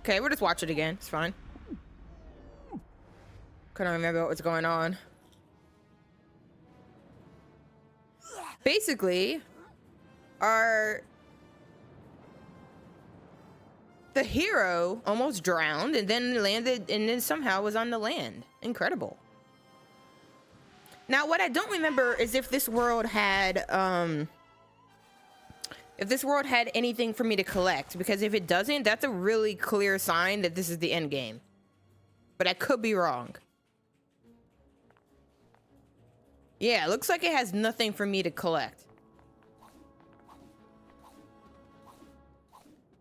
Okay, we'll just watch it again. It's fine. Couldn't remember what was going on. Basically, the hero almost drowned and then landed and then somehow was on the land. Incredible. Now, what I don't remember is if this world had anything for me to collect, because if it doesn't, that's a really clear sign that this is the end game. But I could be wrong. Yeah, it looks like it has nothing for me to collect.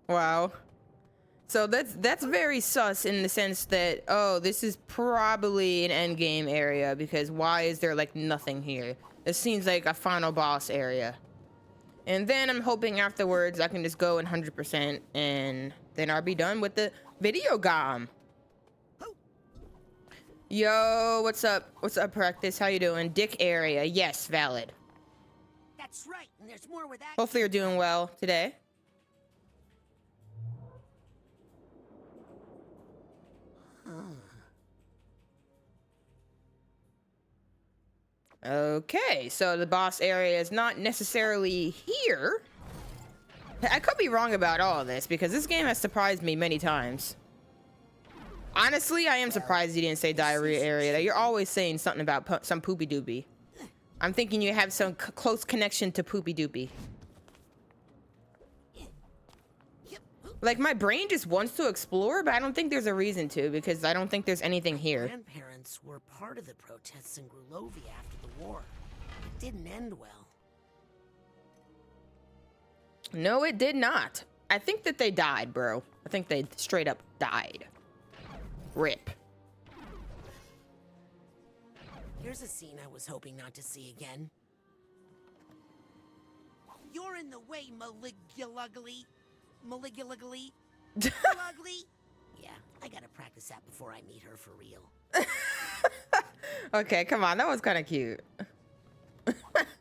Wow. So that's very sus in the sense that, oh, this is probably an end game area, because why is there like nothing here? This seems like a final boss area. And then I'm hoping afterwards I can just go in 100% and then I'll be done with the video game. Yo, what's up? What's up, Practice? How you doing? Dick area. Yes, valid. That's right. And there's more where that. Hopefully you're doing well today. Okay, so the boss area is not necessarily here. I could be wrong about all of this because this game has surprised me many times. Honestly, I am surprised you didn't say diarrhea area. You're always saying something about some poopy doopy. I'm thinking you have some close connection to poopy doopy. Like, my brain just wants to explore, but I don't think there's a reason to, because I don't think there's anything here. Grandparents were part of the protests in Grulovia after the war. It didn't end well. No, it did not. I think that they died, bro. I think they straight up died. Rip. Here's a scene I was hoping not to see again. You're in the way, Maligulugly. Maligulugly. Ugly. Yeah, I gotta practice that before I meet her for real. Okay, come on. That was kind of cute.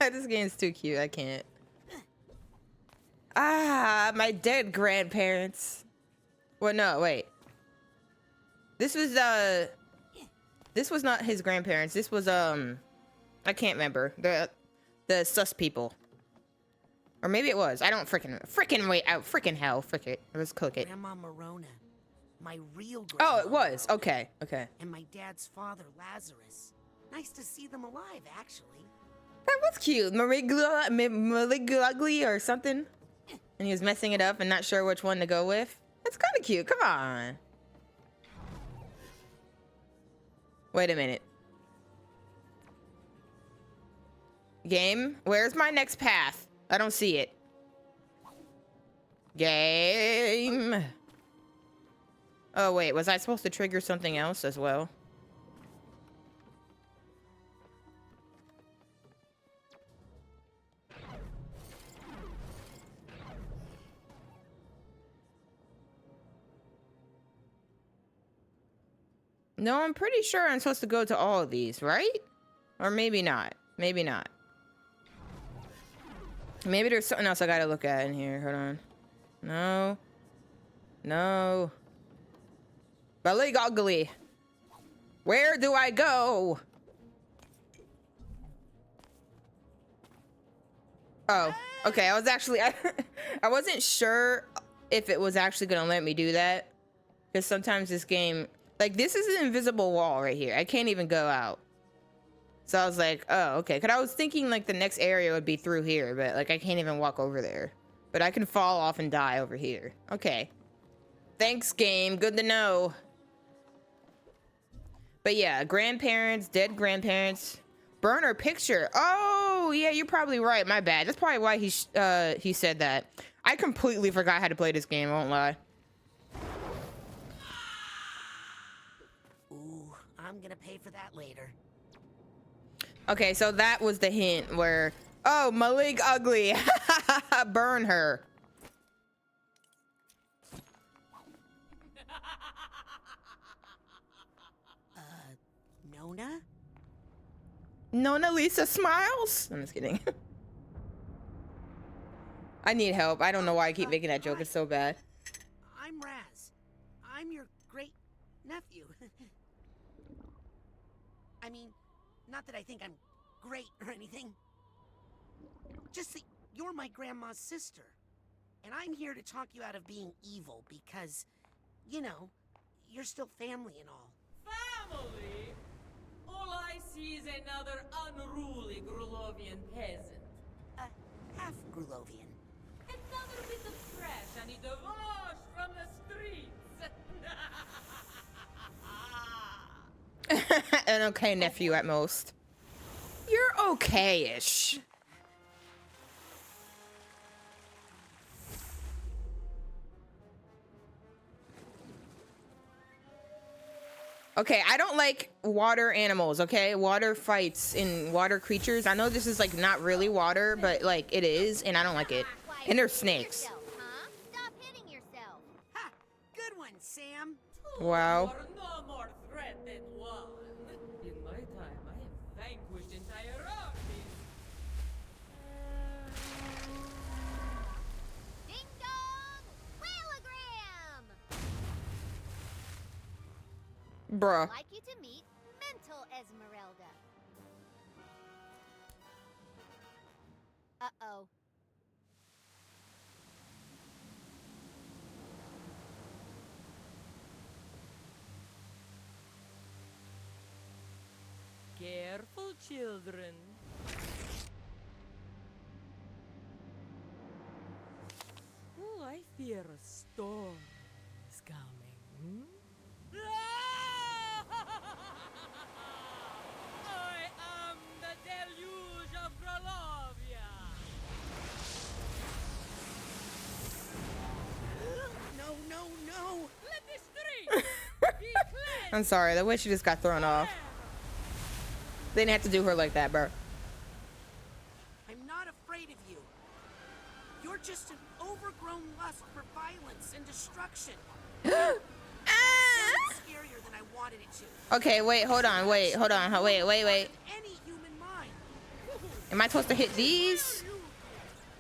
This game's too cute. I can't. Ah, my dead grandparents. Well, no, wait. This was not his grandparents. This was I can't remember. The sus people. Or maybe it was. I don't freaking wait out. Freaking hell. Frick it. Let's cook it. Grandma Morona. My real grandma. Oh, it was. Okay. Okay. And my dad's father, Lazarus. Nice to see them alive, actually. That was cute. Maligugly or something. And he was messing it up and not sure which one to go with. That's kind of cute. Come on. Wait a minute. Game, where's my next path? I don't see it. Game. Oh, wait. Was I supposed to trigger something else as well? No, I'm pretty sure I'm supposed to go to all of these, right? Or maybe not. Maybe not. Maybe there's something else I gotta look at in here. Hold on. No. No. Baligogly. Where do I go? Oh, okay. I was actually... I wasn't sure if it was actually gonna let me do that. Because sometimes this game... Like, this is an invisible wall right here. I can't even go out. So I was like, oh, okay. Because I was thinking, like, the next area would be through here. But, like, I can't even walk over there. But I can fall off and die over here. Okay. Thanks, game. Good to know. But, yeah. Grandparents. Dead grandparents. Burner picture. Oh, yeah. You're probably right. My bad. That's probably why he said that. I completely forgot how to play this game. I won't lie. I'm gonna pay for that later. Okay, so that was the hint where... Oh, Malig Ugly. Burn her. Nona? Nona Lisa smiles? I'm just kidding. I need help. I don't know why I keep making that joke. It's so bad. I'm Raz. I'm your great nephew. I mean, not that I think I'm great or anything. Just that you're my grandma's sister. And I'm here to talk you out of being evil because, you know, you're still family and all. Family? All I see is another unruly Grulovian peasant. Half Grulovian. Another bit of trash I need to wash from the streets. An okay nephew at most. You're okay-ish. Okay, I don't like water animals, okay? Water fights in water creatures. I know this is like not really water, but like it is, and I don't like it. And they're snakes. Stop hitting yourself. Ha! Good one, Sam. Wow. You are no more threat than one. In my time, I have vanquished entire armies. Ding dong! Whalogram! Bruh. I'd like you to meet Mental Esmeralda. Uh-oh. Careful, children. Oh, I fear a storm is coming. I am the deluge of Grolovia. No, no, no. Let the streets be cleansed. I'm sorry, the way she just got thrown off. They didn't have to do her like that, bro. I'm not afraid of you. You're just an overgrown lust for violence and destruction. Sounds scarier than I wanted it to. Okay, wait, hold on, wait. Any human mind. Am I supposed to hit these?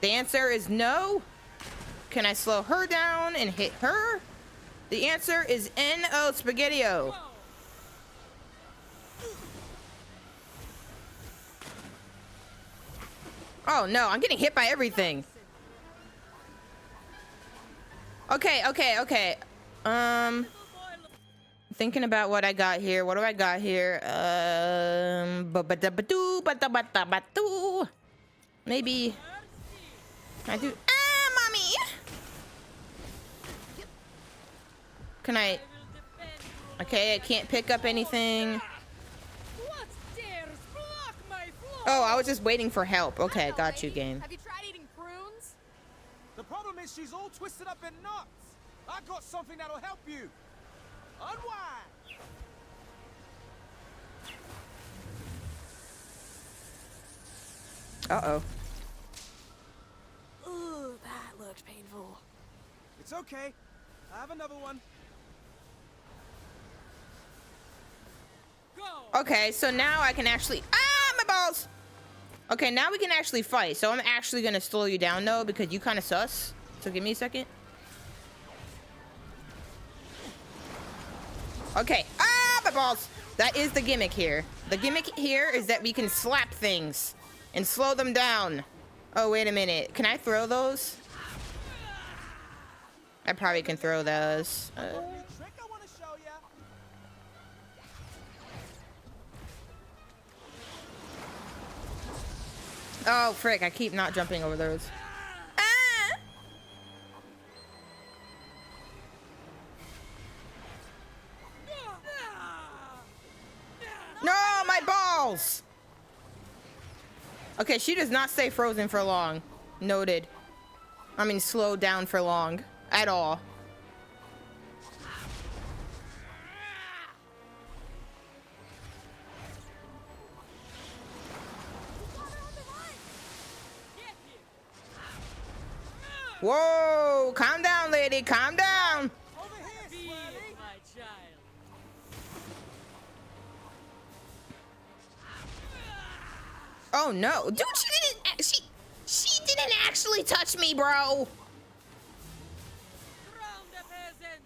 The answer is no. Can I slow her down and hit her? The answer is N-O Spaghetti-O. Oh no, I'm getting hit by everything. Okay. Thinking about what I got here. What do I got here? Maybe. Can I do? Mommy. Can I? Okay, I can't pick up anything. What dares block my floor? Oh, I was just waiting for help. Okay, got you, game. Have you tried eating prunes? The problem is she's all twisted up in knots. I got something that'll help you. Unwind. Uh-oh. Ooh, that looked painful. It's okay. I have another one. Go. Okay, so now I can actually... Ah, my balls! Okay, now we can actually fight. So I'm actually going to slow you down, though, because you kind of sus. So give me a second. Okay. Ah, my balls! That is the gimmick here. The gimmick here is that we can slap things and slow them down. Oh, wait a minute. Can I throw those? I probably can throw those. New trick I want to show ya. Oh, frick. I keep not jumping over those. Ah! No, my balls! Okay, she does not stay frozen for long. Noted. I mean, slowed down for long. At all. Whoa! Calm down, lady. Calm down. Over here, Be Swirly. my child. Oh no, dude! She didn't actually touch me, bro. Drown the peasant.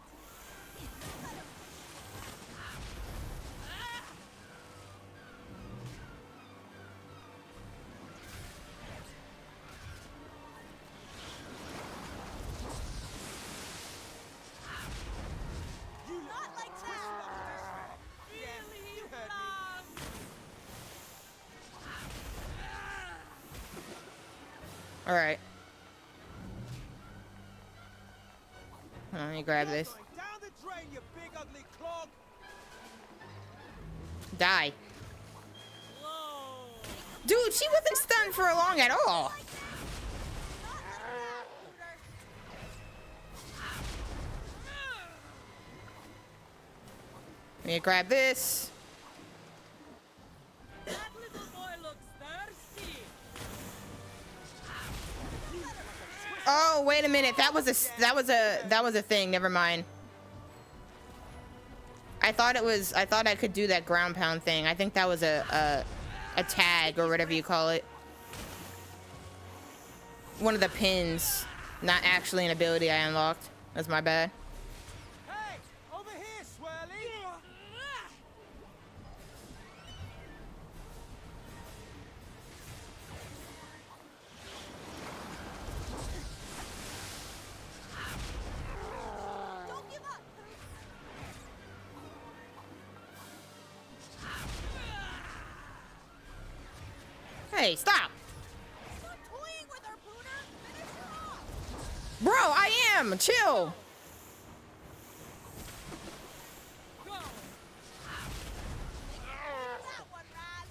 All right. Let me grab this. Going down the drain, you big ugly clog. Die. Dude, she wasn't stunned for long at all. Let me grab this. That little boy looks thirsty. Oh, wait a minute. That was a thing. Never mind. I thought I could do that ground pound thing. I think that was a tag or whatever you call it. One of the pins, not actually an ability I unlocked. That's my bad. Hey, over here, Swirly. Don't give up. Hey, stop. Stop toying with her, Pooner. Finish her off. Bro, I am. Chill. Go. That one, Raz.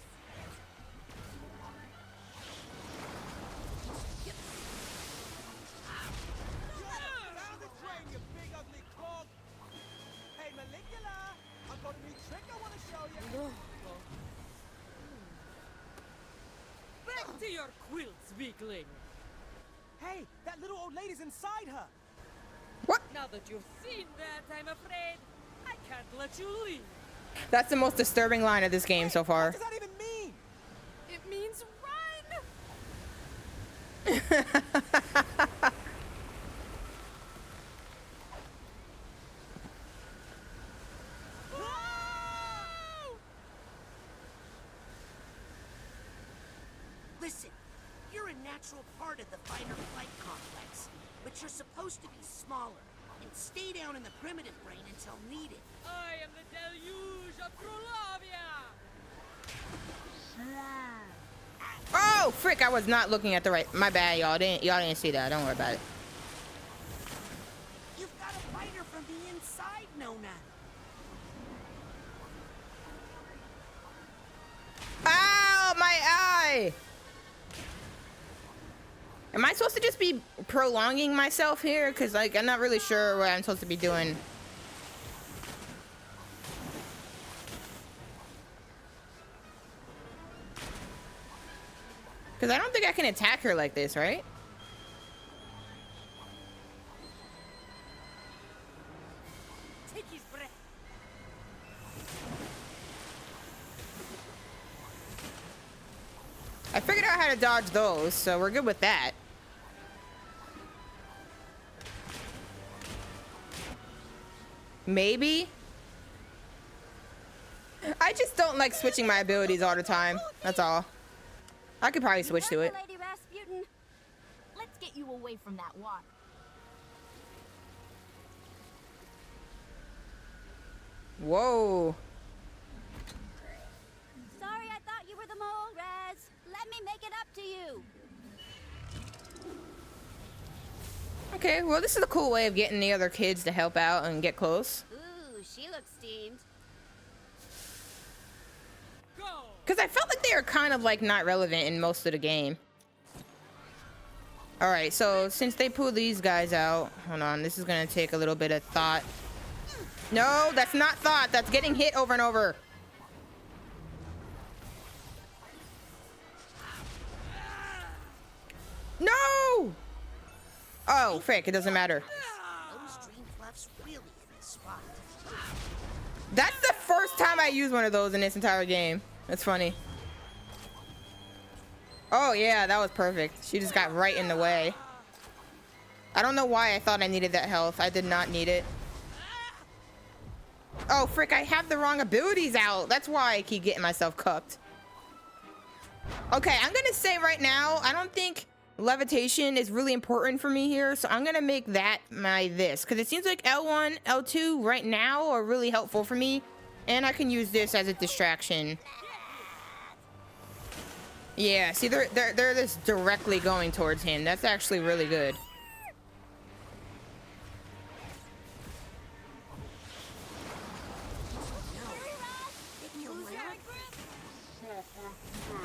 Down the drain, you big ugly clog. Hey, Molecular, I've got a new trick I want to show you. Back to your quilts, weakling. Hey, that little old lady's inside her. What? Now that you've seen that, I'm afraid I can't let you leave. That's the most disturbing line of this game so far. What does that even mean? It means run! Listen, you're a natural part of the fighter flight complex, but you're supposed to be smaller and stay down in the primitive brain until needed. I am the deluge of Trulavia. Oh, frick, I was not looking at the right. My bad, y'all didn't see that. Don't worry about it. You've got a fighter from the inside, Nona. Ow, my eye. Am I supposed to just be prolonging myself here? Because, like, I'm not really sure what I'm supposed to be doing. Because I don't think I can attack her like this, right? Take his breath. I figured out how to dodge those, so we're good with that. Maybe? I just don't like switching my abilities all the time. That's all. I could probably switch to it. Lady Rasputin. Let's get you away from that water. Whoa. Sorry, I thought you were the mole, Raz. Let me make it up to you. Okay, well, this is a cool way of getting the other kids to help out and get close. Ooh, she looks steamed. Go. Because I felt like they were kind of, like, not relevant in most of the game. Alright, so since they pulled these guys out... Hold on, this is going to take a little bit of thought. No, that's not thought. That's getting hit over and over. No! Oh, frick, it doesn't matter. Those dream fluffs really hit the spot. That's the first time I used one of those in this entire game. That's funny. Oh, yeah, that was perfect. She just got right in the way. I don't know why I thought I needed that health. I did not need it. Oh, frick, I have the wrong abilities out. That's why I keep getting myself cucked. Okay, I'm going to say right now, I don't think levitation is really important for me here. So I'm going to make that my this. Because it seems like L1, L2 right now are really helpful for me. And I can use this as a distraction. Yeah, see, they're just directly going towards him. That's actually really good.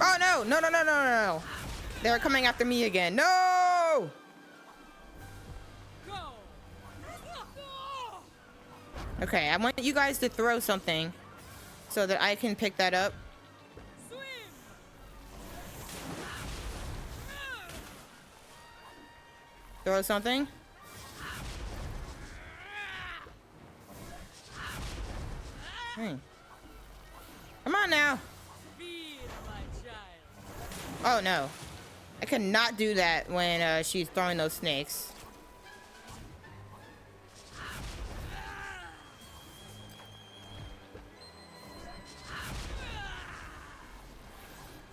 Oh no! No! No! No! No! No! No! They're coming after me again. No! Go! Okay, I want you guys to throw something so that I can pick that up. Swim! Throw something. Hey. Come on now. Speed, my child. Oh no. I cannot do that when she's throwing those snakes.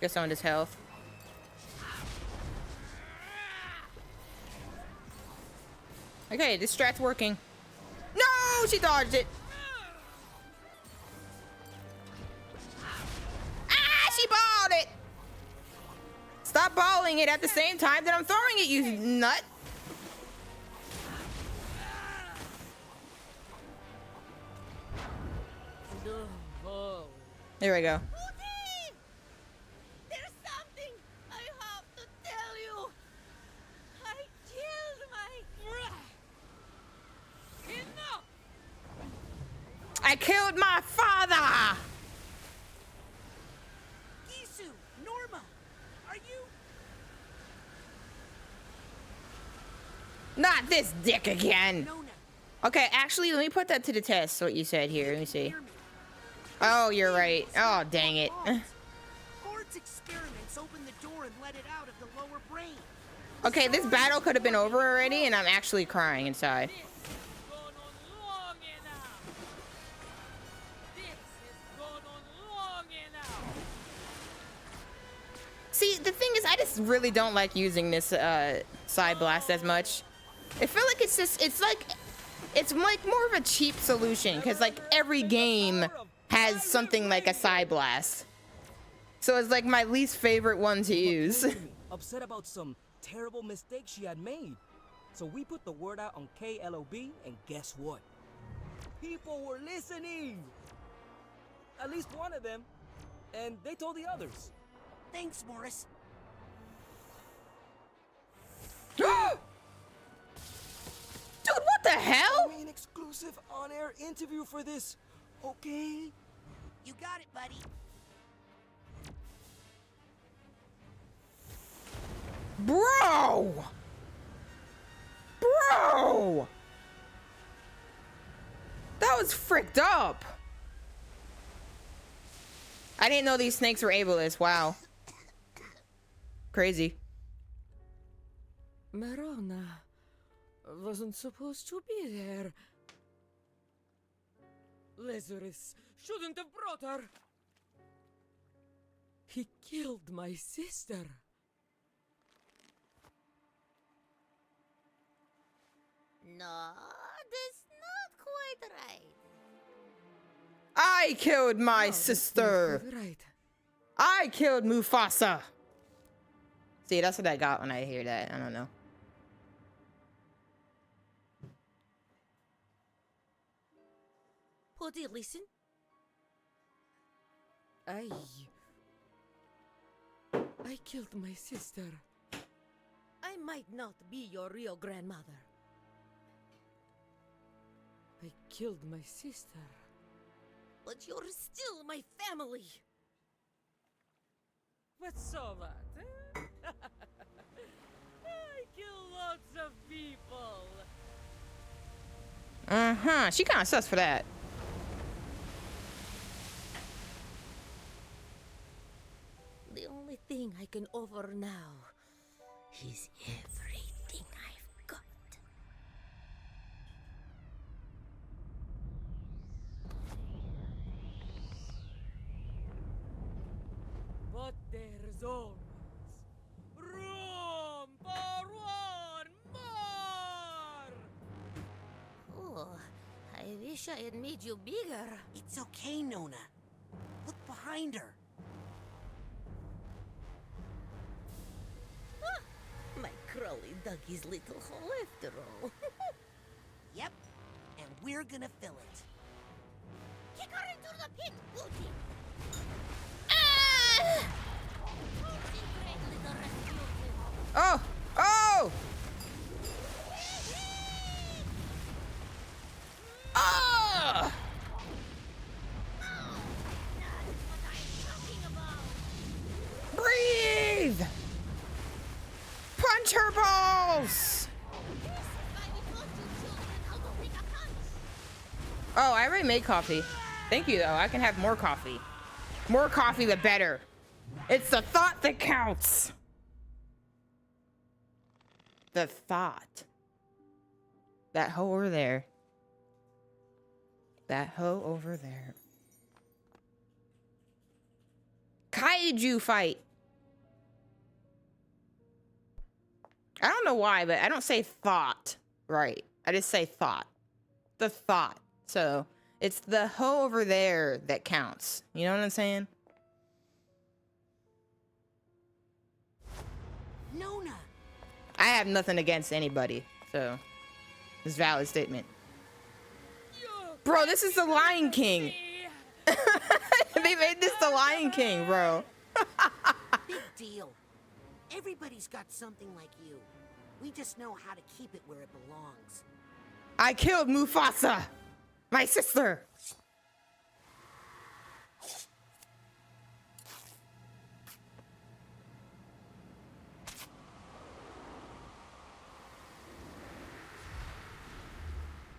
Get some of this health. Okay, this strat's working. No, she dodged it. Ah, she balled it. Stop balling it at the same time that I'm throwing it, you nut. Oh. There we go. There's something I have to tell you. I killed my... Enough! I killed my father. Gisu, Norma, are you? Not this dick again. Nona, Okay, actually, let me put that to the test, what you said here. Let me see. hear me. Oh, you're right. Oh, dang it. Ford's experiments opened the door and let it out of the lower brain. Okay, this battle could have been over already, and I'm actually crying inside. This has gone on long enough. This has gone on long enough. See, the thing is, I just really don't like using this side blast as much. I feel like it's like more of a cheap solution, because like every game has something like a side blast. So it's like my least favorite one to use. Upset about some terrible mistake she had made. So we put the word out on KLOB, and guess what? People were listening. At least one of them. And they told the others. Thanks, Morris. Dude, what the hell? I mean, exclusive on-air interview for this, okay? You got it, buddy. Bro! Bro! That was fricked up. I didn't know these snakes were ableist. Wow. Crazy. Marona wasn't supposed to be there. Lazarus shouldn't have brought her. He killed my sister. No, that's not quite right. I killed my No, that's sister. not right. I killed Mufasa. See, that's what I got when I hear that. I don't know. Putty, listen. I killed my sister. I might not be your real grandmother. I killed my sister. But you're still my family. What's so bad? Eh? I kill lots of people. Uh-huh. She kind of sus for that. The only thing I can offer now is everything I've got. But there's always room for one more. Oh, I wish I had made you bigger. It's okay, Nona. Look behind her. dug his little hole after all. Yep, and we're gonna fill it. Kick her into the pit, Booty. Ah! Concentrate, little Rasputin. Oh! Oh! Oh! That's what I'm talking about. Breathe! Punch her balls! This is why we taught you children how to pick a punch. Oh, I already made coffee. Thank you, though. I can have more coffee. More coffee, the better. It's the thought that counts. The thought. That hoe over there. That hoe over there. Kaiju fight. I don't know why, but I don't say thought right. I just say thought. The thought. So it's the hoe over there that counts. You know what I'm saying? Nona! I have nothing against anybody. So it's a valid statement. Bro, this is the Lion King. They made this the Lion King, bro. Big deal. Everybody's got something like you. We just know how to keep it where it belongs. I killed Mufasa, my sister.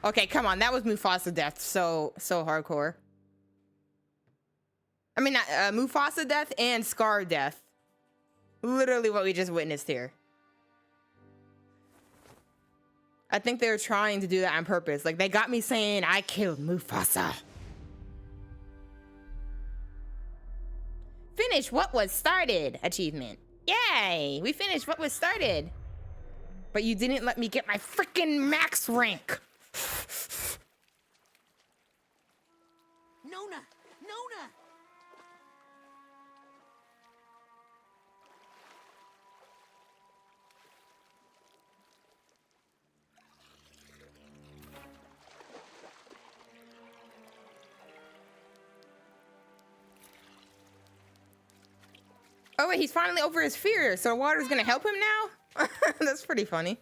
Okay, come on. That was Mufasa death. So hardcore. I mean, Mufasa death and Scar death. Literally what we just witnessed here. I think they were trying to do that on purpose. Like, they got me saying, I killed Mufasa. Finish what was started. Achievement. Yay! We finished what was started. But you didn't let me get my freaking max rank. Nona! Nona! Oh wait, he's finally over his fear, so water's gonna help him now? That's pretty funny.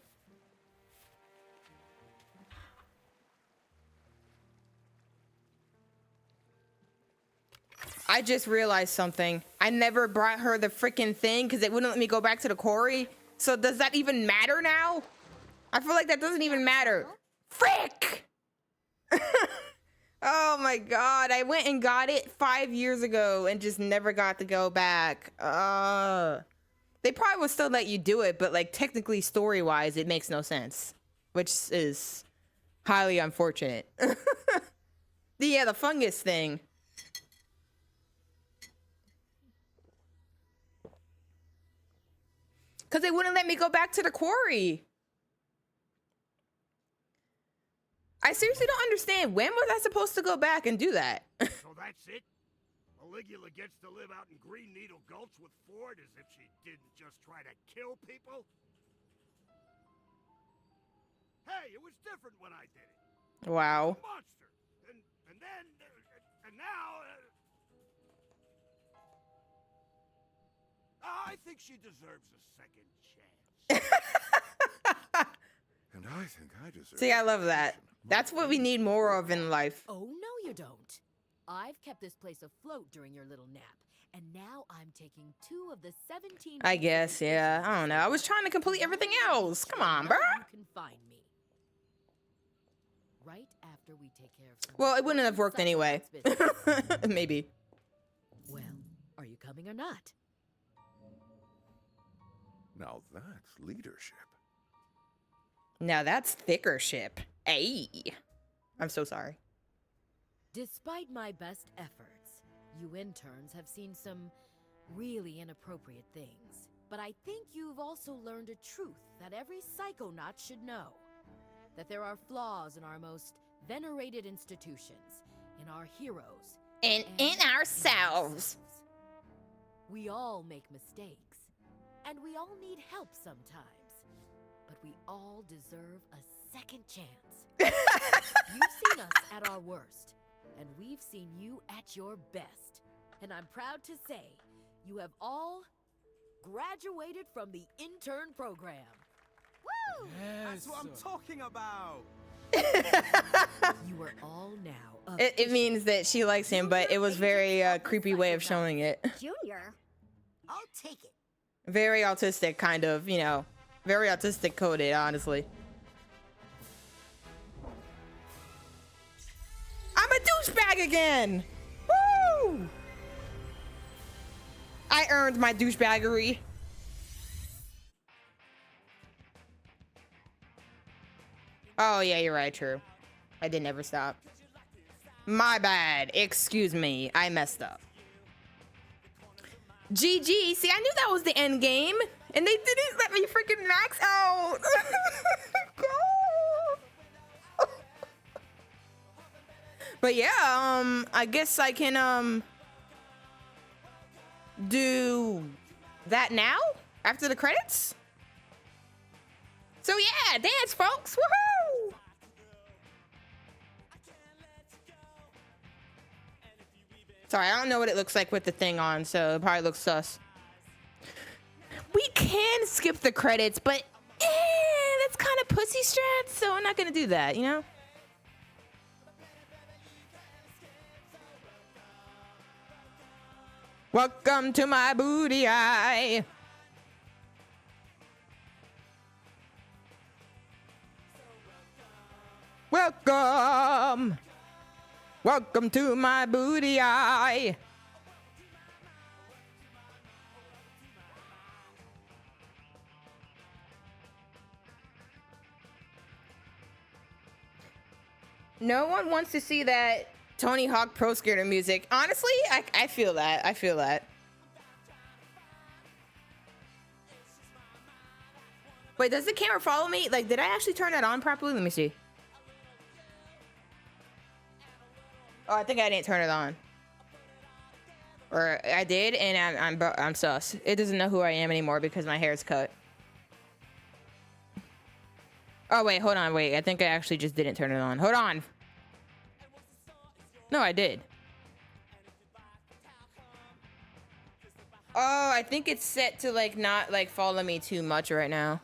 I just realized something. I never brought her the freaking thing because it wouldn't let me go back to the quarry. So does that even matter now? I feel like that doesn't even matter. Frick! Oh my god, I went and got it 5 years ago and just never got to go back. They probably would still let you do it, but like technically story-wise, it makes no sense, which is highly unfortunate. The fungus thing. Because they wouldn't let me go back to the quarry. I seriously don't understand. When was I supposed to go back and do that? So that's it? Caligula gets to live out in Green Needle Gulch with Ford as if she didn't just try to kill people? Hey, it was different when I did it. Wow. Monster. And then... and now... I think she deserves a second chance. And I think I deserve. See, I love that. That's what we need more of in life. Oh, no you don't. I've kept this place afloat during your little nap, and now I'm taking 2 of the 17... I guess, yeah. I don't know. I was trying to complete everything else. Come on, bro. You can find me. Right after we take care of some... Well, it wouldn't have worked anyway. Maybe. Well, are you coming or not? Now that's leadership. Now that's thicker ship. Ay. I'm so sorry. Despite my best efforts, you interns have seen some really inappropriate things. But I think you've also learned a truth that every Psychonaut should know. That there are flaws in our most venerated institutions, in our heroes, And in ourselves. We all make mistakes, and we all need help sometimes. But we all deserve a second chance. You've seen us at our worst, and we've seen you at your best. And I'm proud to say you have all graduated from the intern program. Woo! That's what I'm talking about. You are all now. It means that she likes him, but it was very creepy way of showing it. Junior. I'll take it. Very autistic, kind of, you know, very autistic coded, honestly. I'm a douchebag again! Woo! I earned my douchebaggery. Oh, yeah, you're right, true. I did never stop. My bad. Excuse me. I messed up. GG. See, I knew that was the end game, and they didn't let me freaking max out. But yeah, I guess I can do that now after the credits. So yeah, dance, folks. Woohoo! Sorry, I don't know what it looks like with the thing on, so it probably looks sus. We can skip the credits, but that's kind of pussy strat, so I'm not gonna do that, you know? Welcome to my booty eye. Welcome. Welcome to my booty eye. No one wants to see that Tony Hawk Pro Skater music. Honestly, I feel that. I feel that. Wait, does the camera follow me? Like, did I actually turn that on properly? Let me see. Oh, I think I didn't turn it on. Or I did, and I'm sus. It doesn't know who I am anymore because my hair's cut. Oh, wait, hold on, wait. I think I actually just didn't turn it on. Hold on. No, I did. Oh, I think it's set to, like, not, like, follow me too much right now.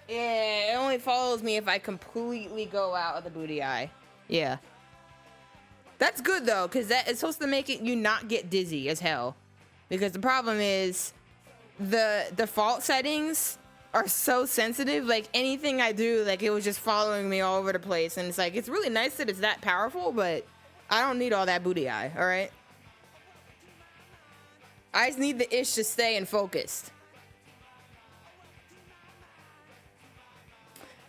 Yeah, it only follows me if I completely go out of the booty eye. Yeah. That's good, though, because that is supposed to make it you not get dizzy as hell. Because the problem is the default settings are so sensitive. Like, anything I do, like, it was just following me all over the place. And it's like, it's really nice that it's that powerful, but I don't need all that booty eye, all right? I just need the ish to stay and focused.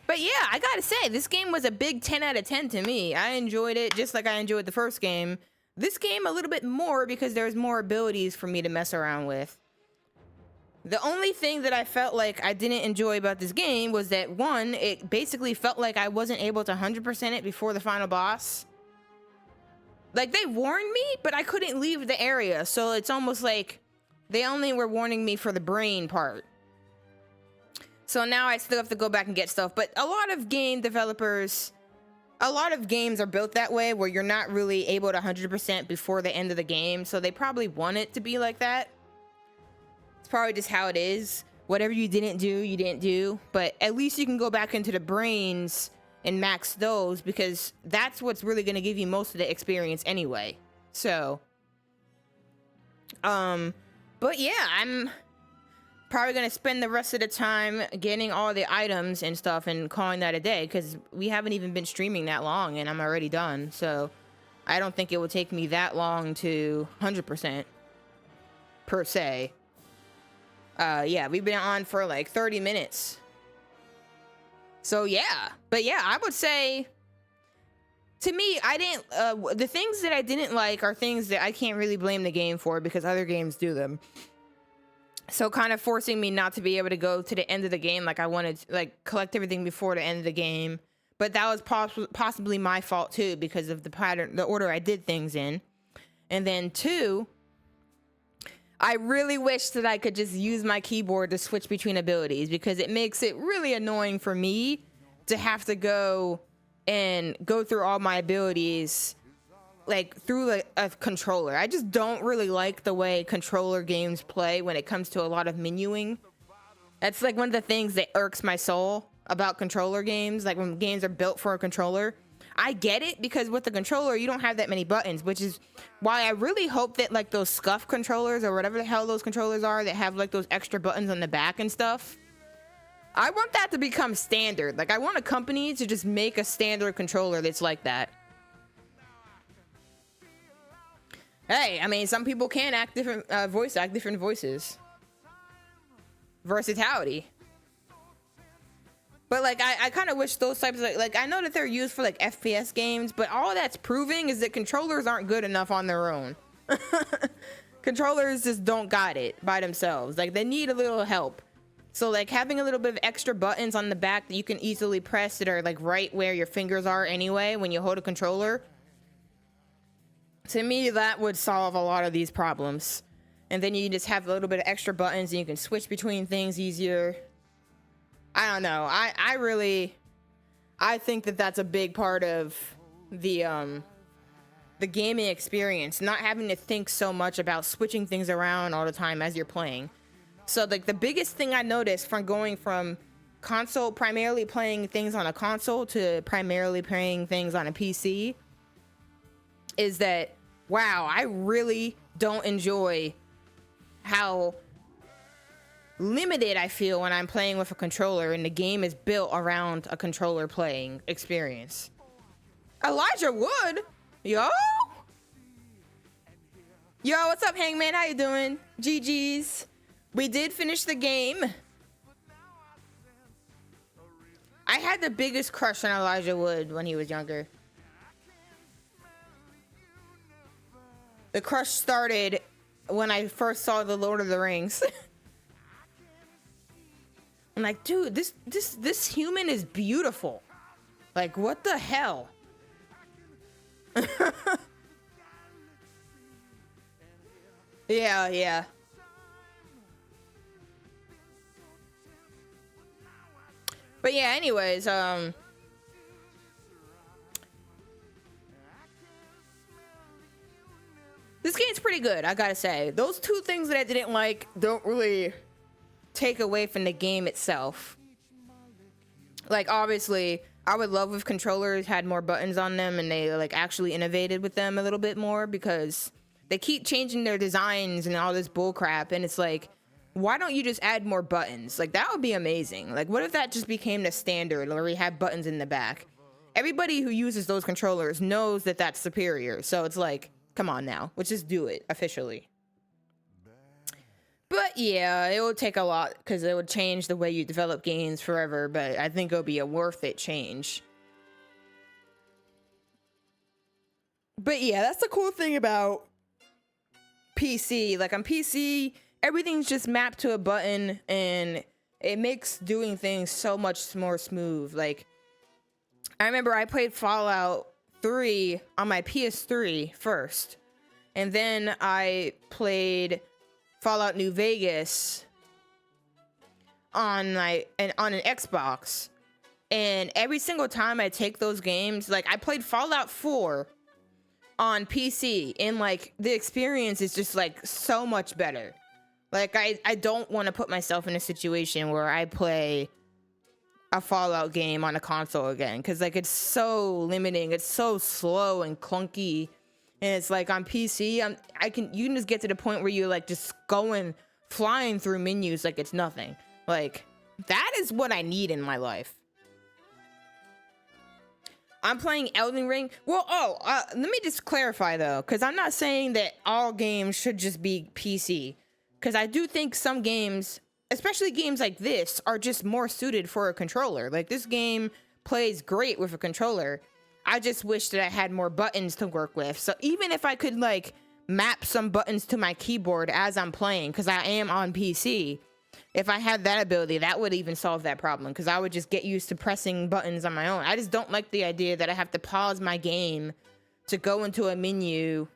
But yeah, I gotta say, this game was a big 10 out of 10 to me. I enjoyed it just like I enjoyed the first game. This game a little bit more because there's more abilities for me to mess around with. The only thing that I felt like I didn't enjoy about this game was that, one, it basically felt like I wasn't able to 100% it before the final boss. Like, they warned me, but I couldn't leave the area, so it's almost like they only were warning me for the brain part. So now I still have to go back and get stuff. But a lot of game developers, a lot of games are built that way where you're not really able to 100% before the end of the game. So they probably want it to be like that. It's probably just how it is. Whatever you didn't do, you didn't do. But at least you can go back into the brains and max those because that's what's really going to give you most of the experience anyway. So, but yeah, I'm probably gonna spend the rest of the time getting all the items and stuff and calling that a day because we haven't even been streaming that long and I'm already done. So I don't think it will take me that long to 100% per se. Yeah, we've been on for like 30 minutes. So yeah, but yeah, I would say to me, I didn't, the things that I didn't like are things that I can't really blame the game for because other games do them. So kind of forcing me not to be able to go to the end of the game like I wanted to, like, collect everything before the end of the game. But that was possibly my fault too because of the pattern, the order I did things in. And then two, I really wish that I could just use my keyboard to switch between abilities, because it makes it really annoying for me to have to go through all my abilities like through a controller. I just don't really like the way controller games play when it comes to a lot of menuing. That's like one of the things that irks my soul about controller games, like when games are built for a controller. I get it, because with the controller you don't have that many buttons, which is why I really hope that like those scuff controllers or whatever the hell those controllers are that have like those extra buttons on the back and stuff, I want that to become standard. Like I want a company to just make a standard controller that's like that. Hey, I mean, some people can act different, voice act different voices. Versatility. But like, I kind of wish those types of, like, I know that they're used for like FPS games, but all that's proving is that controllers aren't good enough on their own. Controllers just don't got it by themselves. Like, they need a little help. So like having a little bit of extra buttons on the back that you can easily press that are like right where your fingers are anyway when you hold a controller, to me that would solve a lot of these problems. And then you just have a little bit of extra buttons and you can switch between things easier. I don't know. I think that that's a big part of the gaming experience, not having to think so much about switching things around all the time as you're playing. So like the biggest thing I noticed from going from console, primarily playing things on a console, to primarily playing things on a PC, is that, wow, I really don't enjoy how limited I feel when I'm playing with a controller and the game is built around a controller playing experience. Elijah Wood? Yo? Yo, what's up, Hangman? How you doing? GG's. We did finish the game. I had the biggest crush on Elijah Wood when he was younger. The crush started when I first saw The Lord of the Rings. I'm like, dude, this human is beautiful. Like, what the hell? Yeah. But yeah, anyways, this game's pretty good, I gotta say. Those two things that I didn't like don't really take away from the game itself. Like, obviously, I would love if controllers had more buttons on them and they like actually innovated with them a little bit more, because they keep changing their designs and all this bull crap, and it's like, why don't you just add more buttons? Like, that would be amazing. Like, what if that just became the standard where we have buttons in the back? Everybody who uses those controllers knows that that's superior. So it's like, come on now, let's just do it officially. But yeah, it would take a lot because it would change the way you develop games forever, but I think it would be a worth it change. But yeah, that's the cool thing about PC. Like, on PC, everything's just mapped to a button and it makes doing things so much more smooth. Like, I remember I played Fallout 3 on my PS3 first, and then I played Fallout New Vegas on an Xbox. And every single time I take those games, like, I played Fallout 4 on PC, and like the experience is just like so much better. Like, I don't want to put myself in a situation where I play a Fallout game on a console again, because like it's so limiting, it's so slow and clunky, and it's like on PC you can just get to the point where you're like just flying through menus like it's nothing. Like, that is what I need in my life. I'm playing Elden Ring. Well, let me just clarify though, because I'm not saying that all games should just be PC. Because I do think some games, especially games like this, are just more suited for a controller. Like, this game plays great with a controller. I just wish that I had more buttons to work with. So even if I could, like, map some buttons to my keyboard as I'm playing, because I am on PC, if I had that ability, that would even solve that problem, because I would just get used to pressing buttons on my own. I just don't like the idea that I have to pause my game to go into a menu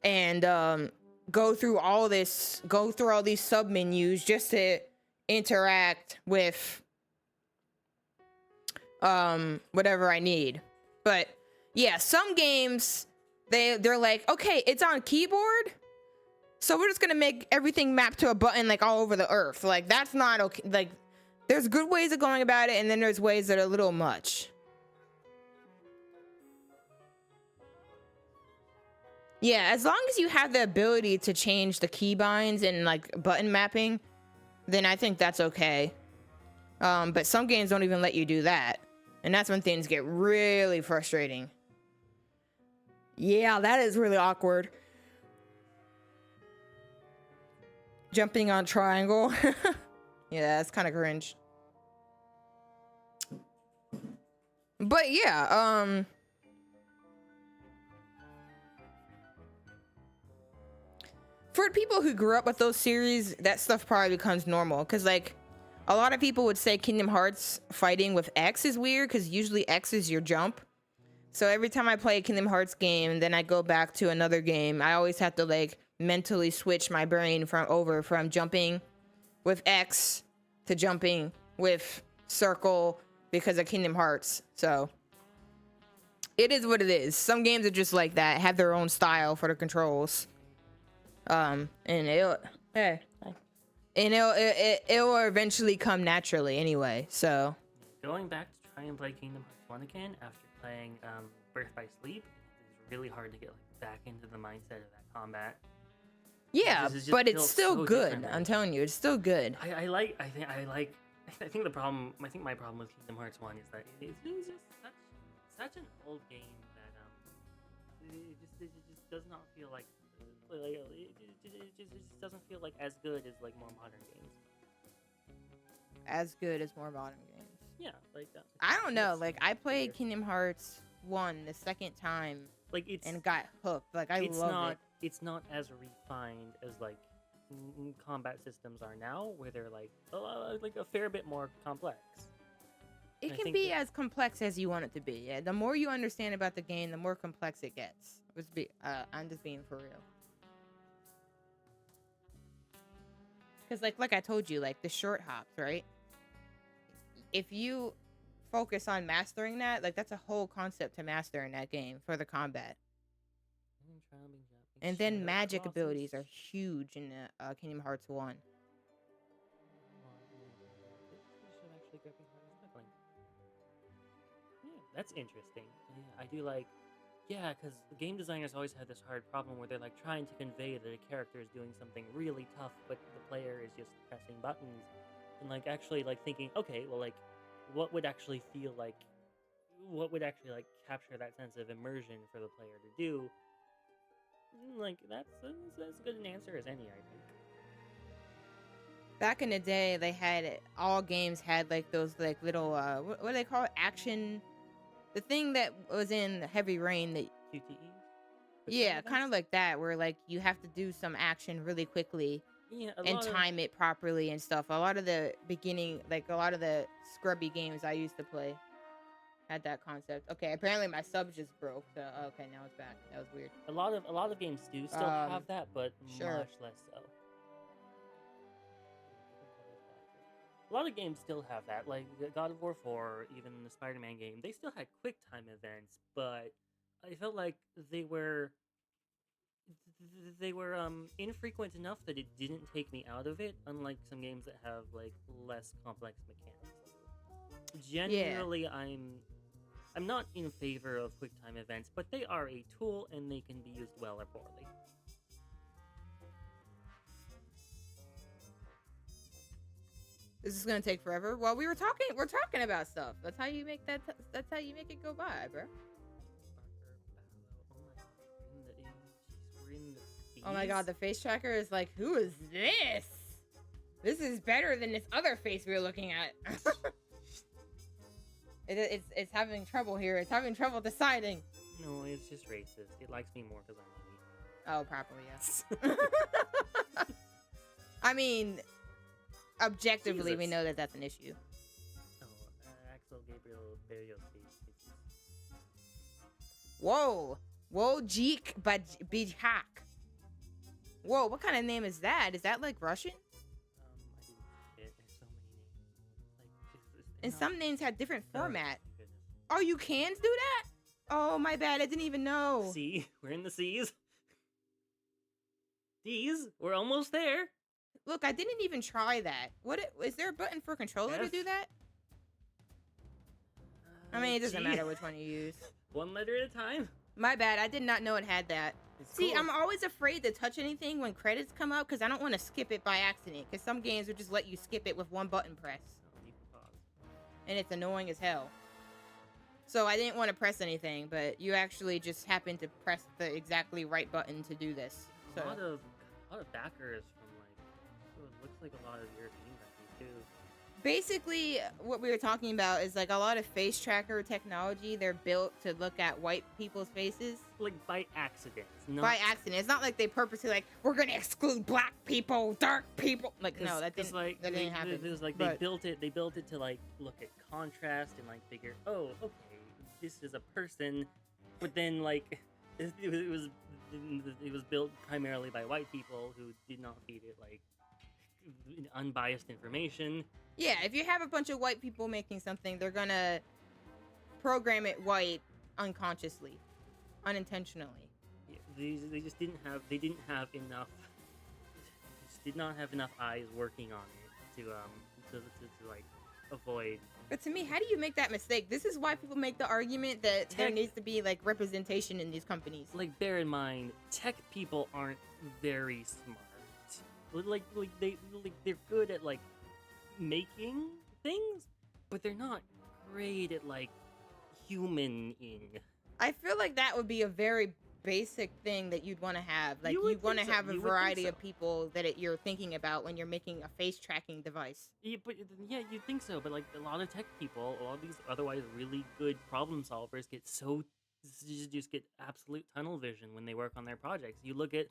and go through all these sub menus just to interact with whatever I need. But yeah, some games they're like, okay, it's on keyboard, so we're just gonna make everything map to a button like all over the earth. Like, that's not okay. Like, there's good ways of going about it, and then there's ways that are a little much. Yeah, as long as you have the ability to change the keybinds and like button mapping, then I think that's okay. But some games don't even let you do that, and that's when things get really frustrating. Yeah, that is really awkward. Jumping on triangle. Yeah, that's kind of cringe. But yeah, for people who grew up with those series, that stuff probably becomes normal. Because, like, a lot of people would say Kingdom Hearts fighting with X is weird, because usually X is your jump. So every time I play a Kingdom Hearts game, then I go back to another game, I always have to, like, mentally switch my brain from jumping with X to jumping with circle because of Kingdom Hearts. So it is what it is. Some games are just like that, have their own style for the controls. And it'll eventually come naturally anyway. So going back to try and play Kingdom Hearts 1 again after playing Birth by Sleep is really hard to get like back into the mindset of that combat. Yeah, but it's still so good. I'm telling you, it's still good. I think my problem with Kingdom Hearts 1 is that it's just such an old game that it just does not feel like it just doesn't feel like as good as like more modern games. As good as more modern games. Yeah, like I don't know. Like, I played Kingdom Hearts 1 the second time, like, and got hooked. Like, I love it. It's not as refined as like combat systems are now, where they're like a fair bit more complex. It can be as complex as you want it to be. Yeah, the more you understand about the game, the more complex it gets. I'm just being for real. Because like I told you, like the short hops, right? If you focus on mastering that, like, that's a whole concept to master in that game for the combat. And then magic abilities are huge in Kingdom Hearts 1. Yeah, that's interesting. Yeah, I do like... Yeah, because the game designers always have this hard problem where they're like trying to convey that a character is doing something really tough, but the player is just pressing buttons. And like actually like thinking, okay, well, like, what would actually feel like... What would actually like capture that sense of immersion for the player to do? Like, that's as good an answer as any, I think. Back in the day, they had all games had like those like little what do they call it? Action, the thing that was in Heavy Rain that QTE. Yeah, kind of like that, where like you have to do some action really quickly, and time it properly and stuff. A lot of the scrubby games I used to play had that concept. Okay, apparently my sub just broke. So okay, now it's back. That was weird. A lot of games do still have that, but much less so. A lot of games still have that, like God of War 4, even the Spider-Man game. They still had quick time events, but I felt like they were infrequent enough that it didn't take me out of it. Unlike some games that have like less complex mechanics. Generally, I'm not in favor of QuickTime events, but they are a tool and they can be used well or poorly. This is gonna take forever. Well, we're talking about stuff. That's how you make that. That's how you make it go by, bro. Oh my god, the face tracker is like, who is this? This is better than this other face we were looking at. It's having trouble here. It's having trouble deciding. No, it's just racist. It likes me more because I'm white. Oh, probably, yes. I mean, objectively, Jesus. we know that that's an issue. Oh, Axel Gabriel Berrios. Whoa, Jeek Bijak. Whoa, what kind of name is that? Is that like Russian? I didn't see it. There's so many names. Like, And some names had different Oh, format. goodness. Oh, you can do that? Oh, my bad. I didn't even know. See, we're in the seas. Seas, we're almost there. Look, I didn't even try that. Is there a button for controller to F? do that? I mean, it doesn't G. matter which one you use. One letter at a time. My bad. I did not know it had that. It's See, cool. I'm always afraid to touch anything when credits come up because I don't want to skip it by accident. Because some games will just let you skip it with one button press. Oh, you can pause. And it's annoying as hell. So I didn't want to press anything, but you actually just happened to press the exactly right button to do this. A So lot of backers from like, oh, it looks like a lot of European countries too. basically what we were talking about is like a lot of face tracker technology. They're built to look at white people's faces. Like by accident. Not By accident. It's not like they purposely like, we're gonna exclude black people, dark people. Like, no, that didn't, like, that didn't happen. It was like But- they built it to like look at contrast and like figure, oh, okay, this is a person, but then like it was built primarily by white people who did not feed it like unbiased information. Yeah, if you have a bunch of white people making something, they're gonna program it white unconsciously, unintentionally. Yeah, they just didn't have enough. Just did not have enough eyes working on it to like avoid. But to me, how do you make that mistake? This is why people make the argument that there Tech- needs to be like representation in these companies. Like, bear in mind, tech people aren't very smart. They're good at like making things, but they're not great at like humaning. I feel like that would be a very basic thing that you'd want to have. Like, You would you'd want to think so. have a You would think variety so. of people that you're thinking about when you're making a face tracking device. Yeah, but yeah, you'd think so. But like a lot of tech people, a lot of these otherwise really good problem solvers get so just get absolute tunnel vision when they work on their projects. You look at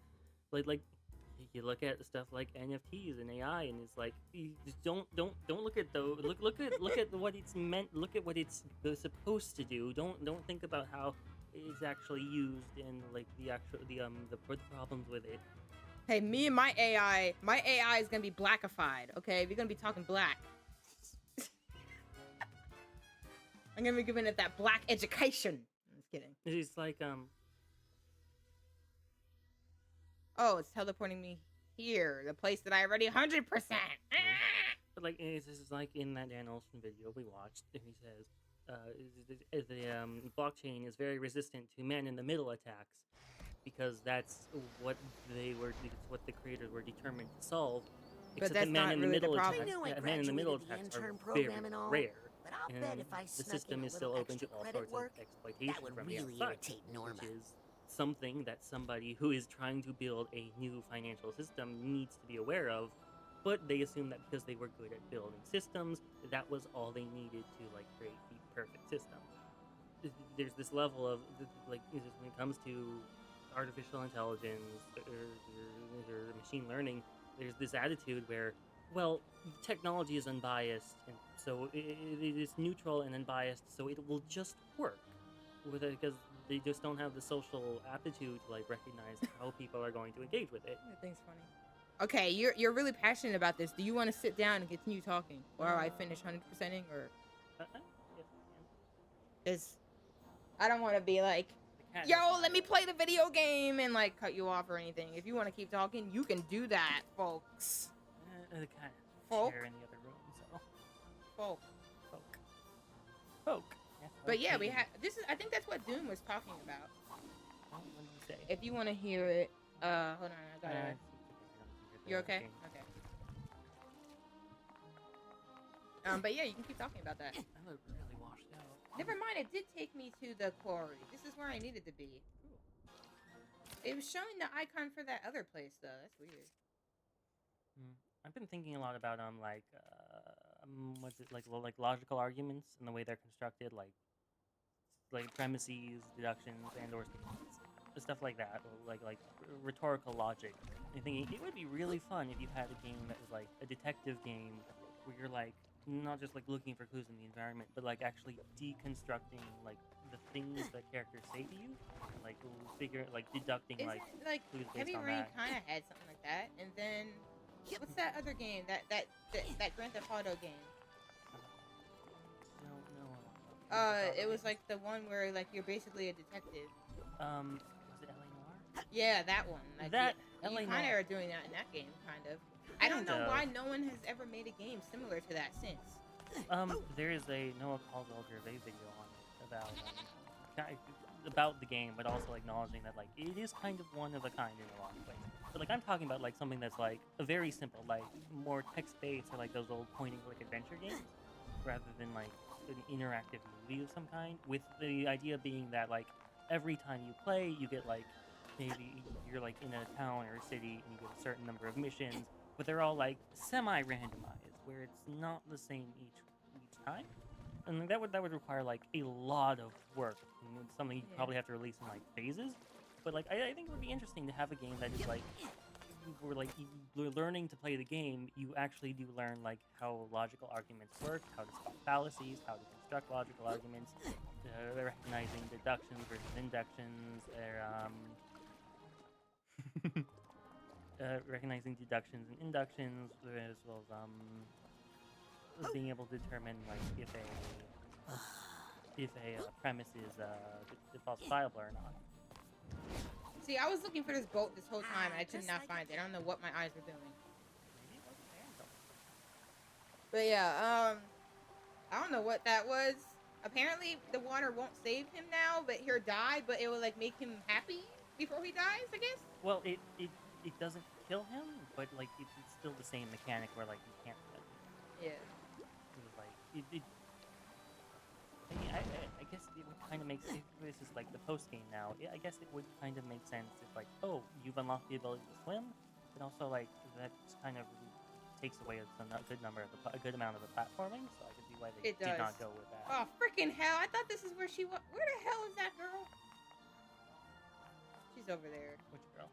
you look at stuff like NFTs and AI, and it's like you just don't look at those. Look at what it's meant. Look at what it's supposed to do. Don't think about how it's actually used and like the problems with it. Hey, me and my AI is gonna be blackified, okay? We're gonna be talking black. I'm gonna be giving it that black education. I'm just kidding. It's like Oh, it's teleporting me here, the place that I already 100%. But like this is like in that Dan Olson video we watched, and he says the blockchain is very resistant to man-in-the-middle attacks because that's what the creators were determined to solve. But Except that's that not really the problem. I know I man-in-the-middle graduated attacks the are intern very program and all, rare, but I'll bet and if I the snuck system in a is still little open to extra all credit sorts work, of exploitation that would from the really outside, irritate Norma. which is something that somebody who is trying to build a new financial system needs to be aware of. But they assumed that because they were good at building systems, that was all they needed to like create the perfect system. There's this level of like when it comes to artificial intelligence or machine learning, there's this attitude where, well, technology is unbiased, and so it is neutral and unbiased, so it will just work with it because they just don't have the social aptitude to like recognize how people are going to engage with it. That thing's funny. Okay, you're really passionate about this. Do you want to sit down and continue talking while I finish 100%ing, or? Yes, Is I don't want to be like, the cat yo, doesn't let me know. play the video game and like cut you off or anything. If you want to keep talking, you can do that, folks. The cat Folk? chair in the other room, so Folk. folk. Yes, But yeah, we okay. have this is. I think that's what Doom was talking about. What did you say? If you want to hear it, hold on, I gotta. You okay? Okay. But yeah, you can keep talking about that. I look really washed out. Never mind, it did take me to the quarry. This is where I needed to be. It was showing the icon for that other place, though. That's weird. I've been thinking a lot about what's it like logical arguments and the way they're constructed, like premises, deductions, and/or statements, stuff like that, or like rhetorical logic. I'm thinking it would be really fun if you had a game that was like a detective game where you're like not just like looking for clues in the environment, but like actually deconstructing like the things that characters say to you, like deducting Isn't like like clues based Heavy on Rain that. kind of had something like that, and then what's that other game? That Grand Theft Auto game? No. It was like the one where like you're basically a detective. Was it LA Noire? Yeah, that one. Like, That you LA kind of Noire. are doing that in that game, kind of. I don't know Kind of. why no one has ever made a game similar to that since. There is a Noah Caldwell Gervais video on it about the game, but also acknowledging that like it is kind of one of a kind in a lot of ways. But like I'm talking about like something that's like a very simple, like more text-based, or like those old point-and-click adventure games, rather than like an interactive movie of some kind. With the idea being that like every time you play, you get like maybe you're like in a town or a city and you get a certain number of missions, but they're all like semi-randomized, where it's not the same each time. And that would require like a lot of work, and it's something you probably have to release in like phases. But like I think it would be interesting to have a game that is like you're learning to play the game. You actually do learn like how logical arguments work, how to spot fallacies, how to construct logical arguments, recognizing deductions versus inductions, recognizing deductions and inductions, as well as being able to determine like if a premise is falsifiable or not. See, I was looking for this boat this whole time and I could not find it. I don't know what my eyes were doing. But yeah, I don't know what that was. Apparently, the water won't save him now, but he'll die. But it will like make him happy before he dies, I guess. Well, it doesn't kill him, but like it's still the same mechanic where like you can't kill him. Yeah. It was like I mean, I guess it would kind of make sense. This is like the post game now. I guess it would kind of make sense if like, oh, you've unlocked the ability to swim, but also like that kind of takes away a good amount of the platforming. So I can see why they did not go with that. Oh freaking hell! I thought this is where she was. Where the hell is that girl? She's over there. Which girl?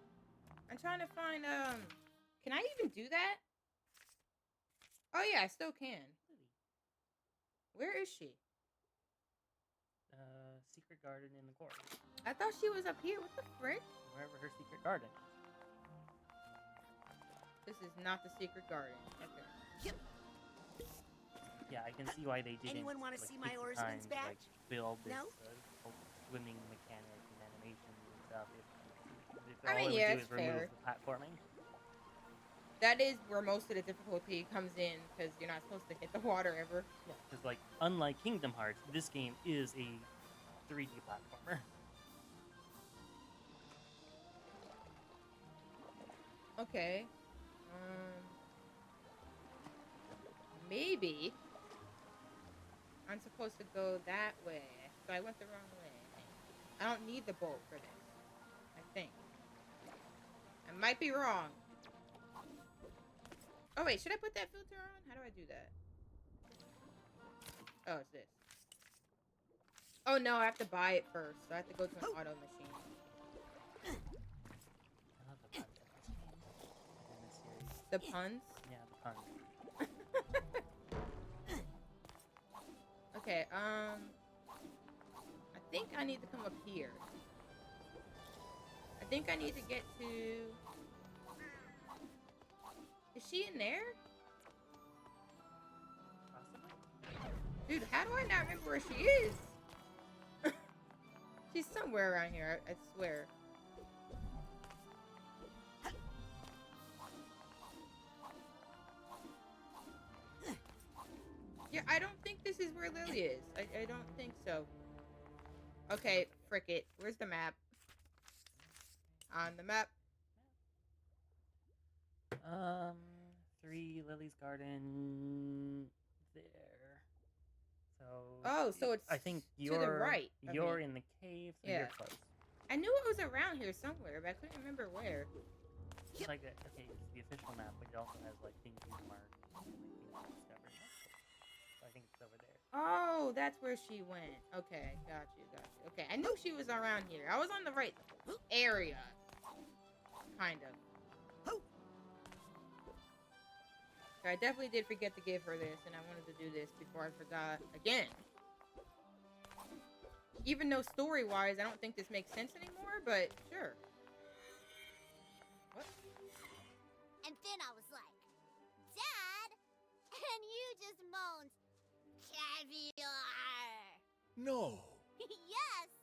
I'm trying to find. Can I even do that? Oh yeah, I still can. Where is she? Secret garden in the gorge. I thought she was up here. What the frick? Wherever her secret garden is. This is not the secret garden. Okay. Yep. Yeah, I can see why they didn't. Anyone want to like, see my take the oarsman's time to, badge? like, build this No? whole swimming mechanic and animations and stuff. If I mean, all it yeah, would do it's is remove fair. the platforming. That is where most of the difficulty comes in, because you're not supposed to hit the water ever. Yeah, because like unlike Kingdom Hearts, this game is a 3D platformer. Okay. Maybe I'm supposed to go that way. So I went the wrong way. I don't need the boat for this. I think. I might be wrong. Oh wait, should I put that filter on? How do I do that? Oh, it's this. Oh no, I have to buy it first. So I have to go to an auto machine. I love the puns in this series. The puns? Yeah, the puns. Okay, I think I need to come up here. I think I need to get to... Is she in there? Dude, how do I not remember where she is? She's somewhere around here, I swear. Yeah, I don't think this is where Lily is. I don't think so. Okay, frick it. Where's the map? On the map. 3 Lily's Garden there. So Oh, so it's I think to you're the right. of You're me. in the cave, so Yeah. you're close. I knew it was around here somewhere, but I couldn't remember where. It's like okay, it's the official map, but it also has like things you marked, like things you discovered. So I think it's over there. Oh, that's where she went. Okay, got you. Okay, I knew she was around here. I was on the right area. Kind of. I definitely did forget to give her this, and I wanted to do this before I forgot again. even though story-wise, I don't think this makes sense anymore, but sure. What? And then I was like, Dad! And you just moaned, caviar! No. Yes!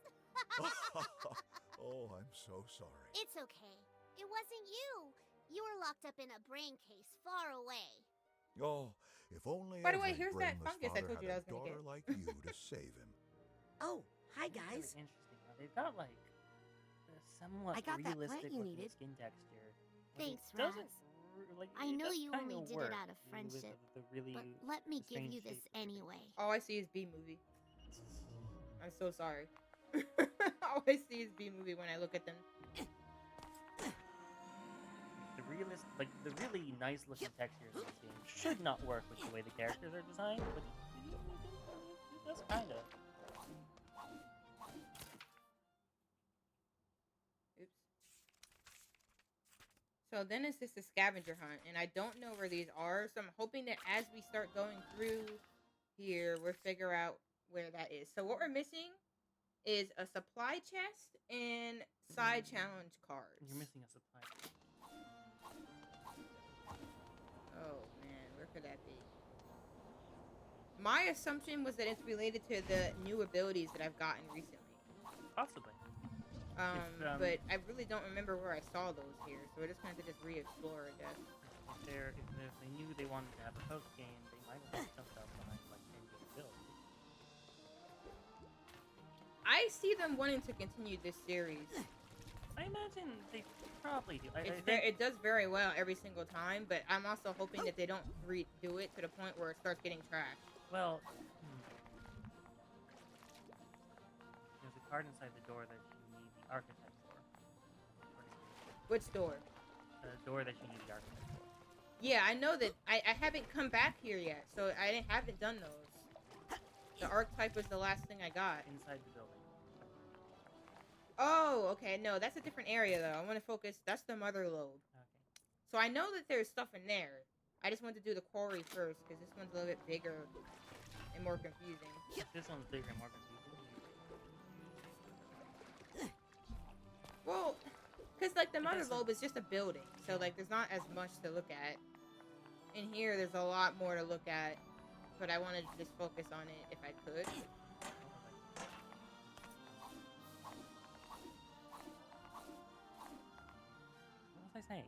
Oh, I'm so sorry. It's okay. It wasn't you. You were locked up in a brain case far away. Oh, if only By the way, every here's that brainless fungus I father told you had I a was gonna daughter get. like you to save him. Oh, hi It's really guys. interesting. Now, they've got like a somewhat I got that plant realistic you looking needed. skin texture. Like, Thanks, it doesn't Raz. like I it know does you kinda only did work it out of with friendship, the really but let me the give you strange this shape of your face. anyway. All I see is B-movie. I'm so sorry. All I see is B-movie when I look at them. The realist, like the really nice looking textures in this game should not work with the way the characters are designed, but it does kind of. Oops. So then it's just a scavenger hunt, and I don't know where these are, so I'm hoping that as we start going through here, we'll figure out where that is. So what we're missing is a supply chest and side challenge cards. You're missing a supply. Oh man, where could that be? My assumption was that it's related to the new abilities that I've gotten recently. Possibly. But I really don't remember where I saw those here, so we're just going to just re-explore, I guess. If they knew they wanted to have a post game, they might have put themselves behind like 10 game build. I see them wanting to continue this series. I imagine they probably do. It does very well every single time, but I'm also hoping that they don't redo it to the point where it starts getting trashed. Well, there's a card inside the door that you need the architect for. Which door? The door that you need the architect for. Yeah, I know that. I haven't come back here yet, so I haven't done those. The archetype was the last thing I got. Inside the building. Oh, okay. No, that's a different area, though. I want to focus. That's the mother lobe. Okay. So I know that there's stuff in there. I just want to do the quarry first, because this one's a little bit bigger and more confusing. This one's bigger and more confusing. Well, because, like, the mother lobe is just a building. So, like, there's not as much to look at. In here, there's a lot more to look at. But I wanted to just focus on it if I could. What was I saying?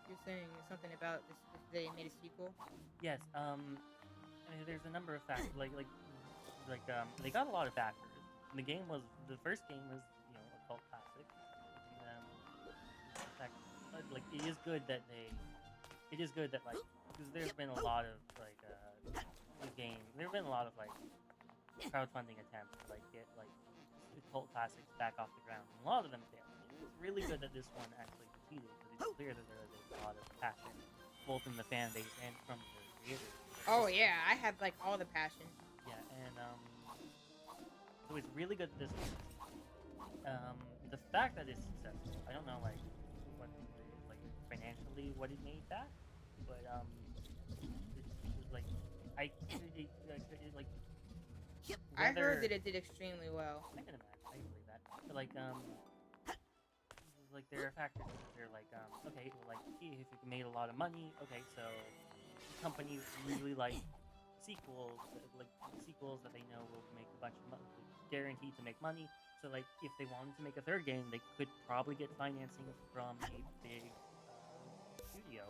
You're saying something about this they made a sequel? Yes. I mean, there's a number of factors. They got a lot of factors. The first game was, you know, a cult classic. In fact, like, it is good that because there's been a lot of there've been a lot of like crowdfunding attempts to like get like the cult classics back off the ground. And a lot of them failed. It's really good that this one actually succeeded, because it's clear that there is a lot of passion, both in the fan base and from the creators. Oh yeah, I have like all the passion. Yeah, and so it's really good that this one succeeded. The fact that it's successful, I don't know like financially what it made back, but it's like I heard that it did extremely well. I can imagine. I can believe that. But like there are factors. They're like okay, well, like if you made a lot of money, okay, so companies really like sequels that they know will make a bunch of money, guaranteed to make money. So like if they wanted to make a third game, they could probably get financing from a big studio.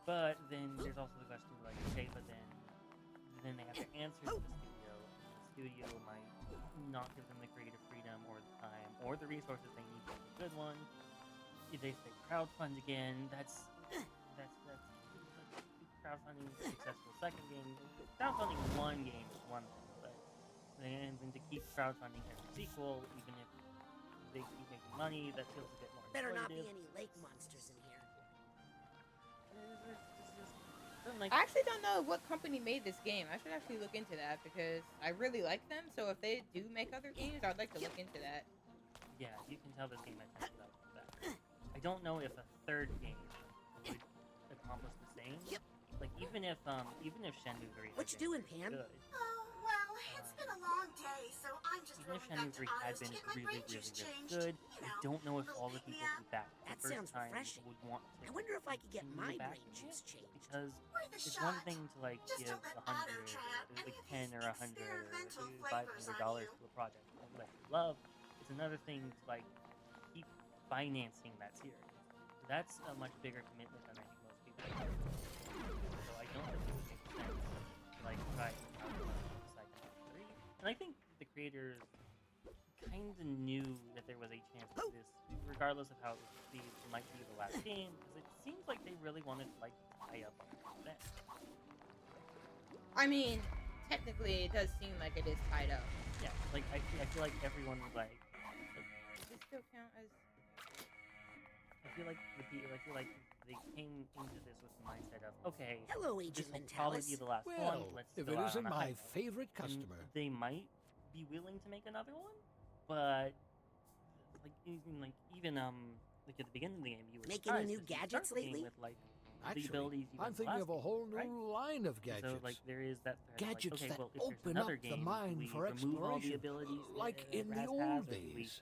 But then there's also the question of like, okay, but then they have to answer to the studio, and the studio might not give them the creative freedom or the time or the resources they need to make a good one. If they say crowdfund again, that's crowdfunding a successful second game. Crowdfunding one game is one thing, but then to keep crowdfunding every sequel, even if they keep making money, that feels a bit more Better not be exploitative. any lake monsters in here. I actually don't know what company made this game. I should actually look into that, because I really like them. So if they do make other games, I'd like to look into that. Yeah, you can tell this game has that. I don't know if a third game would accomplish the same. Like even if Shenmue 3 What you doing, Pam? good, Oh, well, it's been a long even if Shenmue 3 had been really, really, really good, I don't know if all the people who backed the That first sounds time refreshing. would want to. I wonder if I could get continue my backing brain juice it, changed. because it's one thing to like give 100 or like 10 or 100 or $500 to a project that you love. It's another thing to like keep financing that series. That's a much bigger commitment than I think most people have. So I don't think it would make sense to like try and Psychonauts 3. And I think the creators kind of knew that there was a chance that this, regardless of how it was received, might be the last game, because it seems like they really wanted to like tie up on that. I mean, technically, it does seem like it is tied up. Yeah, like I feel like everyone was like Does this still count as? I feel like they came into this with the mindset of, okay, Hello, this Agent will probably be Mentalis. the last one. Well, Let's if go it out isn't on a my high note. favorite And customer. they might be willing to make another one, but even like at the beginning of the game, you were Making any surprised new 'cause you gadgets start the game lately? with like the Actually, abilities you I'm got in the thinking last of a game, whole new right? line of gadgets. So like there is that threat, Gadgets like, okay, that well, if there's open another up the game, mind we for remove all the exploration, abilities like that in the Raz old has, or we days.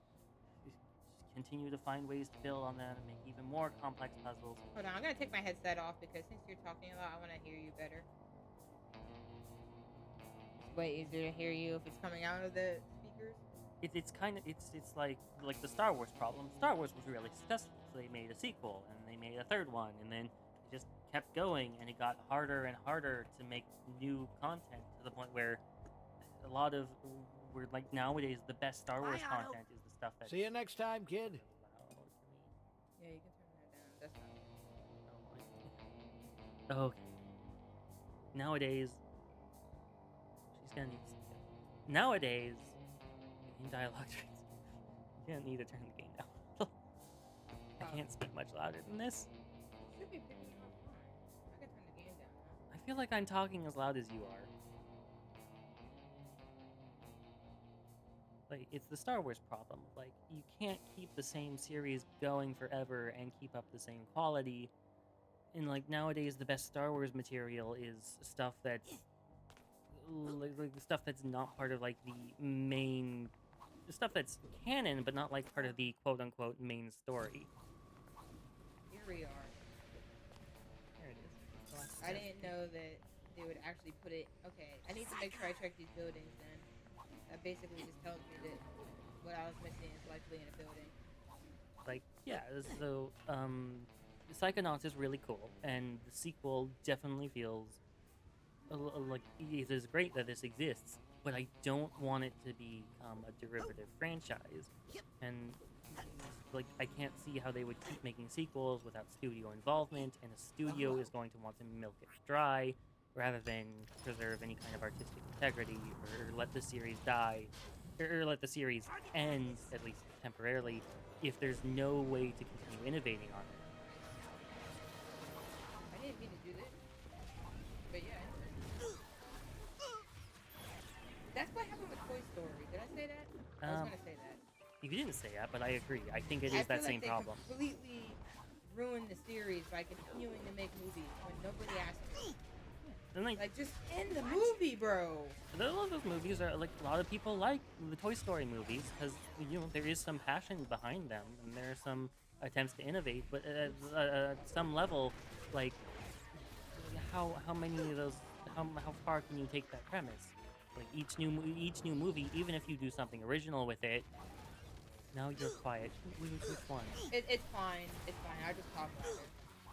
continue to find ways to build on them and make even more complex puzzles. Hold on, I'm gonna take my headset off because since you're talking a lot, I want to hear you better. It's way easier to hear you if it's coming out of the speakers. It's kind of it's like the Star Wars problem. Star Wars was really successful, so they made a sequel and they made a third one, and then it just kept going, and it got harder and harder to make new content to the point where a lot of we're like nowadays the best Star Wars Bye, Otto. content is the stuff that See you next time, kid. Yeah, you can turn that down. That's not. Okay. Nowadays, she's gonna need. Nowadays, in dialogue traits, you don't need to turn the game down. I can't speak much louder than this. Should be picking up fine. I can turn the game down now. I feel like I'm talking as loud as you are. Like, it's the Star Wars problem. Like, you can't keep the same series going forever and keep up the same quality. And, like, nowadays, the best Star Wars material is stuff that's... like stuff that's not part of, like, the main... stuff that's canon, but not, like, part of the quote-unquote main story. Here we are. There it is. I didn't know that they would actually put it. Okay, I need to make sure I check these buildings then. That basically just tells me that what I was missing is likely in a building. Like, yeah, so, Psychonauts is really cool, and the sequel definitely feels like it is great that this exists, but I don't want it to become a derivative franchise. And, like, I can't see how they would keep making sequels without studio involvement, and a studio is going to want to milk it dry, rather than preserve any kind of artistic integrity, or let the series die, or let the series end, at least temporarily, if there's no way to continue innovating on it. I didn't mean to do this, but yeah. That's what happened with Toy Story. Did I say that? I was gonna say that. You didn't say that, but I agree. I think it is that same problem. Completely ruined the series by continuing to make movies when nobody asked them. And Like, just end the movie, bro. a lot of those movies are like a lot of people like the Toy Story movies because there is some passion behind them and there are some attempts to innovate, but at some level, like how many of those how far can you take that premise? Like each new movie, even if you do something original with it. Now you're quiet. Which one? It's fine. It's fine. I just talk louder.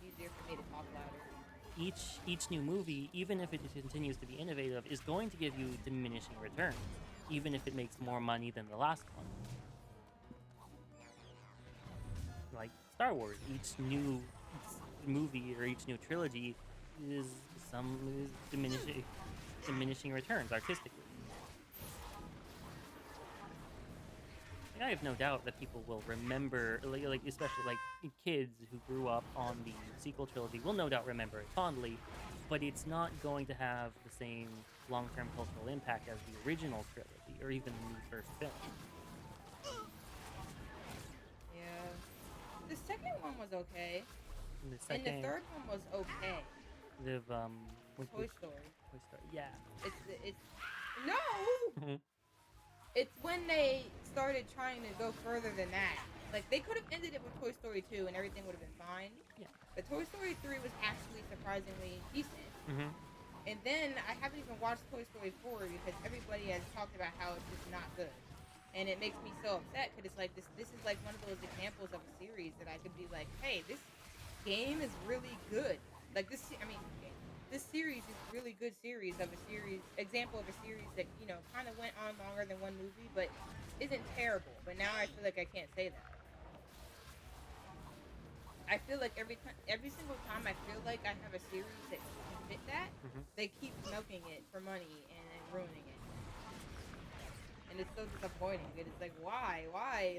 It's easier for me to talk louder. Each new movie, even if it continues to be innovative, is going to give you diminishing returns, even if it makes more money than the last one. Like Star Wars, each new movie or each new trilogy is diminishing returns artistically. I have no doubt that people will remember, like especially like kids who grew up on the sequel trilogy will no doubt remember it fondly, but it's not going to have the same long-term cultural impact as the original trilogy or even the first film. Yeah. The second one was okay. And the third one was okay. With Toy Story. Toy Story, yeah. It's no. It's when they started trying to go further than that. Like, they could have ended it with Toy Story 2 and everything would have been fine. Yeah. But Toy Story 3 was actually surprisingly decent. Mm-hmm. And then I haven't even watched Toy Story 4 because everybody has talked about how it's just not good. And it makes me so upset because it's like this is like one of those examples of a series that I could be like, hey, this game is really good. Like this series is really good example of a series that, you know, kind of went on longer than one movie, but isn't terrible. But now I feel like I can't say that. I feel like every single time I feel like I have a series that can fit that, they keep milking it for money and then ruining it. And it's so disappointing. It's like, why?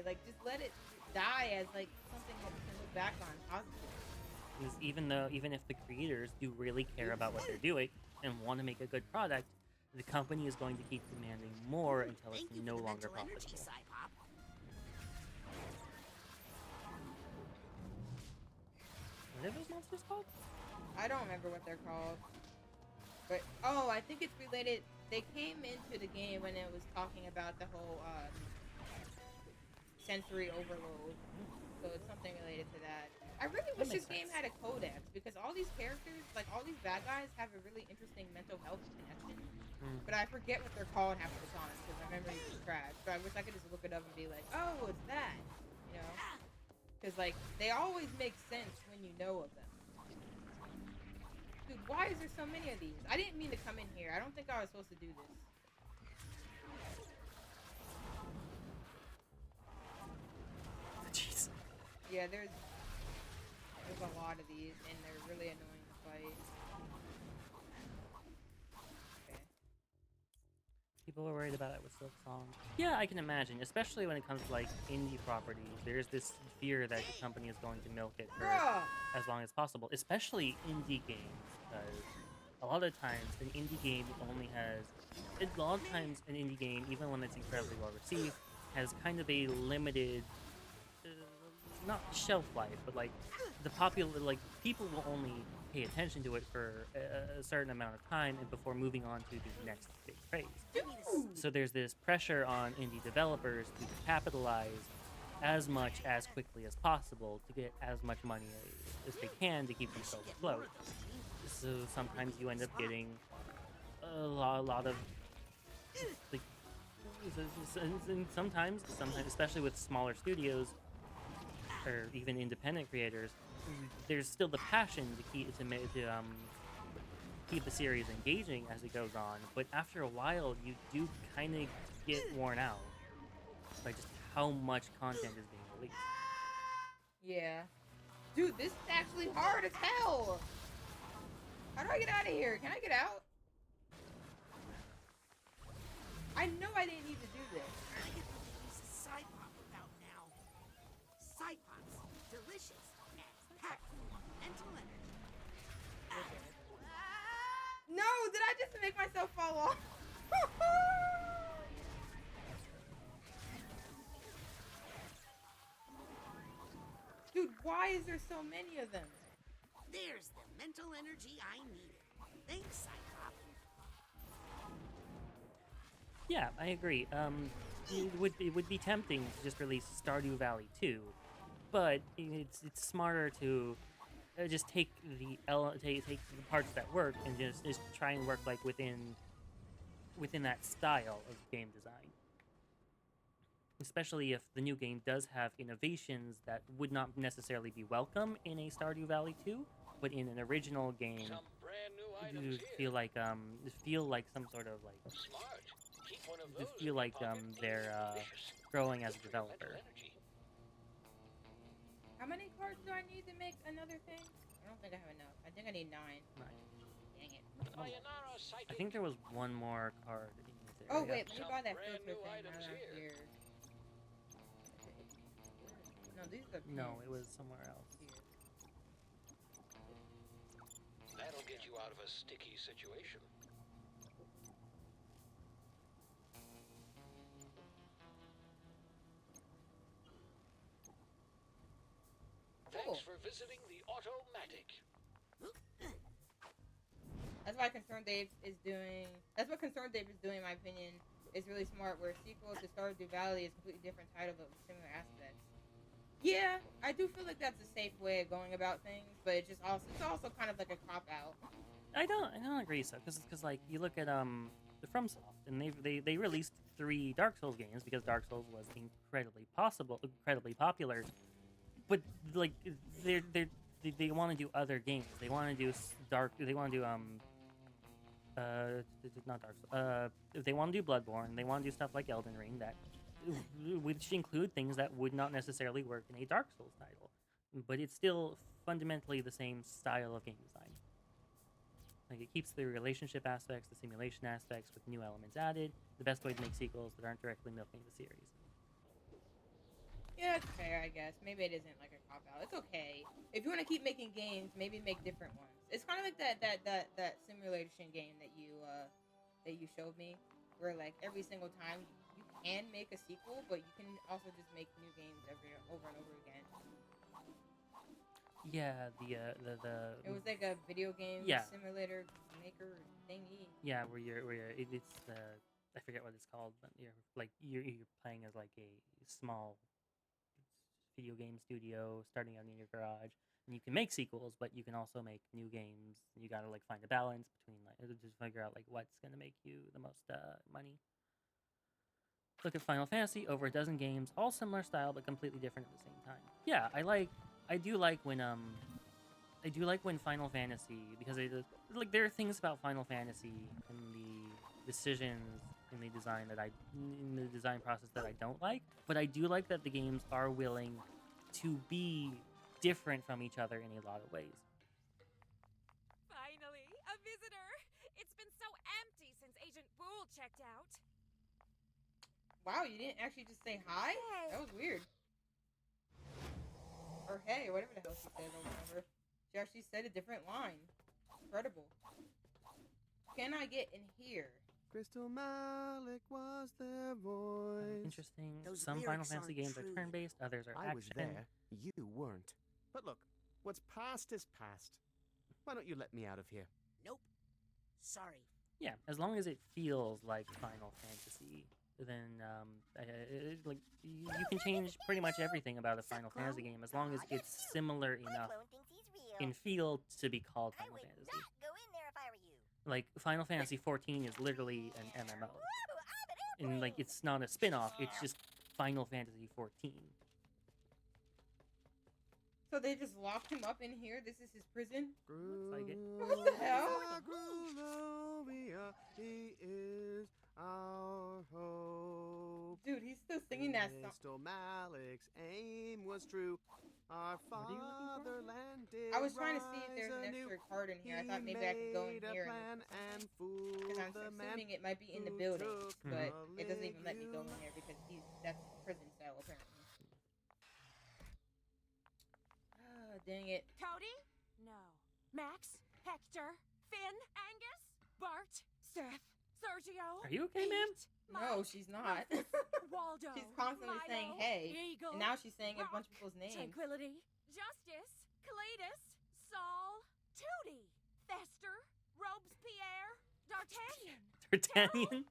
Like, just let it die as like something that we can look back on positively. Because even if the creators do really care about what they're doing and want to make a good product, the company is going to keep demanding more until it's no longer profitable. What are those monsters called? I don't remember what they're called. But, oh, I think it's related. They came into the game when it was talking about the whole sensory overload. So it's something related to that. I really wish this game had a codex because all these characters, like all these bad guys, have a really interesting mental health connection. But I forget what they're called half the time because my memory is trash. So I wish I could just look it up and be like, oh, it's that. You know? Because, like, they always make sense when you know of them. Dude, why is there so many of these? I didn't mean to come in here. I don't think I was supposed to do this. Jeez. Yeah, there's a lot of these, and they're really annoying to fight. Okay. People were worried about it with Silk Song. Yeah, I can imagine, especially when it comes to like indie properties. There's this fear that the company is going to milk it for as long as possible, especially indie games, because a lot of times an indie game only has an indie game, even when it's incredibly well received, has kind of a limited not shelf life, but like the popular, like people will only pay attention to it for a certain amount of time and before moving on to the next big phase. So there's this pressure on indie developers to capitalize as much as quickly as possible to get as much money as they can to keep themselves afloat. So sometimes you end up getting a lot of like, and sometimes, especially with smaller studios or even independent creators, there's still the passion to keep the series engaging as it goes on. But after a while, you do kind of get worn out by just how much content is being released. Yeah. Dude, this is actually hard as hell. How do I get out of here? Can I get out? I know I didn't need to do this. I get to use a side pop about now. Side pops, delicious, and packed full of mental energy. No, did I just make myself fall off? Dude, why is there so many of them? There's the mental energy I needed. Thanks, Cyclops. Yeah, I agree. It would be tempting to just release Stardew Valley 2, but it's smarter to just take the parts that work and just try and work like within that style of game design. Especially if the new game does have innovations that would not necessarily be welcome in a Stardew Valley 2, but in an original game, you feel like some sort of like feel like they're growing as a developer. How many cards do I need to make another thing? I don't think I have enough. I think I need 9. Dang it. I think there was one more card in this area. Oh wait, let me buy that filter thing now that I'm here. No, these are pins. No, it was somewhere else. That'll get you out of a sticky situation. Thanks for visiting the Automatic. That's why Concerned Dave is doing. That's what Concerned Dave is doing, in my opinion. It's really smart. Where sequel to Stardew Valley is a completely different title but with similar aspects. Yeah, I do feel like that's a safe way of going about things, but it's also kind of like a cop out. I don't agree so because like you look at the FromSoft and they released 3 Dark Souls games because Dark Souls was incredibly popular, but like they want to do other games. They want to do not Dark Souls. They want to do Bloodborne. They want to do stuff like Elden Ring that which include things that would not necessarily work in a Dark Souls title, but it's still fundamentally the same style of game design. Like, it keeps the relationship aspects, the simulation aspects with new elements added. The best way to make sequels that aren't directly milking the series. Yeah, that's fair, I guess. Maybe it isn't like a cop out. It's okay. If you want to keep making games, maybe make different ones. It's kind of like that simulation game that you showed me, where like every single time you can make a sequel, but you can also just make new games over and over again. Yeah, It was like a video game simulator maker thingy. Yeah, where it's I forget what it's called, but you're playing as like a small video game studio starting out in your garage, and you can make sequels, but you can also make new games. You gotta like find a balance between like just figure out like what's gonna make you the most money. Look at Final Fantasy, over a dozen games, all similar style but completely different at the same time. Yeah, I do like when Final Fantasy, because there are things about Final Fantasy and the decisions in the design process that I don't like, but I do like that the games are willing to be different from each other in a lot of ways. Finally, a visitor! It's been so empty since Agent Boole checked out. Wow, you didn't actually just say hi? Hey. That was weird. Or hey, whatever the hell she said, I don't remember. She actually said a different line. Incredible. Can I get in here? Crystal Malik was their voice. Interesting. Those Some Final lyrics Fantasy aren't games true. are turn-based, others are I was action. there. You weren't. But look, what's past is past. Why don't you let me out of here? Nope. Sorry. Yeah, as long as it feels like Final Fantasy, then like you can change pretty much everything about a Final Fantasy game as long as it's similar enough in feel to be called Final Fantasy. Go in there if I were you. Like Final Fantasy 14 is literally an MMO, and like it's not a spin-off. It's just Final Fantasy 14. So they just locked him up in here? This is his prison? Looks like it. What the hell? Grulovia, he is our hope. Dude, he's still singing that song. Crystal Malik's aim was true. Our fatherland did I was trying to see if there's an rise extra card in here. I He thought maybe I could go in made a here plan and fooled because I'm the man assuming it might be in the who buildings, took but it doesn't even let me go in Caligula. there because that's prison style apparently. Ah, dang it. Cody? No. Max? Hector? Finn? Angus? Bart? Seth? Sergio? Are you okay, ma'am? No, she's not. Waldo? She's constantly Milo, saying hey, Eagle, and now she's saying a bunch of Rock, people's names. Tranquility? Justice? Cletus? Saul? Tootie? Fester? Robespierre? D'Artagnan? D'Artagnan?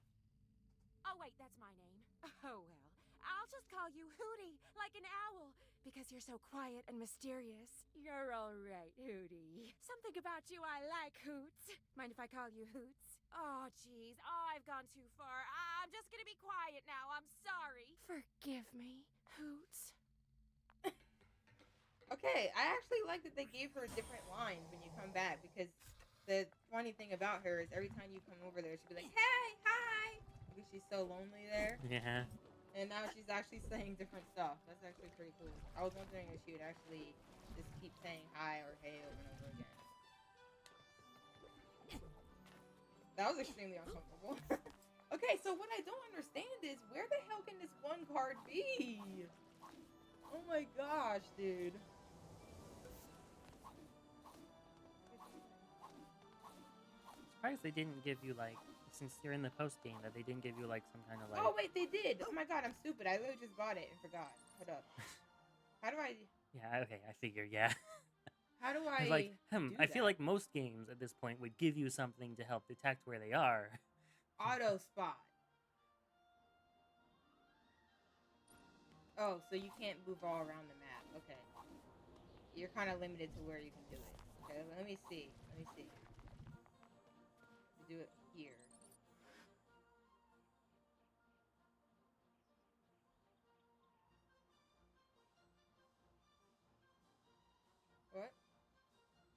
Oh, wait, that's my name. Oh, well. I'll just call you Hootie, like an owl, because you're so quiet and mysterious. You're all right, Hootie. Something about you I like, Hoots. Mind if I call you Hoots? Oh, jeez. Oh, I've gone too far. I'm just gonna be quiet now. I'm sorry. Forgive me, Hoots. Okay, I actually like that they gave her different lines when you come back because the funny thing about her is every time you come over there, she'll be like, hey, hi, because she's so lonely there. Yeah. And now she's actually saying different stuff. That's actually pretty cool. I was wondering if she would actually just keep saying hi or hey over and over again. That was extremely uncomfortable. Okay, so what I don't understand is where the hell can this one card be? Oh my gosh, dude. Surprised they didn't give you like, since you're in the post game, that they didn't give you like some kind of like. Oh wait, they did. Oh my god, I'm stupid. I literally just bought it and forgot. Hold up. How do I? Yeah. Okay. I figure. Yeah. How do I I? was like, do I feel that? like most games at this point would give you something to help detect where they are. Auto spot. Oh, so you can't move all around the map. Okay. You're kind of limited to where you can do it. Okay, let me see. Let me see. Do it here. What?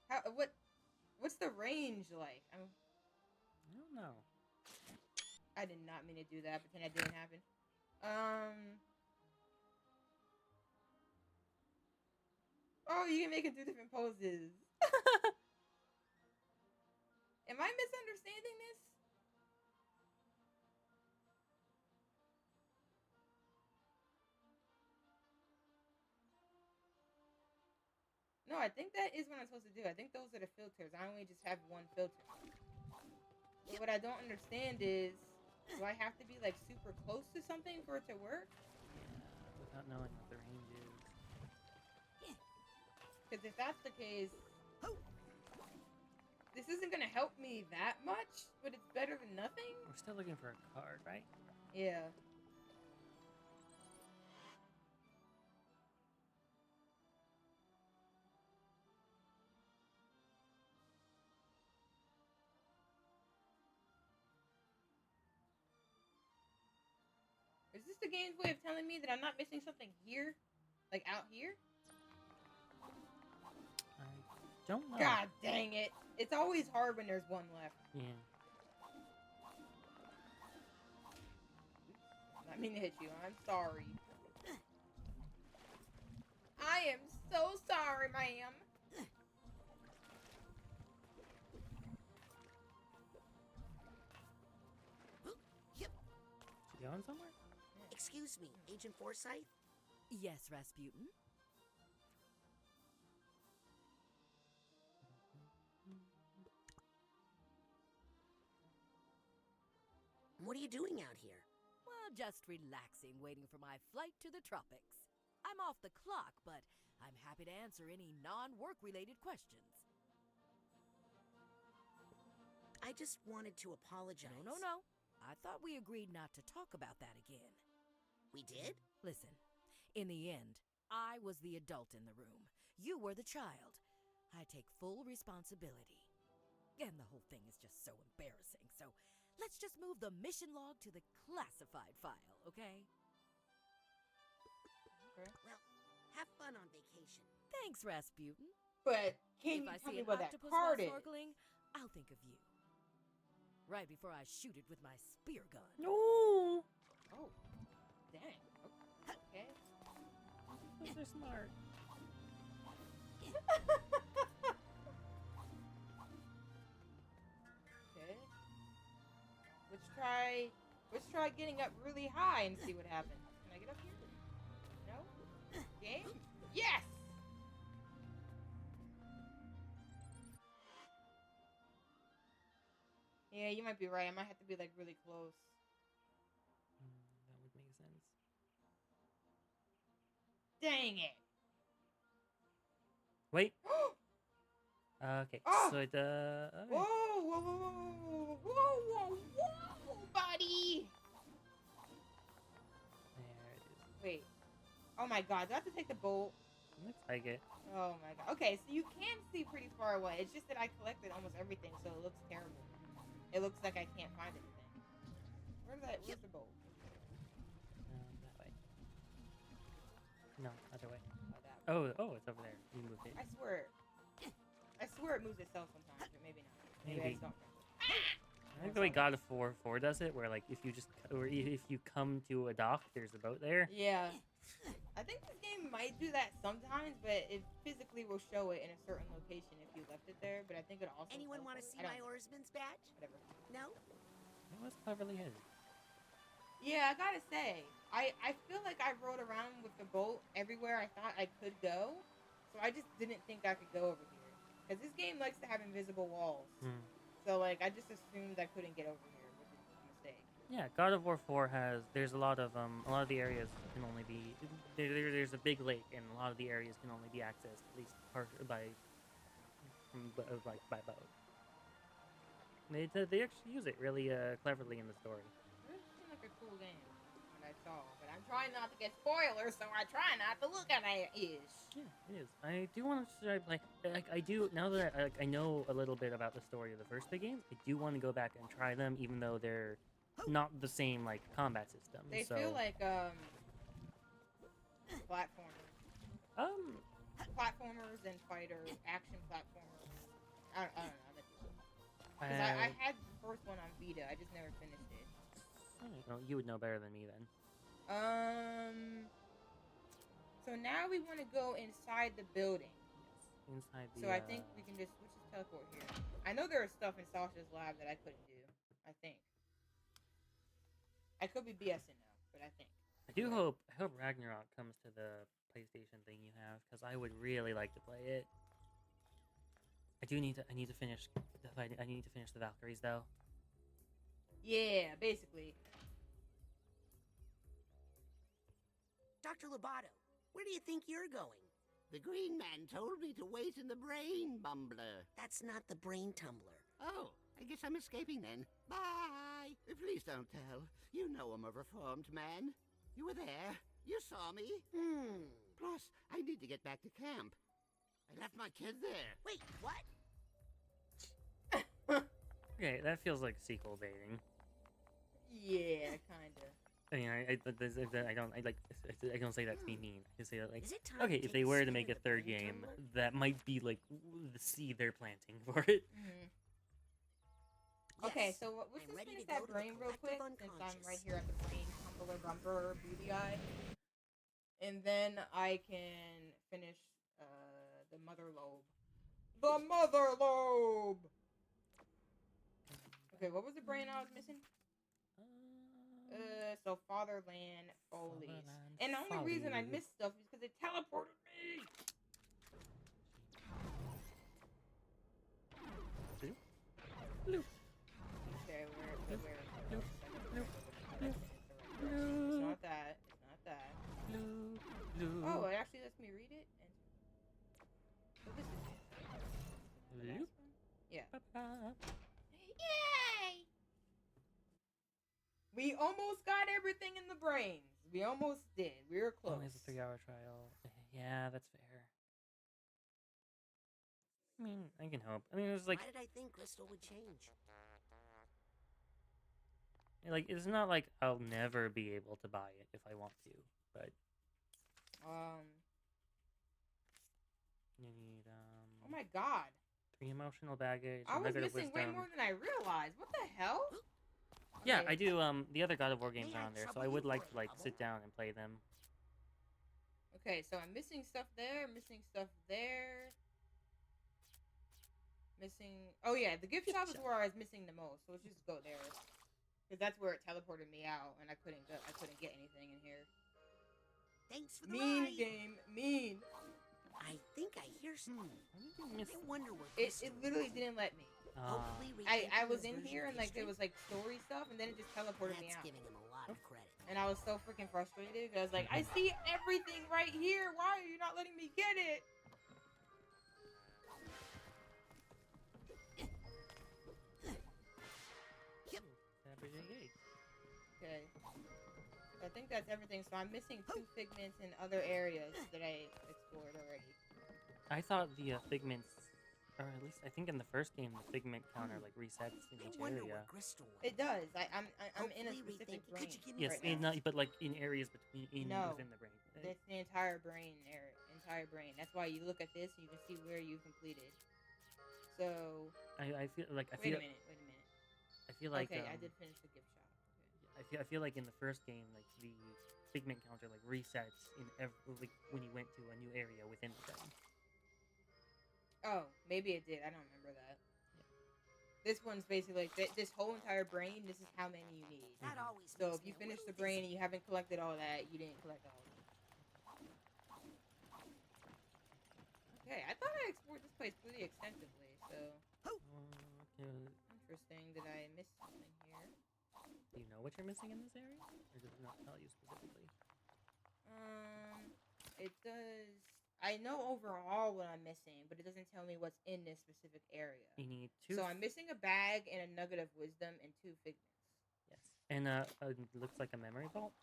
How? What? What's the range like? I don't know. I did not mean to do that. Pretend that didn't happen. Oh, you can make it do different poses. Am I misunderstanding this? No, I think that is what I'm supposed to do. I think those are the filters. I only just have one filter. But what I don't understand is, do I have to be like super close to something for it to work? Yeah, without knowing what the range is. Because if that's the case, this isn't going to help me that much, but it's better than nothing? We're still looking for a card, right? Yeah. Is this the game's way of telling me that I'm not missing something here? Like out here? I don't know. God dang it. It's always hard when there's one left. Yeah. I mean to hit you. I'm sorry. I am so sorry, ma'am. Yep. You going somewhere? Excuse me, Agent Forsyth? Yes, Rasputin? What are you doing out here? Well, just relaxing, waiting for my flight to the tropics. I'm off the clock, but I'm happy to answer any non-work related questions. I just wanted to apologize. No. I thought we agreed not to talk about that again. We did? Listen, in the end, I was the adult in the room. You were the child. I take full responsibility. And the whole thing is just so embarrassing, so let's just move the mission log to the classified file, okay? Okay. Well, have fun on vacation. Thanks, Rasputin. But can If you I tell see me an what that octopus card while is? snorkeling, I'll think of you. Right before I shoot it with my spear gun. No. Oh, dang. Okay. Those are smart. Okay. Let's try getting up really high and see what happens. Can I get up here? No? Game? Yes! Yeah, you might be right. I might have to be like really close. That would make sense. Dang it. Wait. Okay, Oh! so it, okay. Whoa, whoa, whoa, whoa, whoa, whoa, whoa, buddy! There it is. Wait. Oh my god, do I have to take the bolt? Looks like it. Oh my god. Okay, so you can see pretty far away. It's just that I collected almost everything, so it looks terrible. It looks like I can't find anything. Where's the bolt? That way. No, other way. Oh, that way. Oh, it's over there. You moved it. I swear it moves itself sometimes, but maybe not. Maybe I Maybe. just don't. I think the way God of War 4 does it, where like if you come to a dock, there's a boat there. Yeah. I think this game might do that sometimes, but it physically will show it in a certain location if you left it there. But I think it also. Anyone want to see my oarsman's badge? Whatever. No? It was cleverly hidden. Yeah, I gotta say, I feel like I rode around with the boat everywhere I thought I could go, so I just didn't think I could go over here. Because this game likes to have invisible walls. So, like, I just assumed I couldn't get over here, which is a mistake. Yeah, God of War 4 there's a lot of the areas can only be, there's a big lake, and a lot of the areas can only be accessed, at least by boat. They actually use it really cleverly in the story. It seemed like a cool game, when I I saw, but I'm trying not to get spoilers, so I try not to look at it. Yeah, it is. I do want to try play. Like I do now that I know a little bit about the story of the first big games. I do want to go back and try them, even though they're not the same like combat system. They so, feel like platformers. Platformers and fighters, action platformers. I don't know. Because I had the first one on Vita. I just never finished it. You would know better than me then. So now we want to go inside the building. Yes, inside the. So I think we can just teleport here. I know there is stuff in Sasha's lab that I couldn't do. I think. I could be BSing now, but I think. I hope Ragnarok comes to the PlayStation thing you have, because I would really like to play it. I need to finish the fight. I need to finish the Valkyries though. Yeah, basically. Dr. Lobato, where do you think you're going? The Green Man told me to wait in the brain bumbler. That's not the brain tumbler. Oh, I guess I'm escaping then. Bye! Please don't tell. You know I'm a reformed man. You were there. You saw me. Plus, I need to get back to camp. I left my kid there. Wait, what? Okay, that feels like sequel baiting. Yeah, kinda. I mean, I don't say that to be mean. I just say that, like, Is it time okay, to if take they a were to sip make of a the third brain game, tumbler? that might be like the seed they're planting for it. Okay, so let's I'm just ready finish to go that to the brain real quick, collective since I'm right unconscious. here at the brain tumbler bumper booty eye. And then I can finish the mother lobe. The mother lobe! Okay, what was the brain I was missing? So Fatherland Follies. And the only reason I missed stuff is because it teleported me! Bloop. Okay, where? Bloop. It's not that. It's not that. Oh, it actually lets me read it? And... So this is it. The last one? Yeah. Yay! We almost got everything in the brains. We almost did. We were close. Only has a 3-hour trial. Yeah, that's fair. I mean, I can hope. I mean, it was like... Why did I think Crystal would change? Like, it's not like I'll never be able to buy it if I want to, but... You need, Oh my god. 3 emotional baggage, I was negative missing wisdom. way more than I realized. What the hell? Yeah, Okay. I do, the other God of War games May I are on there, so trouble I would you like for to, a like, bubble? sit down and play them. Okay, so I'm missing stuff there, missing stuff there. Missing... Oh yeah, the gift shop is where I was missing the most, so let's just go there. Because that's where it teleported me out, and I couldn't get anything in here. Thanks for the Mean ride. game, mean. I think I hear some. Miss... I wonder where It Crystal literally went. didn't let me. Hopefully I rethinking was his in version here of and like there history? was like story stuff, and then it just teleported me That's out. giving him a lot of credit. And I was so freaking frustrated. I was like, I see everything right here. Why are you not letting me get it? Okay. I think that's everything. So I'm missing 2 figments in other areas that I explored already. I thought the figments, or at least I think in the first game, the figment counter like resets in I each wonder area. where Crystal went. It does. I'm in a Hopefully specific rethinking- brain. Could you give me Yes, right now. but like in areas between No. within the brain. That's the entire brain area. Entire brain. That's why you look at this and you can see where you completed. So I feel like wait a minute. I feel like Okay, I did finish the gift shop. Okay. I feel like in the first game, like the figment counter like resets in like when you went to a new area within the brain. Oh, maybe it did. I don't remember that. This one's basically like this whole entire brain. This is how many you need. That always So makes if you me a finish the little brain and dizzy. you haven't collected all that, you didn't collect all of it. Okay, I thought I explored this place pretty extensively. So interesting. Did I miss something here? Do you know what you're missing in this area, or does it not tell you specifically? It does. I know overall what I'm missing, but it doesn't tell me what's in this specific area. You need 2. So I'm missing a bag and a nugget of wisdom and 2 figments. Yes, and it looks like a memory vault.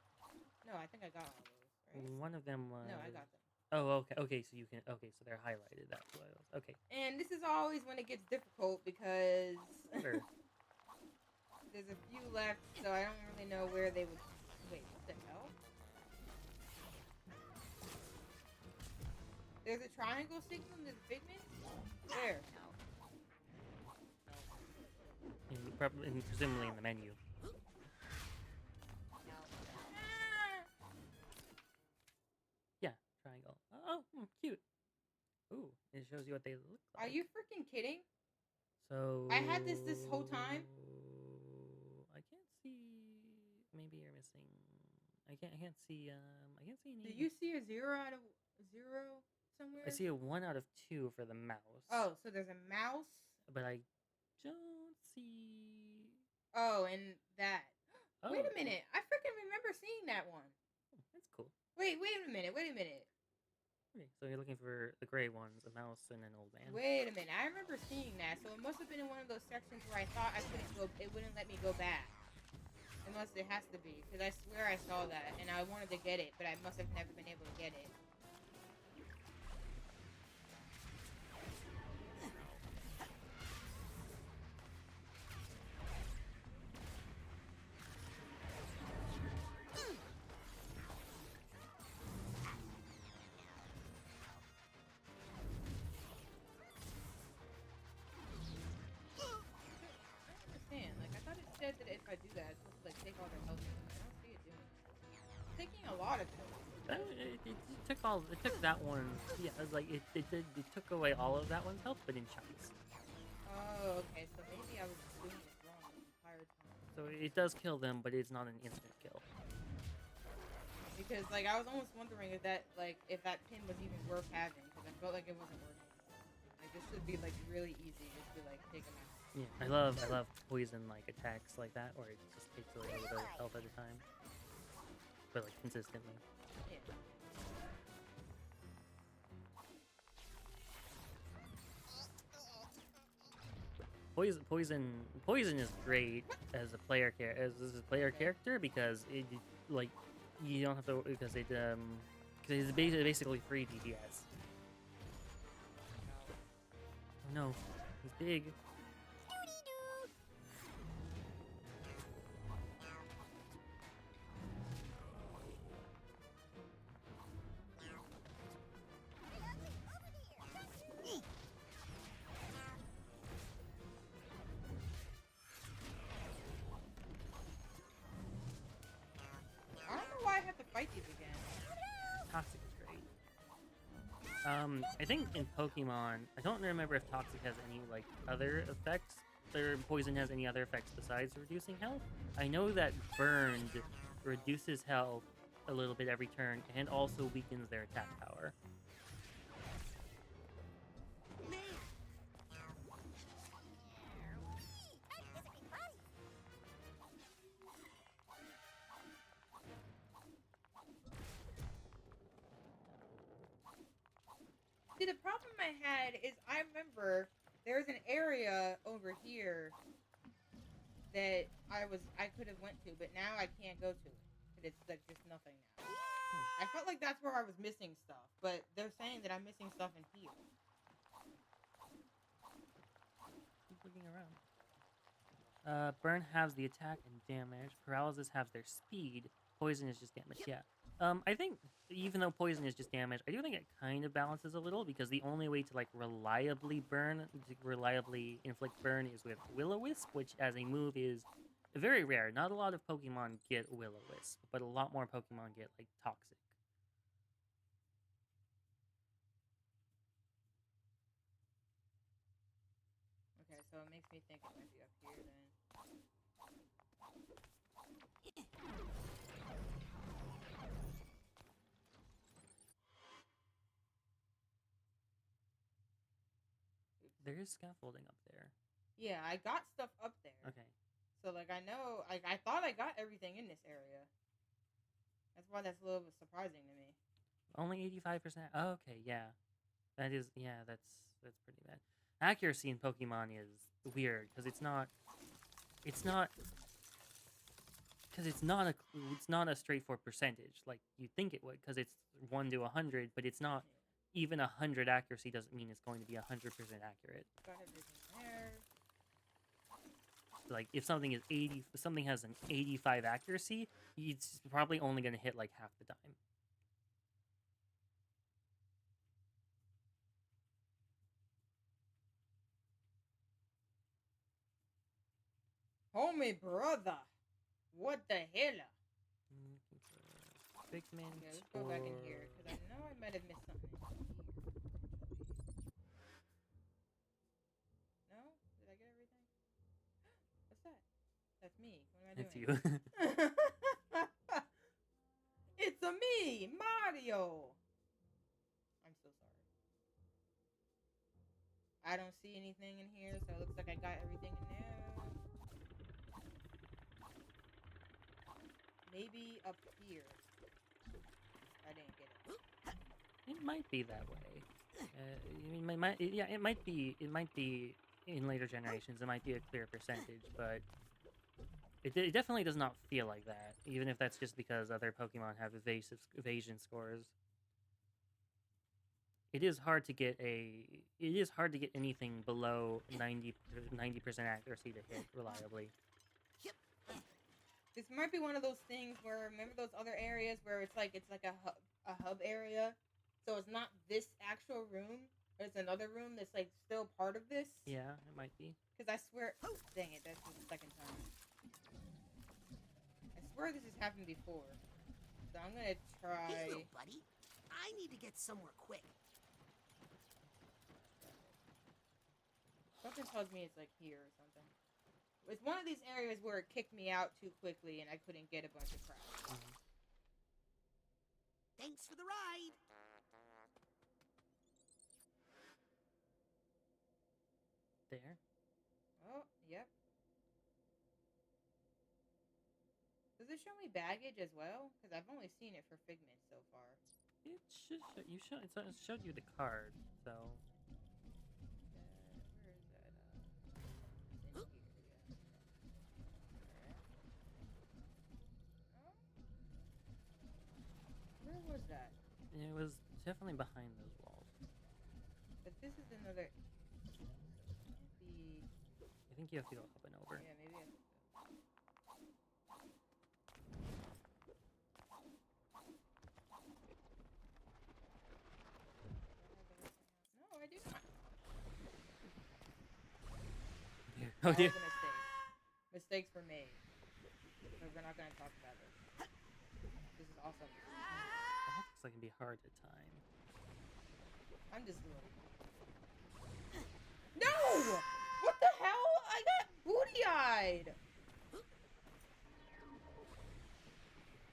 No, I think I got all those, right? One of them was... No, I got them. Oh, okay. Okay, so you can... Okay, so they're highlighted. That's what it was. Okay. And this is always when it gets difficult because Sure. there's a few left, so I don't really know where they would... Wait, what the hell? There's a triangle signal in the figment? Where? And presumably in the menu. Yeah, triangle. Oh, cute. Ooh, it shows you what they look like. Are you freaking kidding? So... I had this whole time? I can't see... Maybe you're missing... I can't see any... Do you see a 0 out of 0 somewhere? I see a 1 out of 2 for the mouse. Oh, so there's a mouse? But I don't see... Oh, and that. Oh. Wait a minute. I freaking remember seeing that one. That's cool. Wait a minute. Okay, so you're looking for the gray ones, a mouse and an old man. Wait a minute. I remember seeing that. So it must have been in one of those sections where I thought I couldn't go. It wouldn't let me go back. Unless it has to be. Because I swear I saw that. And I wanted to get it. But I must have never been able to get it. Said that if I do that, it's supposed to like take all their health. I don't see it doing it. It's taking a lot of health. It took that one. Yeah, it was like it took away all of that one's health, but in chunks. Oh, okay. So maybe I was doing it wrong the entire time. So it does kill them, but it's not an instant kill. Because like I was almost wondering if that pin was even worth having, because I felt like it wasn't working. Like this should be like really easy just to like take them out. Yeah, I love poison like attacks like that, where it just takes away a little bit of health at a time, but like consistently. Yeah. Poison is great as a player character because it like you don't have to because it's basically free DPS. Oh no, he's big. I don't know why I have to fight these again. Toxic is great. I think in Pokemon, I don't remember if Toxic has any like other effects, or Poison has any other effects besides reducing health. I know that Burned reduces health a little bit every turn and also weakens their attack power. See, the problem I had is I remember there's an area over here that I could have went to, but now I can't go to it. It's like just nothing now. I felt like that's where I was missing stuff, but they're saying that I'm missing stuff in here. Keep looking around. Burn halves the attack and damage. Paralysis halves their speed. Poison is just damage. Yeah. I think even though poison is just damage, I do think it kind of balances a little because the only way to like reliably inflict burn is with Will-O-Wisp, which as a move is very rare. Not a lot of Pokemon get Will-O-Wisp, but a lot more Pokemon get like Toxic. Okay, so it makes me think it might be up here then. There is scaffolding up there. Yeah, I got stuff up there. Okay. So, like, I know, like, I thought I got everything in this area. That's why that's a little bit surprising to me. Only 85%. Oh, okay, yeah. That is, yeah, that's pretty bad. Accuracy in Pokemon is weird, because it's not, because it's not a straightforward percentage like you think it would, because it's 1 to 100, but it's not. Even 100 accuracy doesn't mean it's going to be 100% accurate. Got everything there. Like if something is 80, if something has an 85 accuracy, it's probably only going to hit like half the time. Homie brother, what the hell? Figment. Okay, let's go back in here because I know I might have missed something in here. No? Did I get everything? What's that? That's me. What am I doing? It's you. It's a me, Mario. I'm so sorry. I don't see anything in here, so it looks like I got everything in there. Maybe up here. I didn't get it. It might be that way. It might be. It might be in later generations. It might be a clear percentage, but it definitely does not feel like that. Even if that's just because other Pokemon have evasion scores. It is hard to get anything below 90% accuracy to hit reliably. This might be one of those things where, remember those other areas where it's like a hub area, so it's not this actual room, but it's another room that's like still part of this. Yeah, it might be. Because I swear, oh dang it, that's the second time. I swear this has happened before, so I'm gonna try. Hey, little buddy, I need to get somewhere quick. Something tells me it's like here or something. It's one of these areas where it kicked me out too quickly and I couldn't get a bunch of crap. Thanks for the ride. There. Oh, yep. Does it show me baggage as well? Because I've only seen it for Figment so far. It should. It showed you the card, so. Where is that? It's in here. Yeah. Where was that? It was definitely behind those walls. But this is another. I think you have to go up and over. Yeah, maybe I have to. No, I do not. Oh dear. That was a mistake. Mistakes were made. But we're not going to talk about it. This is awesome. That looks like it'd be hard to time. I'm just little. No! What the hell? I got booty-eyed!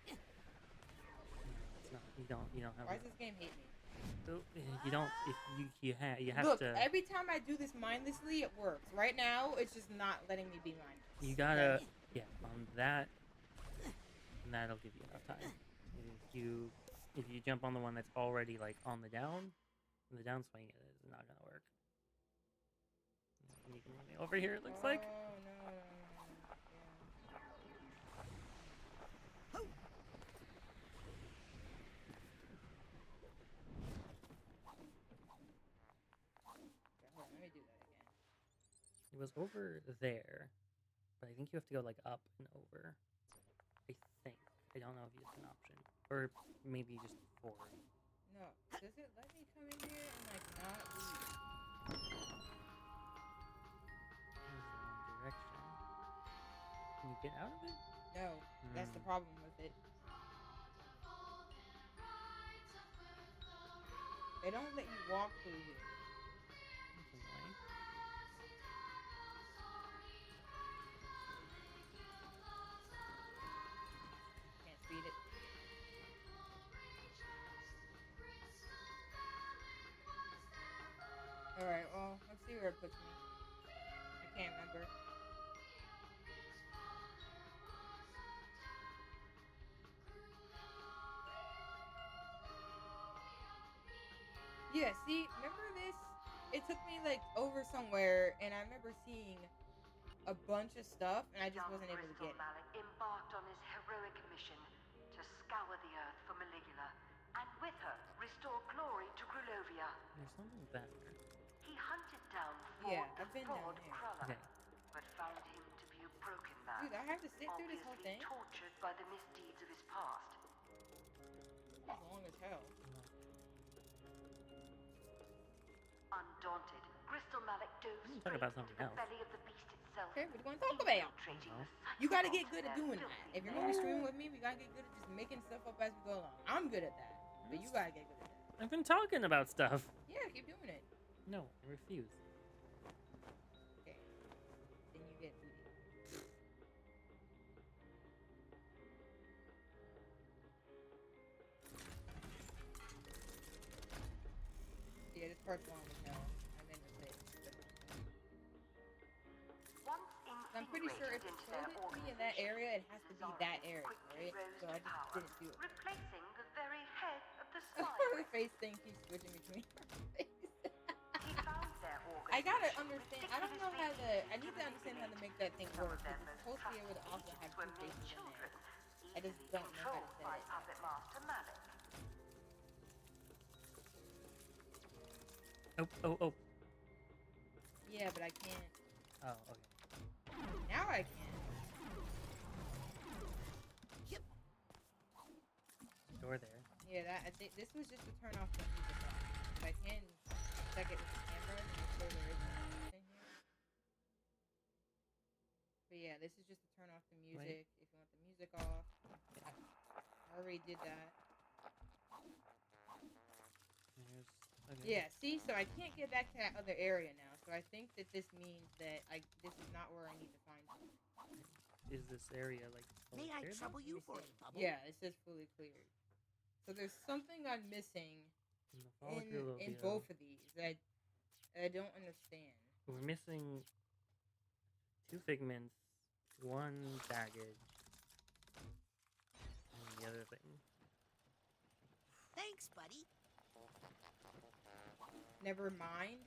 It's not. You don't have. Why does this game hate me? You don't. If you have Look, to. every time I do this mindlessly, it works. Right now, it's just not letting me be mindless. You gotta. Yeah, on that. And that'll give you enough time. If you jump on the one that's already like on the downswing is not gonna work. You can run me over here. It looks like. Oh no. Let me do that again. It was over there, but I think you have to go like up and over. I think. I don't know if it's an option, or maybe just forward. No, does it let me come in here and like not leave? Direction. Can you get out of it? No, that's the problem with it. They don't let you walk through here. That's annoying. Can't speed it. Alright, well, let's see where it puts me. I can't remember. Yeah, see, remember this? It took me like over somewhere, and I remember seeing a bunch of stuff, and I just wasn't able to get it. Malik embarked on his heroic mission to scour the earth for Maligula, and with her restore glory to Grulovia. There's something better. He hunted down Yeah, Ford I've been the down Ford here. Cruller, Okay. but found him to be a broken man. Dude, I have to sit through this whole obviously thing? tortured by the misdeeds of his past. It's long as hell. Undaunted, Crystal Malik dove Talk straight about into something the else. belly of the beast itself. Okay, what do you want to talk about? infiltrating the You gotta get Psychonauts good at in their doing that. filthy If you're gonna be lair. streaming with me, we gotta get good at just making stuff up as we go along. I'm good at that, but you gotta get good at that. I've been talking about stuff. Yeah, keep doing it. No, I refuse. Okay. Then you get booty. Yeah, this part's long as hell. I made a mistake. Once I'm pretty sure if it showed it to me in that area, it has to be that area, right? So I just didn't do it. Replacing the very head of the The spine. face thing keeps switching between her face. He found their I gotta organization understand. I don't know how to. I need to understand how to make that thing work. Because it's supposed to be able to also have two faces in there. I just don't know how to set by it. Puppet Master Malik. Oh. Yeah, but I can't. Oh, okay. Now I can. Door there. Yeah, that I think this was just to turn off the music off. But I can check it with the camera to make sure there isn't anything here. But yeah, this is just to turn off the music. If you want the music off, I already did that. Okay. Yeah, see, so I can't get back to that other area now. So I think that this means that this is not where I need to find you. Is this area like fully May I cleared trouble now? you for a bubble? Yeah, it says fully cleared. So there's something I'm missing in both of these that I don't understand. We're missing 2 figments, 1 baggage, and the other thing. Thanks, buddy. Never mind.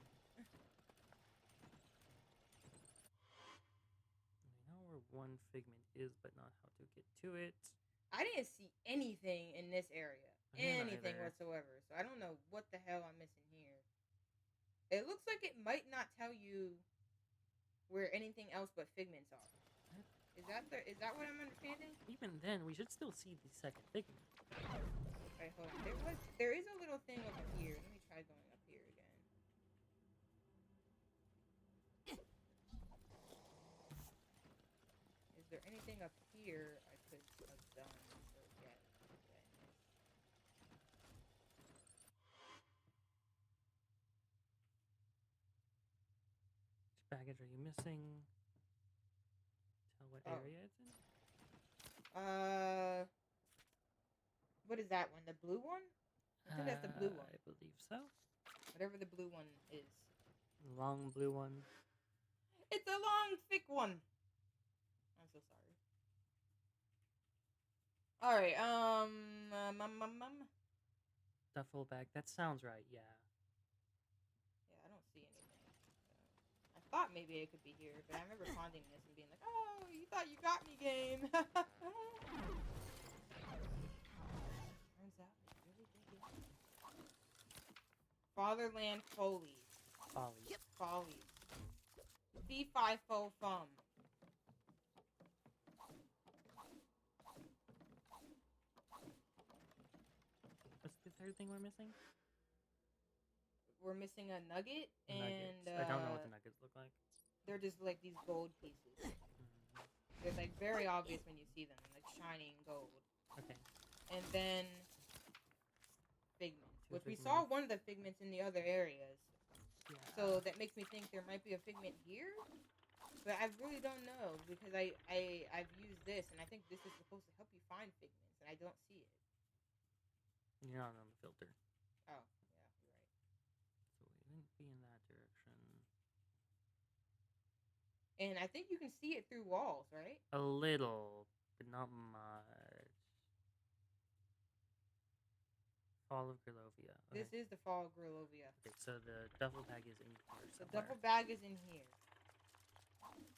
I know where 1 figment is, but not how to get to it. I didn't see anything in this area. I didn't Anything either. whatsoever. So I don't know what the hell I'm missing here. It looks like it might not tell you where anything else but figments are. Is that what I'm understanding? Even then, we should still see the second figment. Alright, hold on. There is a little thing over here. Let me try going up here again. Is there anything up here I could have done or get? Which baggage are you missing? Tell what area it's in? What is that one? The blue one? I think that's the blue one. I believe so. Whatever the blue one is. Long blue one. It's a long, thick one. I'm so sorry. Alright, Duffel bag. That sounds right, yeah. Yeah, I don't see anything. So. I thought maybe it could be here, but I remember finding this and being like, oh, you thought you got me, game. Turns out it's really big. Fatherland Follies. Follies. Yep. Follies. Fee-fi-fo fum. What's the third thing we're missing? We're missing a nugget, and Nuggets. I don't know what the nuggets look like. they're just like these gold pieces. They're like very obvious when you see them, like shining gold. Okay. And then figments, Two which we figments. saw one of the figments in the other areas. Yeah. So that makes me think there might be a figment here, but I really don't know because I've used this, and I think this is supposed to help you find figments, and I don't see it. You're not on the filter. Oh, yeah, you're right. So we wouldn't be in that direction. And I think you can see it through walls, right? A little, but not much. Fall of Grulovia. Okay. This is the Fall of Grulovia. Okay, so the duffel bag is in here The somewhere. duffel bag is in here.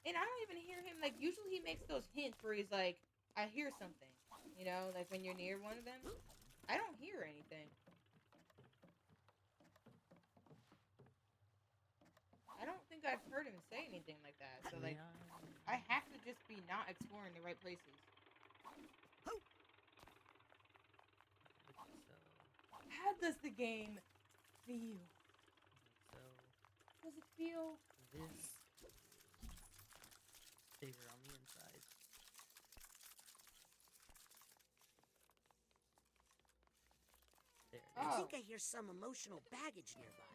And I don't even hear him. Like, usually he makes those hints where he's like, I hear something. You know, like when you're near one of them. I don't hear anything. I don't think I've heard him say anything like that. So, like, I have to just be not exploring the right places. How does the game feel? So Does it feel? this bigger on the inside. There it is. I think I hear some emotional baggage nearby.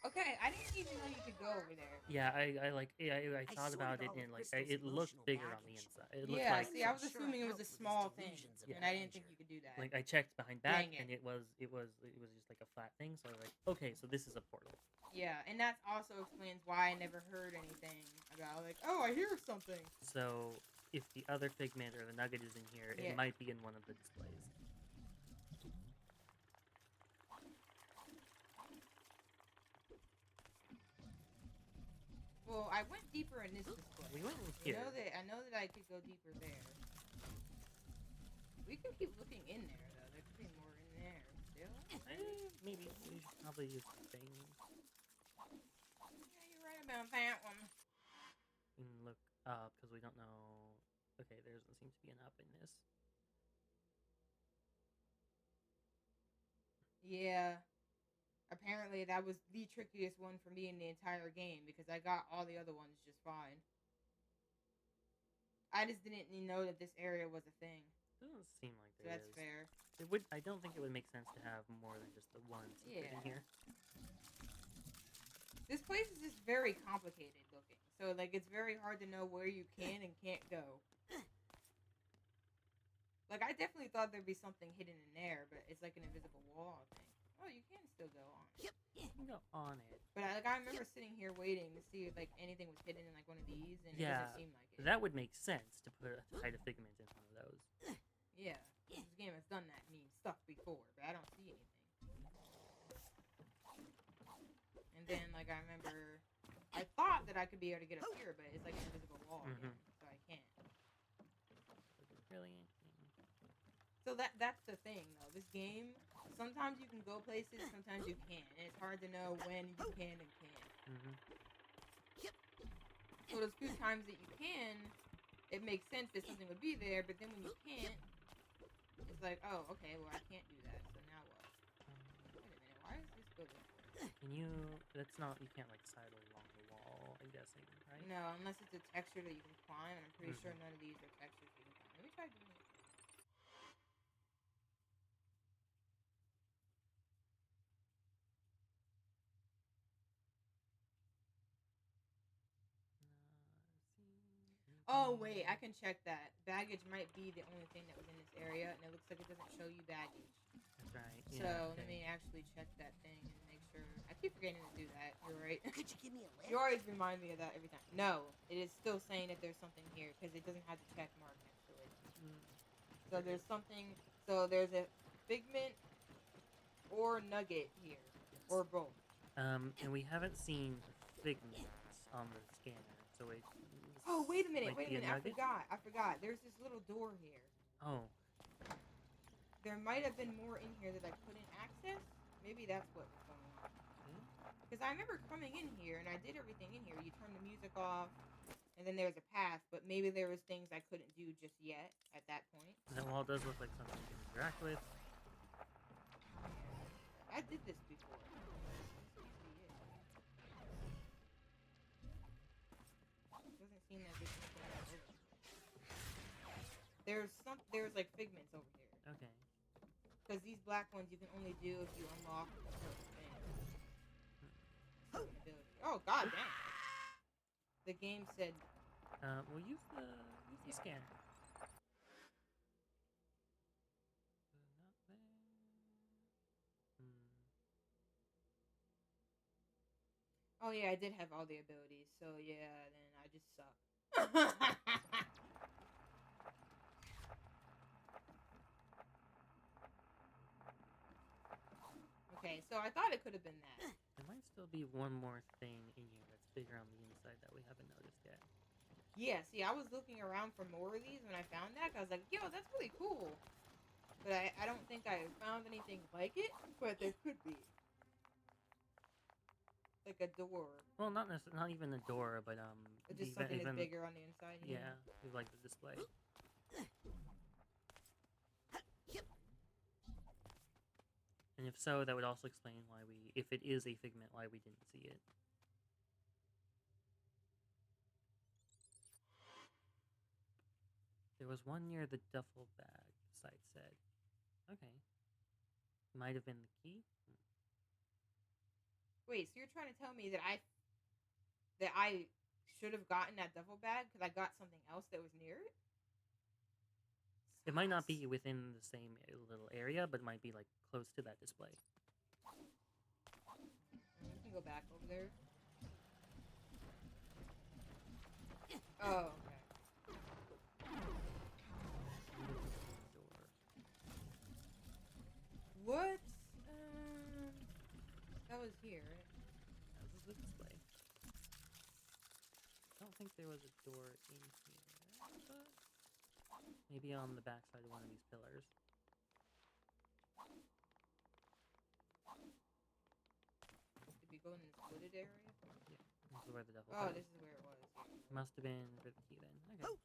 Okay, I didn't even know you could go over there. Yeah, I thought about it and like it looked bigger on the inside. It looked like See, I was assuming it was a small thing, and I didn't think you could do that. like I checked behind back Dang it. and it was just like a flat thing. So I was like, okay, so this is a portal. Yeah, and that also explains why I never heard anything about like, oh, I hear something. So if the other figment or the nugget is in here, Yeah. it might be in one of the displays. Well, I went deeper in this display. We went in You here. I know that I could go deeper there. We can keep looking in there though. There could be more in there still. Maybe we should probably use the thing. Yeah, you're right about that one. And look up because we don't know. Okay, there doesn't seem to be an up in this. Yeah. Apparently that was the trickiest one for me in the entire game because I got all the other ones just fine. I just didn't know that this area was a thing. Doesn't seem like So there that's is. fair. It would. I don't think it would make sense to have more than just the one secret in Yeah. here. This place is just very complicated looking. So, like, it's very hard to know where you can and can't go. Like, I definitely thought there'd be something hidden in there, but it's like an invisible wall thing. Oh, you can still go on. You can go on it. But I remember sitting here waiting to see if, like, anything was hidden in, like, one of these, and it Yeah, doesn't seem like it. that would make sense to hide a figment in one of those. Yeah, this game has done that mean stuff before, but I don't see anything. And then, like, I remember, I thought that I could be able to get up here, but it's like an invisible wall again, so I can't. Brilliant. So that's the thing, though. This game, sometimes you can go places, sometimes you can't, and it's hard to know when you can and can't. So those few times that you can, it makes sense that something would be there, but then when you can't, it's like, oh, okay, well, I can't do that, so now what? Wait a minute, why is this building? Can you? That's not. You can't like sidle along the wall. I'm guessing, right? No, unless it's a texture that you can climb, and I'm pretty sure none of these are textures you can climb. Let me try doing it. Oh, wait, I can check that. Baggage might be the only thing that was in this area, and it looks like it doesn't show you baggage. That's right. So, Yeah, let me actually check that thing and make sure. I keep forgetting to do that. You're right. Could you give me a lift? You always remind me of that every time. No, it is still saying that there's something here, because it doesn't have the check mark next to it. So, there's something. So, there's a figment or nugget here, or both. And we haven't seen figments on the scanner, so it. Oh, wait a minute, might be a nugget? I forgot. There's this little door here. Oh. There might have been more in here that I couldn't access. Maybe that's what was going on. Because I remember coming in here, and I did everything in here. You turn the music off, and then there's a path, but maybe there was things I couldn't do just yet at that point. That wall does look like something you can interact with. I did this before. Doesn't seem that there's anything else over here. There's like figments over here. Okay. Because these black ones you can only do if you unlock certain things. Certain ability. Oh, god damn. The game said... We'll use the scanner. Not there. Oh yeah, I did have all the abilities, so yeah, then I just suck. Okay, so I thought it could have been that. There might still be one more thing in here that's bigger on the inside side that we haven't noticed yet. Yeah, see, I was looking around for more of these when I found that. 'Cause I was like, yo, that's really cool. But I don't think I found anything like it, but there could be. Like a door. Well, not even a door, but Just something that's bigger on the inside. Yeah, like the display. And if so, that would also explain why if it is a figment, why we didn't see it. There was one near the duffel bag, the site said. Okay. Might have been the key? Wait, so you're trying to tell me that I should have gotten that duffel bag because I got something else that was near it? It might not be within the same little area, but it might be like close to that display. We can go back over there. Oh, okay. What? That was here, right? That was the display. I don't think there was a door in here, but maybe on the back side of one of these pillars. Did we go in this wooded area? Yeah, this is where the devil. Oh, this is where it was. It must have been for the key then. Okay.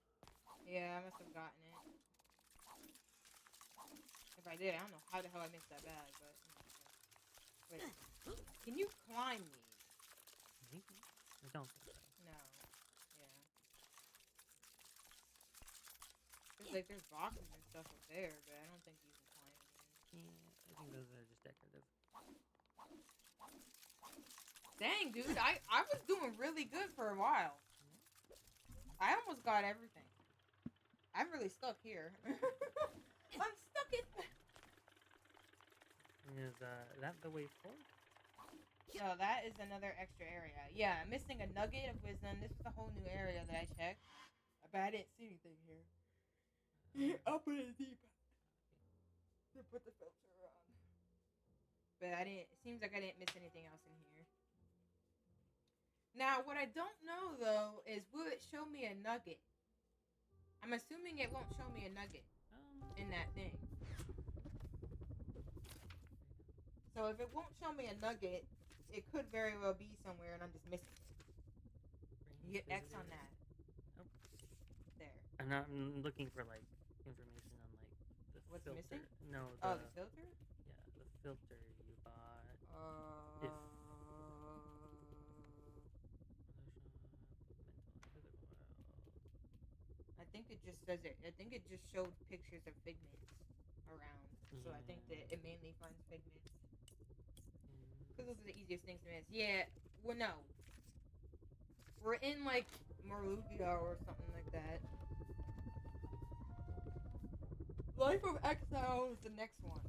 Yeah, I must have gotten it. If I did, I don't know how the hell I missed that bag, but... Wait. Can you climb these? Maybe. I don't think so. No. Yeah. Cause like there's boxes and stuff up there, but I don't think you can climb these. Yeah, I think those are just decorative. Dang, dude, I was doing really good for a while. I almost got everything. I'm really stuck here. I'm stuck in... Is that the way forward? No, that is another extra area. Yeah, I'm missing a nugget of wisdom. This was a whole new area that I checked. But I didn't see anything here. I'll put it deep. To put the filter on. But I didn't... It seems like I didn't miss anything else in here. Now, what I don't know, though, is will it show me a nugget? I'm assuming it won't show me a nugget in that thing. So if it won't show me a nugget, it could very well be somewhere and I'm just missing it. You get X on that. Nope. There. I'm looking for like information on like the What's filter. missing? No, the filter? Yeah, the filter you bought. I think it just says it. I think it just showed pictures of figments around. So I think that it mainly finds figments. Because those are the easiest things to miss. Yeah, well, no. We're in, like, Marugia or something like that. Life of Exile is the next one.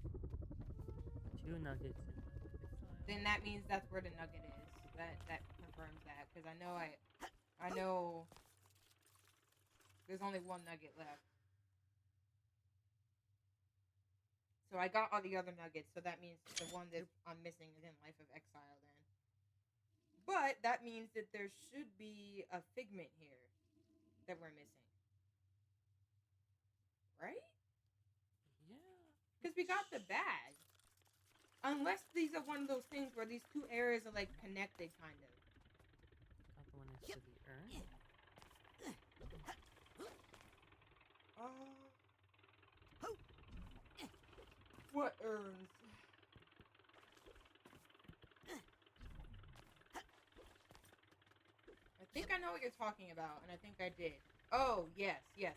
2 nuggets in Life of Exile. Then that means that's where the nugget is. That confirms that. Because I know there's only 1 nugget left. So I got all the other nuggets, so that means the one that I'm missing is in Life of Exile then. But that means that there should be a figment here that we're missing. Right? Yeah. Because we got the bag. Unless these are one of those things where these 2 areas are like connected, kind of. Got the one next to the urn? What urns? I think I know what you're talking about, and I think I did. Oh, yes. Yeah.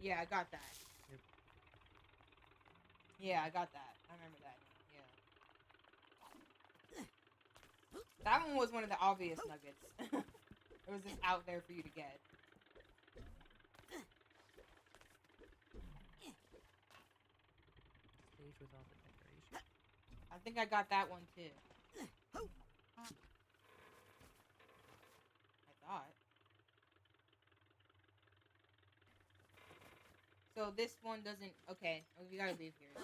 Yeah, I got that. Yep. Yeah, I got that. I remember that now. Yeah. That one was one of the obvious nuggets. It was just out there for you to get. Stage with all the decoration. I think I got that one too. I thought. So this one doesn't... Okay, we gotta leave here.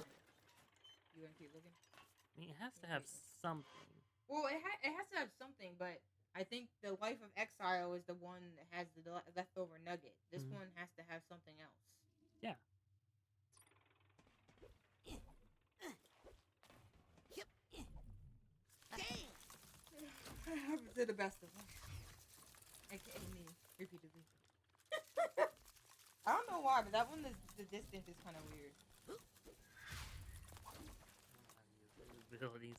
You wanna keep looking? I mean, it has to have something. Well, it has to have something, but I think the Life of Exile is the one that has the leftover nugget. This one has to have something else. Yeah. I did the best of them. AKA me, repeatedly. I don't know why, but that one, the distance is kind of weird. Abilities.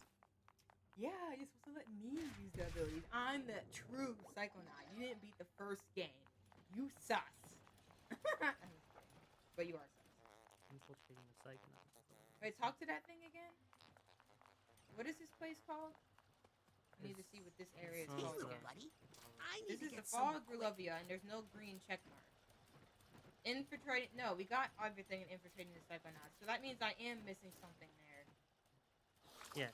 Yeah, you're supposed to let me use the abilities. I'm the true Psychonaut. You didn't beat the first game. You sus. But you are sus. Infiltrating the Psychonauts. Wait, talk to that thing again? What is this place called? I need to see what this area is Hey, called little again. buddy. I need This to is the get some. Fog Grulovia, and there's no green check mark. Infiltrating. No, we got everything in infiltrating the Psychonauts, so that means I am missing something there. Yes,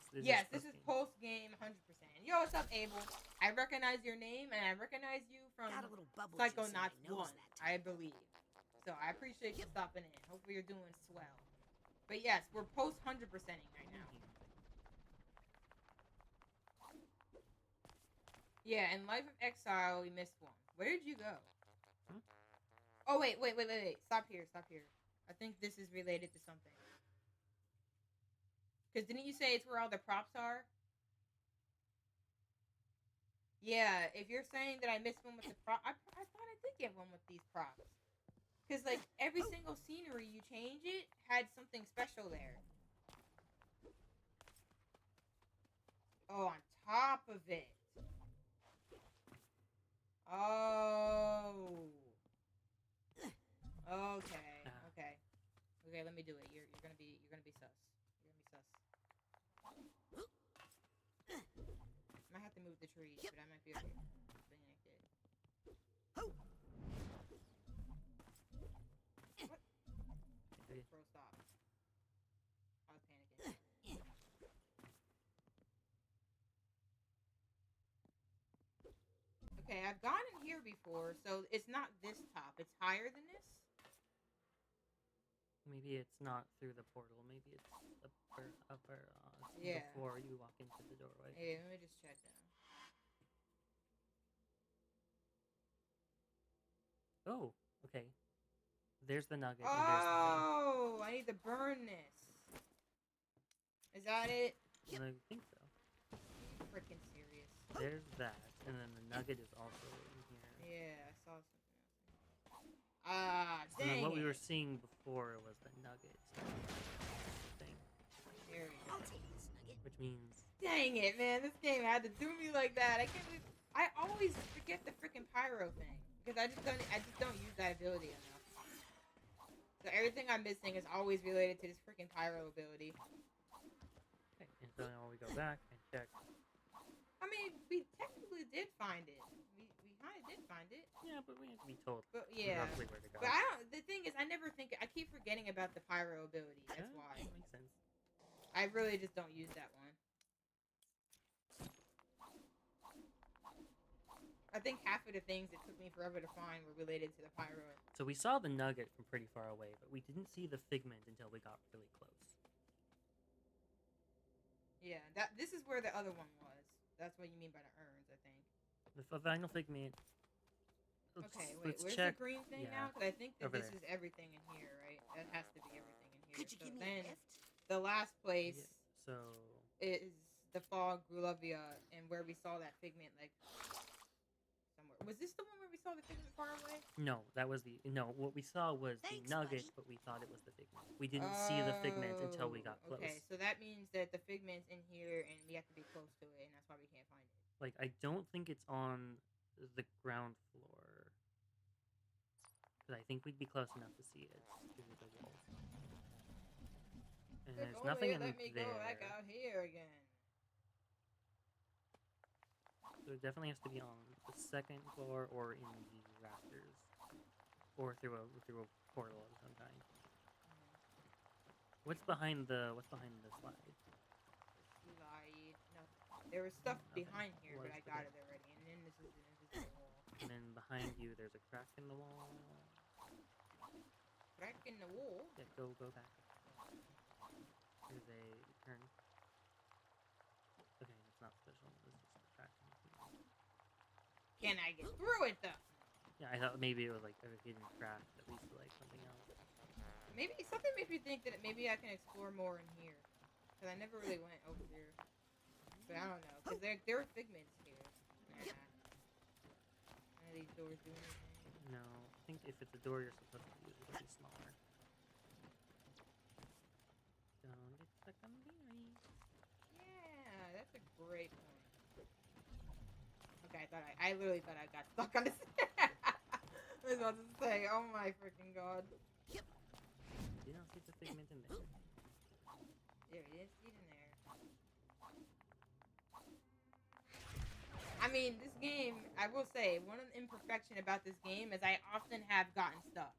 this is post game 100%. Yo, what's up, Abel? I recognize your name, and I recognize you from Got a little bubble juice in my Psychonauts nose 1, that time. I believe. So I appreciate you stopping in. Hopefully you're doing swell. But yes, we're post 100%ing right now. Yeah, in Life of Exile, we missed one. Where did you go? Oh, wait. Stop here. I think this is related to something. Because didn't you say it's where all the props are? Yeah, if you're saying that I missed one with the prop, I thought I did get one with these props. Because, like, every single scenery you change it had something special there. Oh, on top of it. Oh. Okay, let me do it. You're gonna be sus. I might have to move the trees, but I might be okay. Something like that. What? Bro, stop. I was panicking. Okay, I've gone in here before, so it's not this top. It's higher than this. Maybe it's not through the portal. Maybe it's upper Yeah. before you walk into the doorway. Hey, let me just check down. Oh, okay. There's the nugget. Oh, I need to burn this. Is that it? And I think so. Freaking serious. There's that, and then the nugget is also in here. Yeah, I saw something else. And then Dang what we were it. seeing before was the nugget thing. There we go. I'll take this nugget. Which means... Dang it, man. This game had to do me like that. I can't believe... I always forget the freaking pyro thing. Because I just don't use that ability enough. So everything I'm missing is always related to this freaking pyro ability. Okay, and so now we go back and check. I mean, we technically did find it. We kind of did find it. Yeah, but we have to be told yeah. roughly where to go. But I don't... The thing is, I never think... I keep forgetting about the pyro ability. That's why. That makes sense. I really just don't use that one. I think half of the things it took me forever to find were related to the pyro. So we saw the nugget from pretty far away, but we didn't see the figment until we got really close. Yeah, this is where the other one was. That's what you mean by the urns, I think. The final figment. Okay, wait, let's where's check. the green thing now? Because I think that this is everything in here, right? That has to be everything in here. Could you give me a lift? The last place So is the Fog Grulovia, and where we saw that figment, like, somewhere. Was this the one where we saw the figment far away? no, that was the what we saw was the nugget, but we thought it was the figment. We didn't see the figment until we got close. Okay, so that means that the figment's in here, and we have to be close to it, and that's why we can't find it. Like, I don't think it's on the ground floor. But I think we'd be close enough to see it through the walls. And there's nothing in Let me there. go back out here again. So it definitely has to be on the second floor or in the rafters. Or through a portal of some kind. What's behind the slide? No. There was stuff Nothing. behind here, but I Was got there? it already. And then this is an invisible wall. And then behind you there's a crack in the wall. Crack in the wall? Yeah, go back. There's a turn. Okay, it's not special. This is the crack in the wall. Can I get through it though? Yeah, I thought maybe it was like a hidden craft, at least like something else. Maybe something makes me think that maybe I can explore more in here, because I never really went over here. But I don't know, because there are figments here. Nah. None of these doors do anything. No, I think if it's a door you're supposed to use, it'll be smaller. Don't get stuck on the beanery. Yeah, that's a great point. Okay, I literally thought I got stuck on this. I was about to say, oh my freaking god. You don't see the figment in there. There it is, see it in there. I mean, this game, I will say, one of the imperfection about this game is I often have gotten stuck.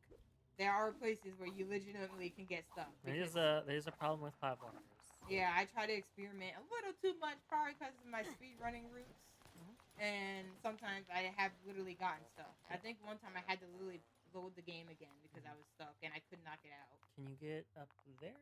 There are places where you legitimately can get stuck. There's a problem with platformers. Yeah, I try to experiment a little too much, probably because of my speed running routes. And sometimes I have literally gotten stuck. I think one time I had to literally load the game again because I was stuck and I could not get out. Can you get up there?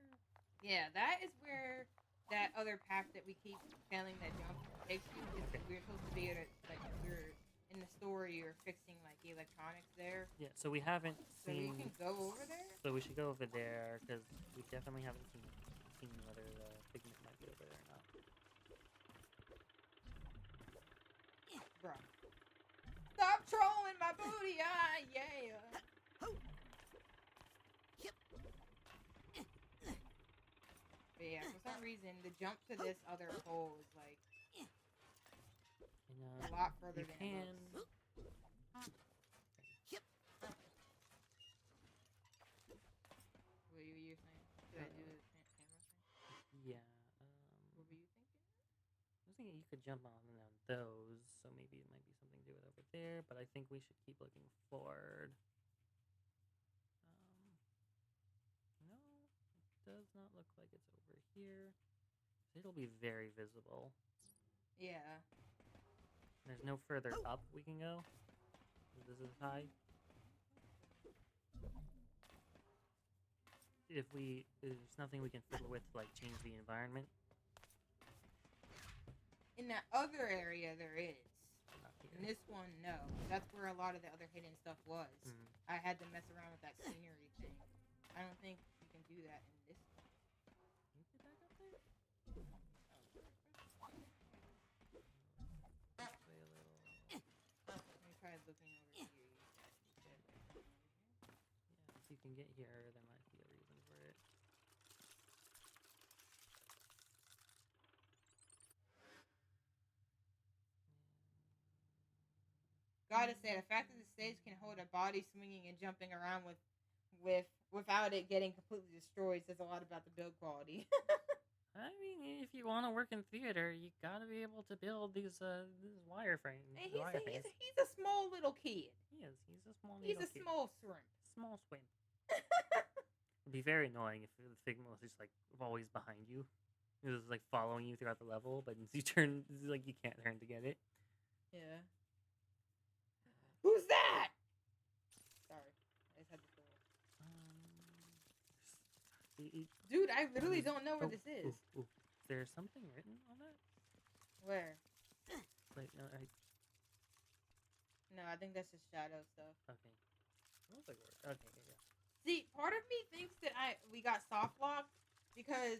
Yeah, that is where that other path that we keep failing that jump takes you. We're supposed to be able to, like, we're in the story, you're fixing like electronics there. Yeah, so we haven't So seen. we can go over there? So we should go over there because we definitely haven't seen whether the figment might be over there or not. Bro. Stop trolling my booty! Ah, yeah! But yeah, for some reason, the jump to this other hole is like a lot further than it looks. What were you saying? Should I do the camera thing? Yeah. What were you thinking? I was thinking you could jump on those, so maybe it might be something to do with over there, but I think we should keep looking forward. No, it does not look like it's over here. It'll be very visible. Yeah. There's no further up we can go. This is high. There's nothing we can fiddle with to like change the environment. In that other area, there is. Not here. In this one, no. That's where a lot of the other hidden stuff was. I had to mess around with that scenery thing. I don't think you can do that in this one. Can you get back up there? Let me try looking over here. Yeah, if you can get here, there might be a reason for it. Gotta say, the fact that the stage can hold a body swinging and jumping around without it getting completely destroyed says a lot about the build quality. I mean, if you want to work in theater, you gotta be able to build these wireframes. He's a small little kid. He is. He's a small. He's little a kid. small shrimp. Small swim. It'd be very annoying if the figment was just like always behind you. It was like following you throughout the level, but once you turn, like you can't turn to get it. Yeah. Who's that? Sorry, I just had to throw it. Dude, I literally don't know where this is. Is there something written on that? Where? Like, No, I think that's just shadow stuff. Okay. Looks like we're okay. Yeah. See, part of me thinks that we got soft locked because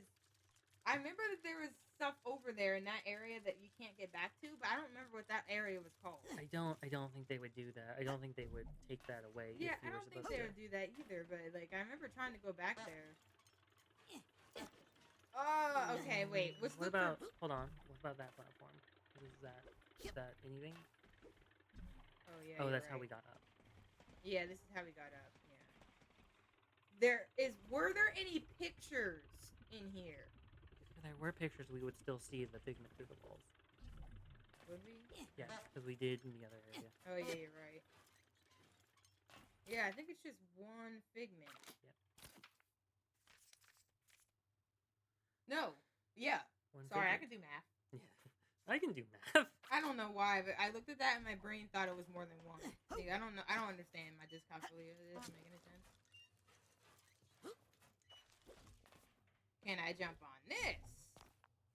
I remember that there was stuff over there in that area that you can't get back to, but I don't remember what that area was called. I don't think they would do that. I don't think they would take that away. Yeah, if you I were don't think supposed they to. would do that either, but like I remember trying to go back there. Oh, okay, wait. What about? Hold on. What about that platform? What is that? Is that anything? Oh yeah. Oh, that's right. how we got up. Yeah, this is how we got up. Yeah. Were there any pictures in here? If there were pictures, we would still see the figment through the walls. Would we? Yeah, because we did in the other area. Oh yeah, you're right. Yeah, I think it's just one figment. Yep. No. Yeah. One Sorry, figment. I can do math. Yeah, I can do math. I don't know why, but I looked at that and my brain thought it was more than one. See, I don't know. I don't understand my dyscalculia. It doesn't make any sense. Can I jump on this?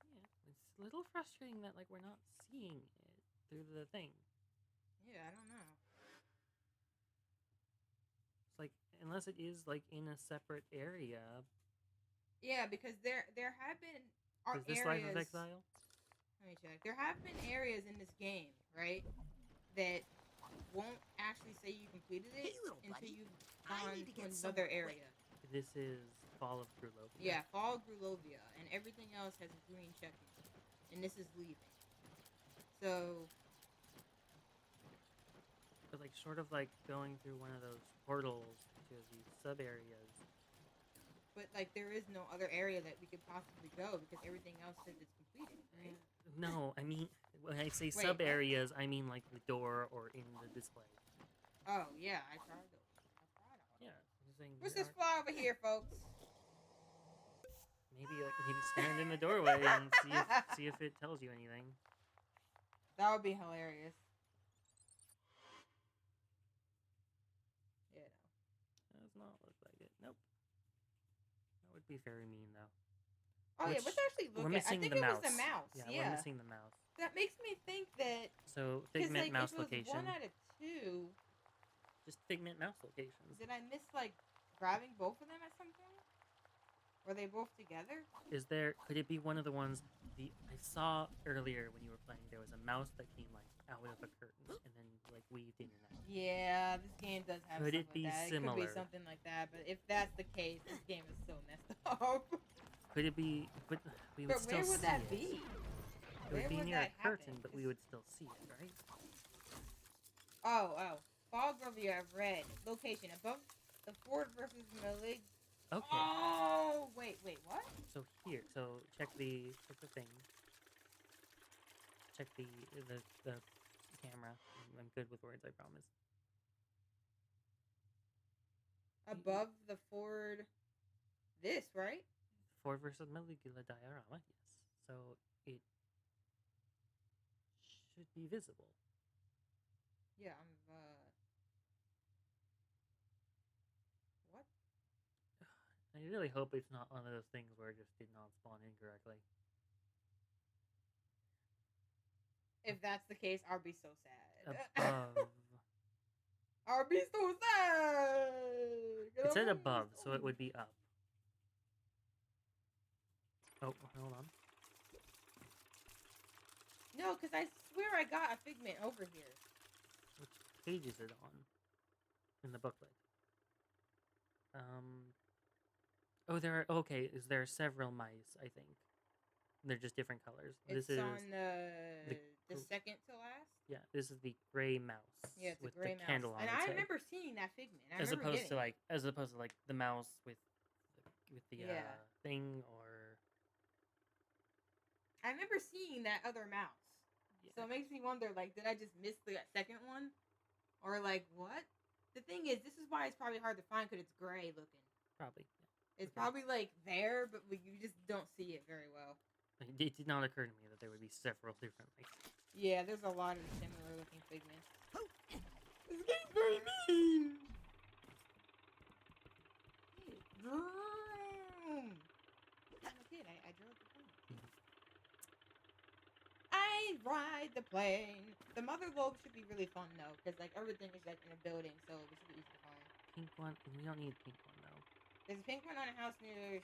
Yeah, it's a little frustrating that like we're not seeing it through the thing. Yeah, I don't know. It's like, unless it is like in a separate area. Yeah, because there have been Is this areas. Life of Exile? Let me check. There have been areas in this game, right, that won't actually say you completed it until you've gone to another area. This is Fall of Grulovia. Yeah, Fall of Grulovia, and everything else has a green check mark, and this is leaving. So, but like sort of like going through one of those portals to these sub areas. but like there is no other area that we could possibly go because everything else says it's completed, right? No, I mean when I say Wait, sub areas, I mean like the door or in the display. Oh yeah, I tried those. Yeah, Let's just fly over here, folks. Maybe stand in the doorway and see if it tells you anything. That would be hilarious. Yeah. Does not look like it. Nope. That would be very mean, though. Oh yeah, let's actually look at. I think it was the mouse. Yeah, Yeah, we're missing the mouse. That makes me think that. So Figment mouse if it was location. 1 out of 2. Just Figment mouse locations. Did I miss like grabbing both of them at some point? Were they both together? Could it be one of the ones I saw earlier when you were playing? There was a mouse that came like out of a curtain and then like weaved in and out. Yeah, this game does have. Could it like be that. similar? It could be something like that. But if that's the case, this game is so messed up. Could it be? But we would But still where would see that it. be? It would be would near that a curtain, happen? but we would still see it, right? Oh. Fog Grovia of Red. Location above the Ford versus Malig. Okay. Oh, wait, what? So here, check the thing. Check the camera. I'm good with words, I promise. Above the Ford. This, right? Ford versus Maligula diorama, yes. So it should be visible. Yeah, what? I really hope it's not one of those things where it just did not spawn incorrectly. If that's the case, I'll be so sad. Above. I'll be so sad. It said above, so it would be up. Oh, hold on. No, because I swear I got a Figment over here. Which page is it on? In the booklet. Oh, there are several mice, I think. They're just different colors. It's this is on the second to last? Yeah, this is the gray mouse. Yeah, it's with a gray the mouse. candle on And its I head. remember seeing that Figment. As opposed to like the mouse with the thing or I remember seeing that other mouse. Yeah. So it makes me wonder, like, did I just miss the second one? Or, like, what? The thing is, this is why it's probably hard to find, because it's gray looking. Probably. Yeah. It's probably, like, there, but you just don't see it very well. It did not occur to me that there would be several different like. Yeah, there's a lot of similar looking Figments. This game's very mean! Vroom! I'm a kid, I drove the plane. I ride the plane. The mother lobe should be really fun though, because like everything is like in a building, so it should be easy to find. Pink one. We don't need pink one though. There's a pink one on a house near the.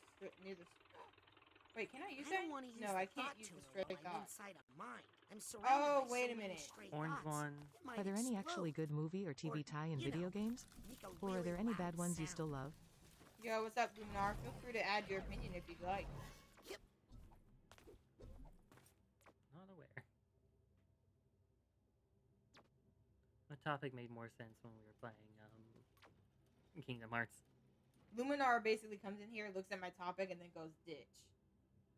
Wait, can I use I that? don't want to use No, the I can't thought use the tuner straight while I'm thought. inside a mind. I'm surrounded Oh, by wait so a many minute. stray Orange thoughts. one. It might Are there any explode. actually good movie or TV tie-in video games? Make a Or are really there any bad loud ones you sound. still love? Yo, what's up, Luminar? Feel free to add your opinion if you'd like. Not aware. The topic made more sense when we were playing Kingdom Hearts. Luminar basically comes in here, looks at my topic, and then goes ditch.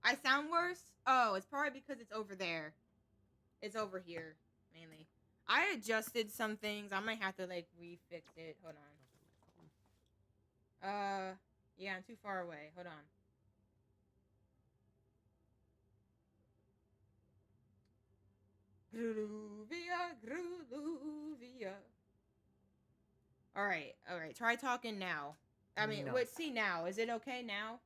I sound worse? Oh, it's probably because it's over there. It's over here, mainly. I adjusted some things. I might have to, like, refix it. Hold on. Yeah, I'm too far away. Hold on. Gruluvia. Alright. Try talking now. I mean, No. wait, see now. Is it okay now?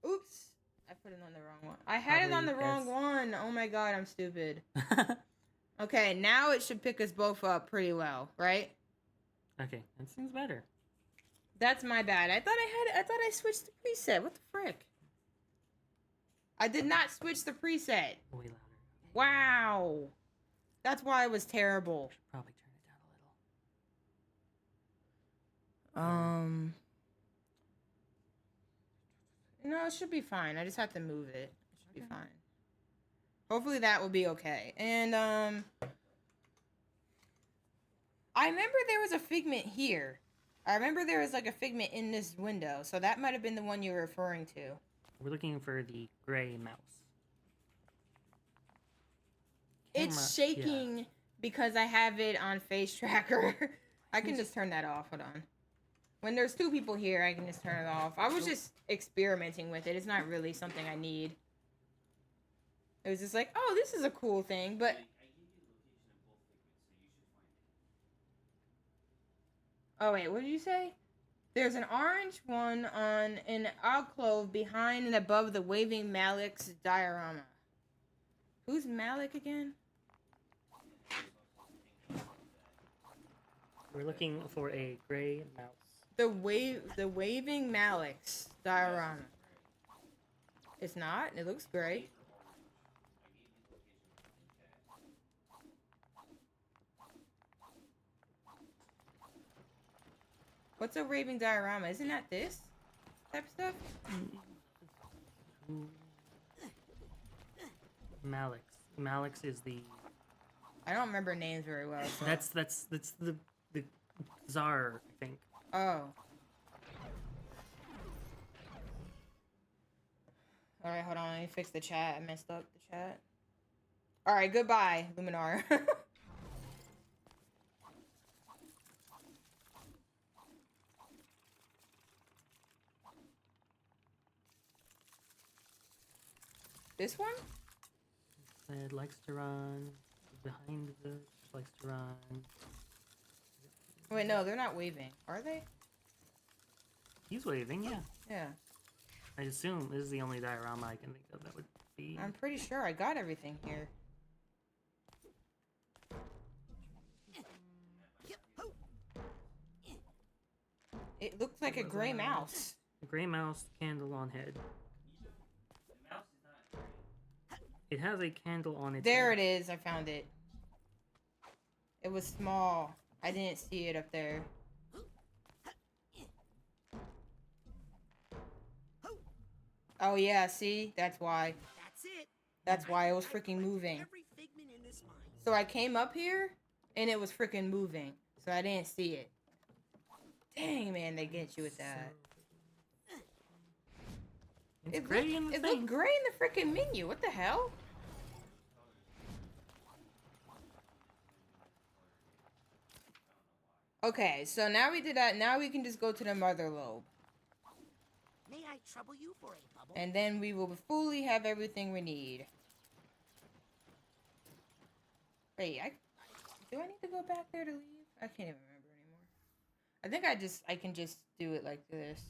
Oops. I put it on the wrong one. I had it on the wrong one. Oh my god, I'm stupid. Okay, now it should pick us both up pretty well, right? Okay, that seems better. That's my bad. I thought I switched the preset. What the frick? I did not switch the preset. Way louder. Wow. That's why it was terrible. Should probably turn it down a little. No, it should be fine. I just have to move it. It should be fine. Hopefully that will be okay. And I remember there was a figment here. I remember there was like a figment in this window, so that might have been the one you were referring to. We're looking for the gray mouse. It's shaking because I have it on face tracker. I can just turn that off. Hold on. When there's two people here, I can just turn it off. I was just experimenting with it. It's not really something I need. It was just like, oh, this is a cool thing, but... Oh, wait, what did you say? There's an orange one on an alcove behind and above the waving Malik's diorama. Who's Malik again? We're looking for a gray mouse. The waving Malik's diorama. It's not. It looks gray. What's a raving diorama? Isn't that this type of stuff? Malik's is the... I don't remember names very well. So. That's the Tsar, I think. Oh. Alright, hold on. Let me fix the chat. I messed up the chat. Alright, goodbye, Luminar. This one? It likes to run. Behind the likes to run. Wait, no, they're not waving. Are they? He's waving, yeah. Yeah. I assume this is the only diorama I can think of that would be... I'm pretty sure I got everything here. It looks like a gray mouse. A gray mouse, candle on head. It has a candle on its There head. it is. I found it. It was small. I didn't see it up there. Oh yeah, see? That's why. That's it. That's why it was freaking moving. Every figment in this mine. So I came up here, and it was freaking moving. So I didn't see it. Dang, man, they get you with that. It's gray in the It thing. looked gray in the freaking menu. What the hell? Okay, so now we did that. Now we can just go to the mother lobe. May I trouble you for a bubble? And then we will fully have everything we need. Wait, do I need to go back there to leave? I can't even remember anymore. I think I can just do it like this.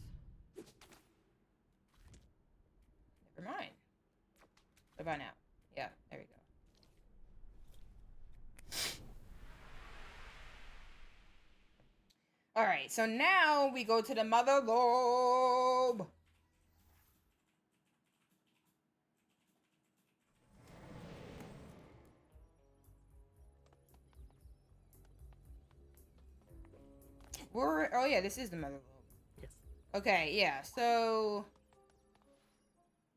Never mind. What about now? Yeah, there we go. Alright, so now we go to the mother lobe. Oh yeah, this is the mother lobe. Yes. Okay, yeah, so...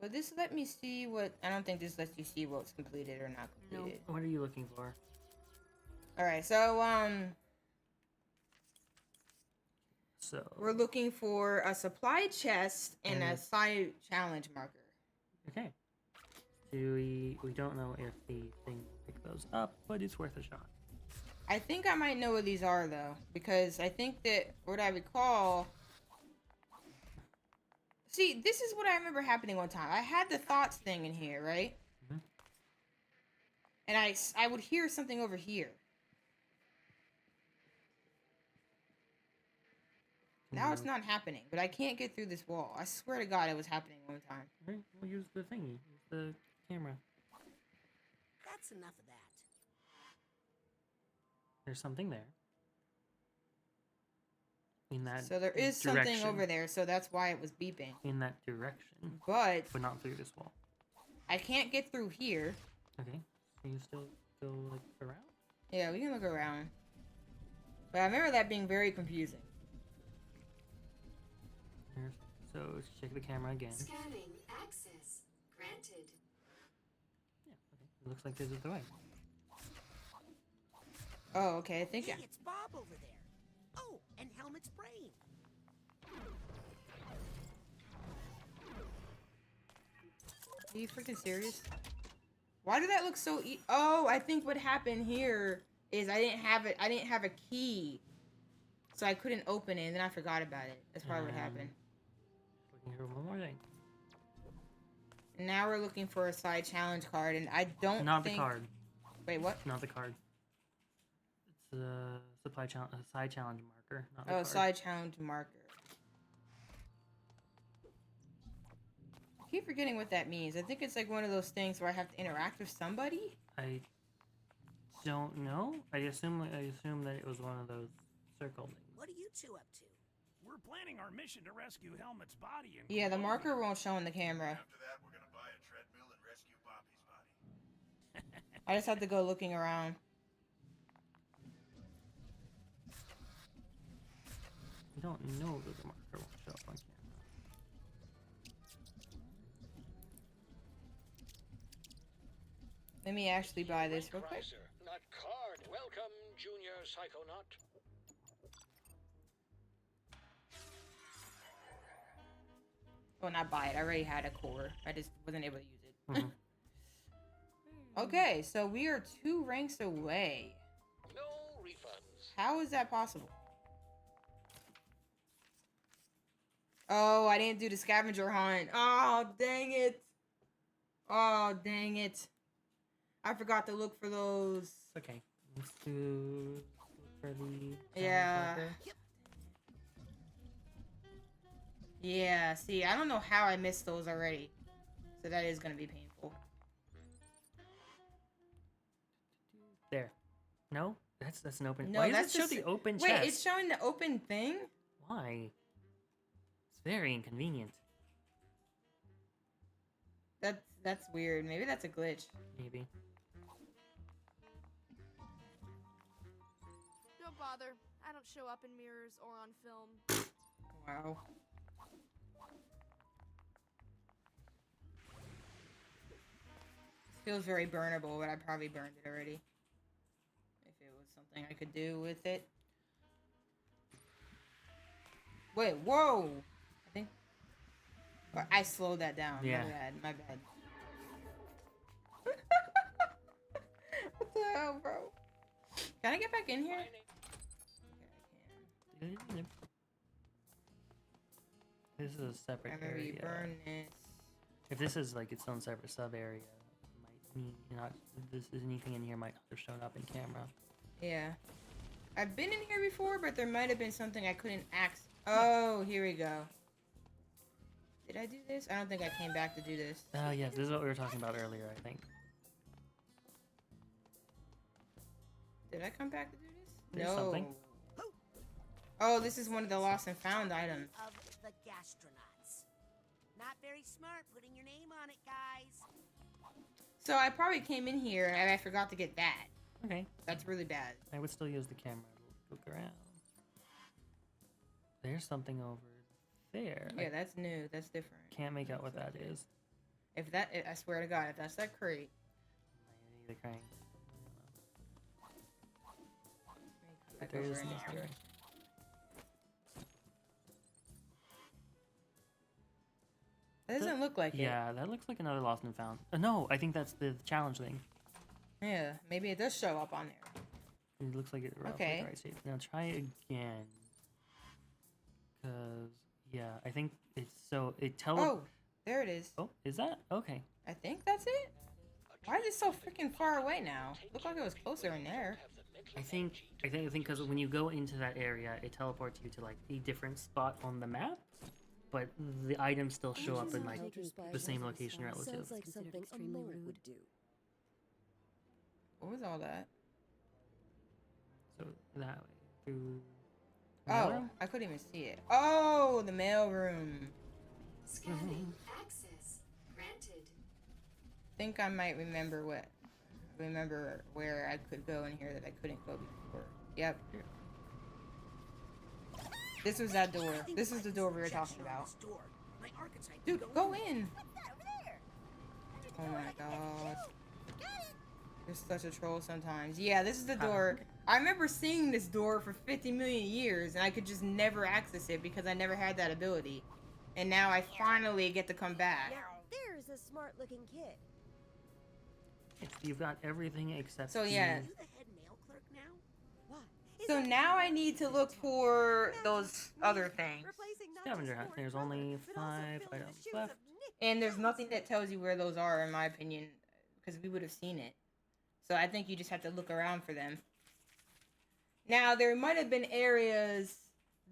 Will this let me see what... I don't think this lets you see what's completed or not completed. What are you looking for? Alright, so, So... we're looking for a supply chest and a side challenge marker. Okay. We don't know if the thing will pick those up, but it's worth a shot. I think I might know what these are, though. Because I think that, what I recall... See, this is what I remember happening one time. I had the thoughts thing in here, right? Mm-hmm. And I would hear something over here. Now it's not happening, but I can't get through this wall. I swear to God, it was happening one time. Right, we'll use the thingy. Use the camera. That's enough of that. There's something there. In that So there is direction. something over there, so that's why it was beeping. In that direction. But not through this wall. I can't get through here. Okay. So you still go like around? Yeah, we can look around. But I remember that being very confusing. So check the camera again. Scanning access granted. Yeah, okay. It looks like this is the way. Oh, okay. I think Hey, it's Bob over there. Oh, and Helmet's brain. Are you freaking serious? Why did that look so Oh, I think what happened here is I didn't have a key. So I couldn't open it and then I forgot about it. That's probably what happened. Looking for one more thing. Now we're looking for a side challenge card and I don't Not think... the card. Wait, what? Not the card. It's a side challenge marker. Not the Oh, card. side challenge marker. I keep forgetting what that means. I think it's like one of those things where I have to interact with somebody. I don't know. I assume that it was one of those circle things. What are you two up to? We're planning our mission to rescue Helmet's body and Yeah, the marker won't show on the camera. After that, we're gonna buy a treadmill and rescue Bobby's body. I just have to go looking around. We don't know that the marker won't show up on camera. Let me actually buy this real quick. Chrysler, not card. Welcome, Junior Psychonaut. Well, not buy it. I already had a core. I just wasn't able to use it. Mhm. Okay, so we are 2 ranks away. No refunds. How is that possible? Oh, I didn't do the scavenger hunt. Oh, dang it. Oh, dang it. I forgot to look for those. Okay. Let's do for the Yeah. marker. Yeah, see, I don't know how I missed those already. So that is going to be painful. There. No? That's an open. No, Why that's does it show just the open Wait, chest? it's showing the open thing? Why? It's very inconvenient. That's weird. Maybe that's a glitch. Maybe. Don't bother. I don't show up in mirrors or on film. Wow. Feels very burnable, but I probably burned it already. If it was something I could do with it. Wait, whoa! I think... I slowed that down. Yeah. My bad. What the hell, bro? Can I get back in here? Okay, I can. This is a separate I remember area. you burn this. If this is like its own separate sub area, might mean not. This is anything in here might not have shown up in camera. Yeah. I've been in here before, but there might have been something I couldn't access. Oh, here we go. Did I do this? I don't think I came back to do this. Yes, this is what we were talking about earlier, I think. Did I come back to do this? There's no. something. Oh, this is one of the lost and found items. Of the gastronauts. Not very smart putting your name on it, guys. So I probably came in here and I forgot to get that. Okay. That's really bad. I would still use the camera to look around. There's something over there. Yeah, that's new. That's different. Can't make out what that is. If that, I swear to God, if that's that crate. Maybe the crane. Back There over is in nothing. here. That doesn't look like it. Yeah, that looks like another lost and found. No, I think that's the challenge thing. Yeah, maybe it does show up on there. It looks like it. Okay. Right shape. Now try again. Cause yeah, I think it's so it Oh, there it is. Oh, is that okay? I think that's it. A Why is it so freaking far away now? Looked like it was closer in there. I think because when you go into that area, it teleports you to like a different spot on the map, but the items still show up in like the same location relative. Sounds like something a mole would do. What was all that? So that way through. Oh, I couldn't even see it. Oh, the mail room. Scanning. Access granted. Think I might remember where I could go in here that I couldn't go before. Yep. This was that door. This is the door we were talking about. Dude, go in. Oh my god. You're such a troll sometimes. Yeah, this is the door. I remember seeing this door for 50 million years and I could just never access it because I never had that ability. And now I finally get to come back. Now, there's a smart-looking kid. You've got everything except. So yeah. Are you the head mail clerk now? What? So now I need to look for those other things. Scavenger hunt. There's only 5 items left. And there's nothing that tells you where those are, in my opinion, because we would have seen it. So I think you just have to look around for them. Now, there might have been areas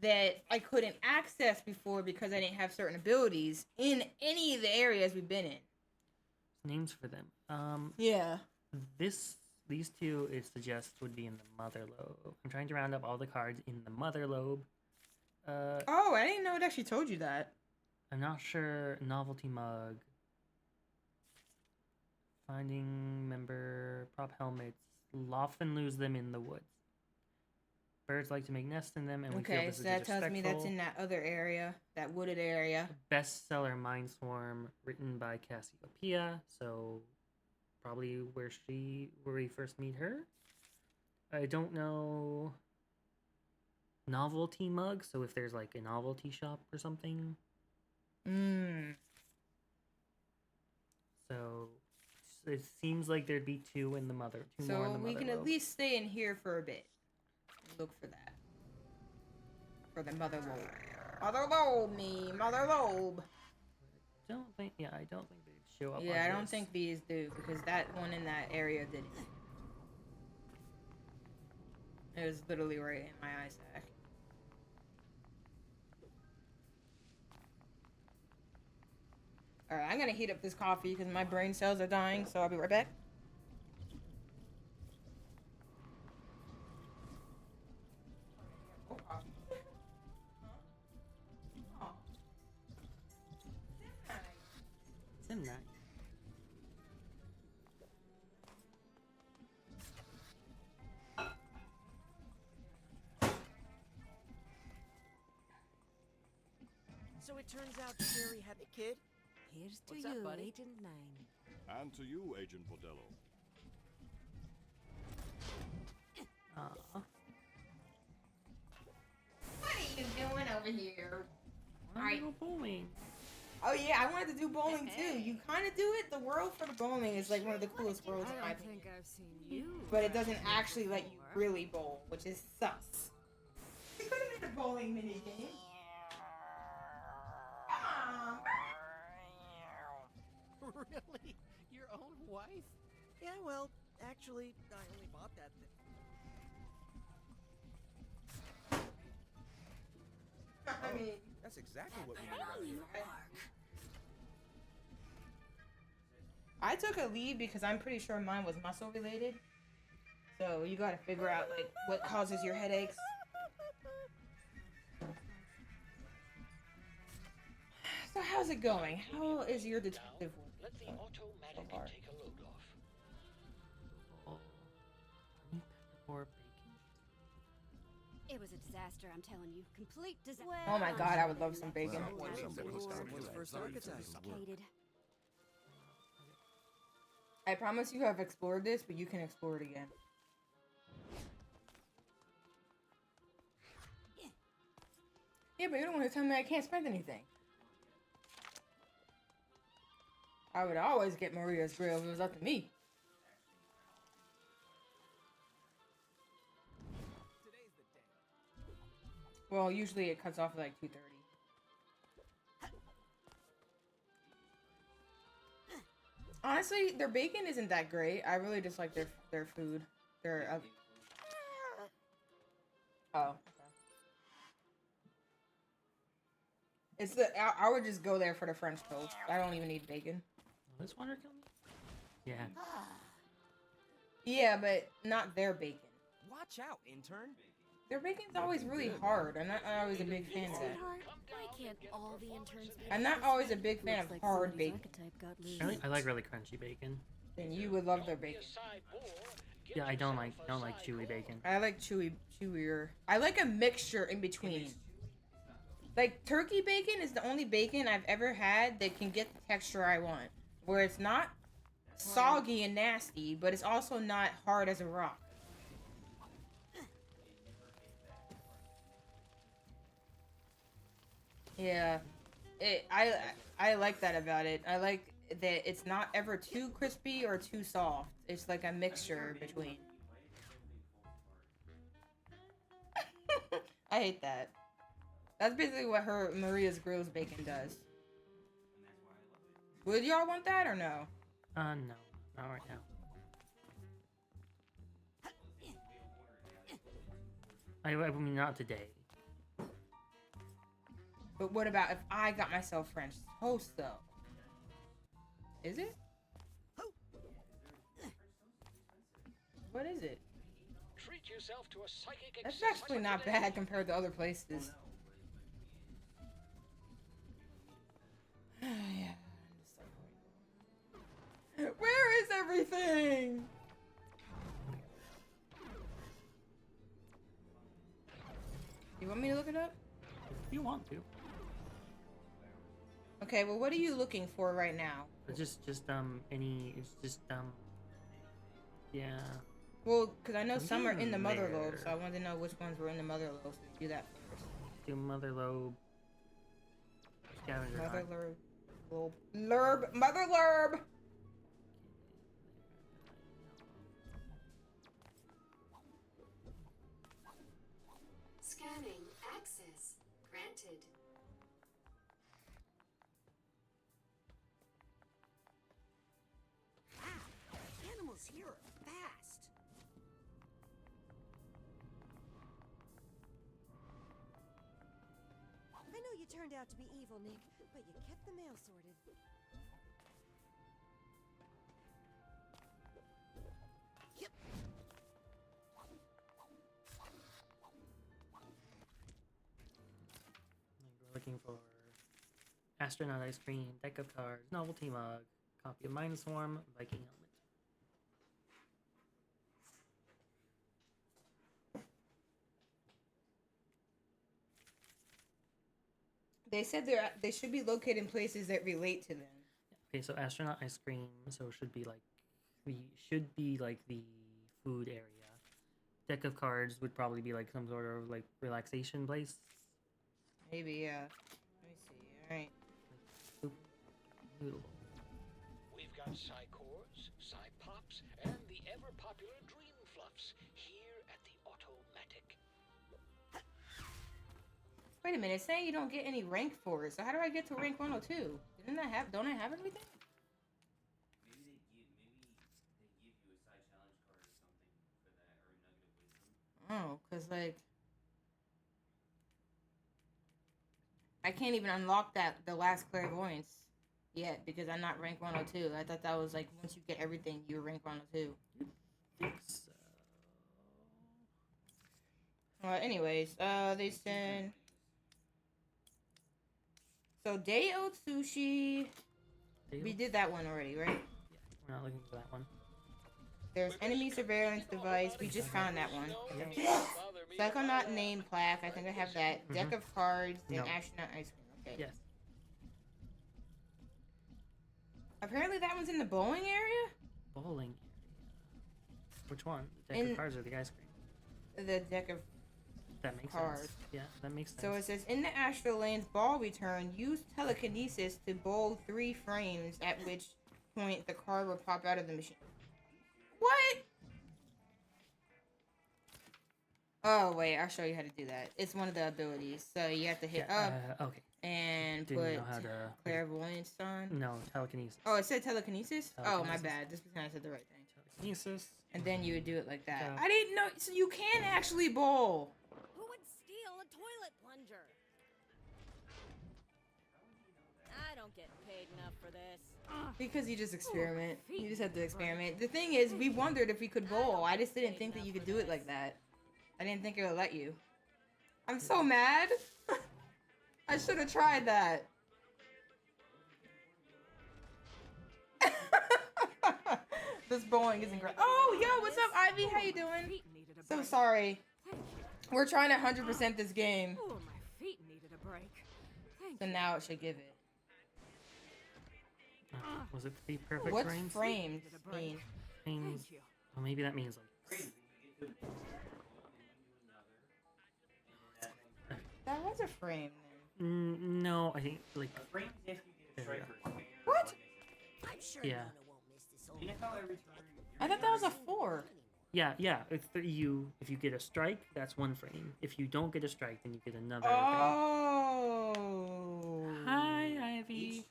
that I couldn't access before because I didn't have certain abilities in any of the areas we've been in. Names for them. Yeah. These two, it suggests, would be in the mother lobe. I'm trying to round up all the cards in the mother lobe. Oh, I didn't know it actually told you that. I'm not sure. Novelty mug. Finding member prop helmets. Often lose them in the woods. Birds like to make nests in them, and we feel this so is that tells me that's disrespectful. in that other area, that wooded area. Bestseller Mind Swarm, written by Cassiopeia, so probably where we first meet her. I don't know. Novelty mug, so if there's like a novelty shop or something. So it seems like there'd be two in the mother. Two more in the So mother we can lobe. at least stay in here for a bit. Look for that. For the mother lobe. Mother lobe, mother lobe. I don't think they'd show up. Yeah, on I don't this. think these do, because that one in that area didn't. It was literally right in my eye sack. Alright, I'm gonna heat up this coffee because my brain cells are dying, so I'll be right back. Sim nice. So it turns out Jerry had a kid? Here's to What's you, up, buddy? Agent 9. And to you, Agent Bordello. What are you doing over here? I go bowling. Oh yeah, I wanted to do bowling too. You kind of do it. The world for the bowling is like one of the coolest worlds in my opinion. I've seen you. But it doesn't actually let you really bowl, which is sus. You could have made a bowling mini game. Really? Your own wife? Yeah, well, actually, I only bought that thing. I mean, That's exactly what we need around here. I took a leave because I'm pretty sure mine was muscle related. So you gotta figure out like what causes your headaches. So how's it going? How is your detective work? Let the automatic far? take a load off. Or It was a disaster, I'm telling you. Complete disaster. Oh my god, I would love some bacon. Sophisticated. I promise you have explored this, but you can explore it again. Yeah, but you don't want to tell me I can't spend anything. I would always get Maria's grill if it was up to me. Well, usually it cuts off at like 2:30. Honestly, their bacon isn't that great. I really just like their food. Their oh. Okay. It's the I would just go there for the French toast. I don't even need bacon. Will this water kill me? Yeah. Yeah, but not their bacon. Watch out, intern. Their bacon's always really hard. I'm not always a big fan of that. Why can't all the interns be I'm not always a big fan of hard bacon. I like really crunchy bacon. Then you would love their bacon. Yeah, I don't like chewy bacon. I like chewier. I like a mixture in between. Like turkey bacon is the only bacon I've ever had that can get the texture I want, where it's not soggy and nasty, but it's also not hard as a rock. Yeah, I like that about it. I like that it's not ever too crispy or too soft. It's like a mixture between. I hate that. That's basically what Maria's Grills bacon does. Would y'all want that or no? No, not right now. I mean, not today. But what about if I got myself French toast though? Is it? What is it? Treat yourself to a psychic That's actually not bad compared to other places. Yeah. Where is everything? You want me to look it up? If you want to. Okay, well, what are you looking for right now? Yeah. Well, because I know I'm some are in the getting mother there. lobe, so I wanted to know which ones were in the mother lobe, so we do that first. Do mother lobe. Scavenger Mother hunt. mother lurb. Scanning access granted. Wow, animals here are fast. I know you turned out to be evil, Nick, but you kept the mail sorted. Yep. We're looking for astronaut ice cream, deck of cards, novelty mug, copy of Mind Swarm, Viking helmet. They said they should be located in places that relate to them. Okay, so astronaut ice cream, so should be like the food area. Deck of cards would probably be like some sort of like relaxation place. Maybe, yeah. Let me see. All right. Noodle. We've got Psychors, Psypops, and the ever-popular Dream Fluffs here at the Automatic. Wait a minute. It's saying you don't get any rank for it. So how do I get to rank 102? Don't I have everything? Oh, cause like I can't even unlock the last clairvoyance yet because I'm not rank 102. I thought that was like once you get everything, you're rank 102. Anyways, they said so Day-O Sushi. We did that one already, right? Yeah, we're not looking for that one. There's enemy surveillance device. We just found that one. Okay. Psychonaut name plaque. I think I have that. Deck of cards and astronaut ice cream. Okay. Yes. Apparently that one's in the bowling area? Bowling area. Which one? The deck of cards or the ice cream? The deck of that makes cards. sense. Yeah, that makes sense. So it says, in the astral lane's ball return, use telekinesis to bowl 3 frames, at which point the card will pop out of the machine. What? Oh wait, I'll show you how to do that. It's one of the abilities. So you have to hit up Okay. and Didn't put know how to. clairvoyance on. No, telekinesis. Oh, it said telekinesis? Oh, my Telekinesis. bad. This kind of said the right thing. Telekinesis. And then you would do it like that. Yeah. I didn't know. So you can actually bowl. Who would steal a toilet plunger? I don't get paid enough for this. Because you just experiment. You just have to experiment. The thing is, we wondered if we could bowl. I just didn't think that you could do it like that. I didn't think it would let you. I'm so mad. I should have tried that. This bowling isn't great. Oh, yo, what's up, Ivy? How you doing? So sorry. We're trying to 100% this game. Oh, my feet needed a break. So now it should give it. Was it 3 perfect What's frames? framed mean? Frames. Well, maybe that means like. That was a frame then. No, I think like. What? I'm sure Yeah. Luna won't miss this old I thought that was a 4. Yeah. If you get a strike, that's 1 frame. If you don't get a strike, then you get another. Oh. Frame. Hi, Ivy.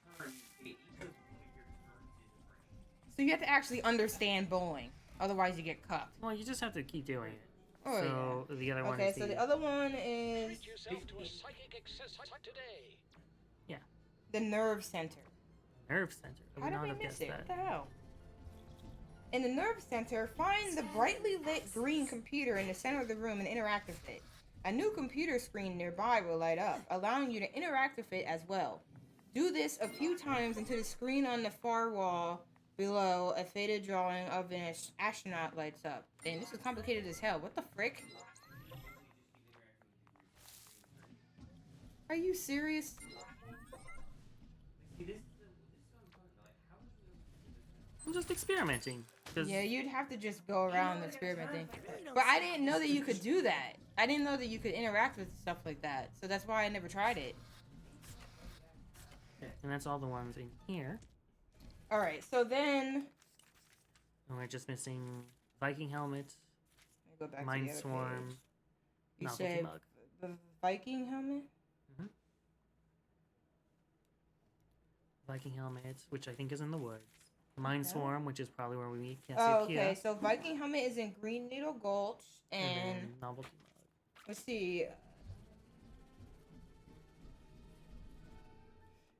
So you have to actually understand bowling, otherwise you get cucked. Well, you just have to keep doing it. Oh, so yeah. the other one Okay, is so the other one is Treat yourself to a psychic exercise today. Yeah. the nerve center. Nerve center. I How would did not we have miss guessed it? that. What the hell? In the nerve center, find the brightly lit green computer in the center of the room and interact with it. A new computer screen nearby will light up, allowing you to interact with it as well. Do this a few times until the screen on the far wall below a faded drawing of an astronaut lights up. Dang, this is complicated as hell. What the frick? Are you serious? I'm just experimenting. 'Cause- Yeah, you'd have to just go around experimenting. But I didn't know that you could do that. I didn't know that you could interact with stuff like that. So that's why I never tried it. And that's all the ones in here. Alright, so then... And we're just missing Viking helmet, Let me go back to Mind the other Swarm, page. You Novelty said Mug. the Viking helmet? Viking helmet, which I think is in the woods. Mind Okay. Swarm, which is probably where we can't Oh, see okay. Kia. So Viking helmet is in Green Needle Gulch, and then Novelty Mug. let's see.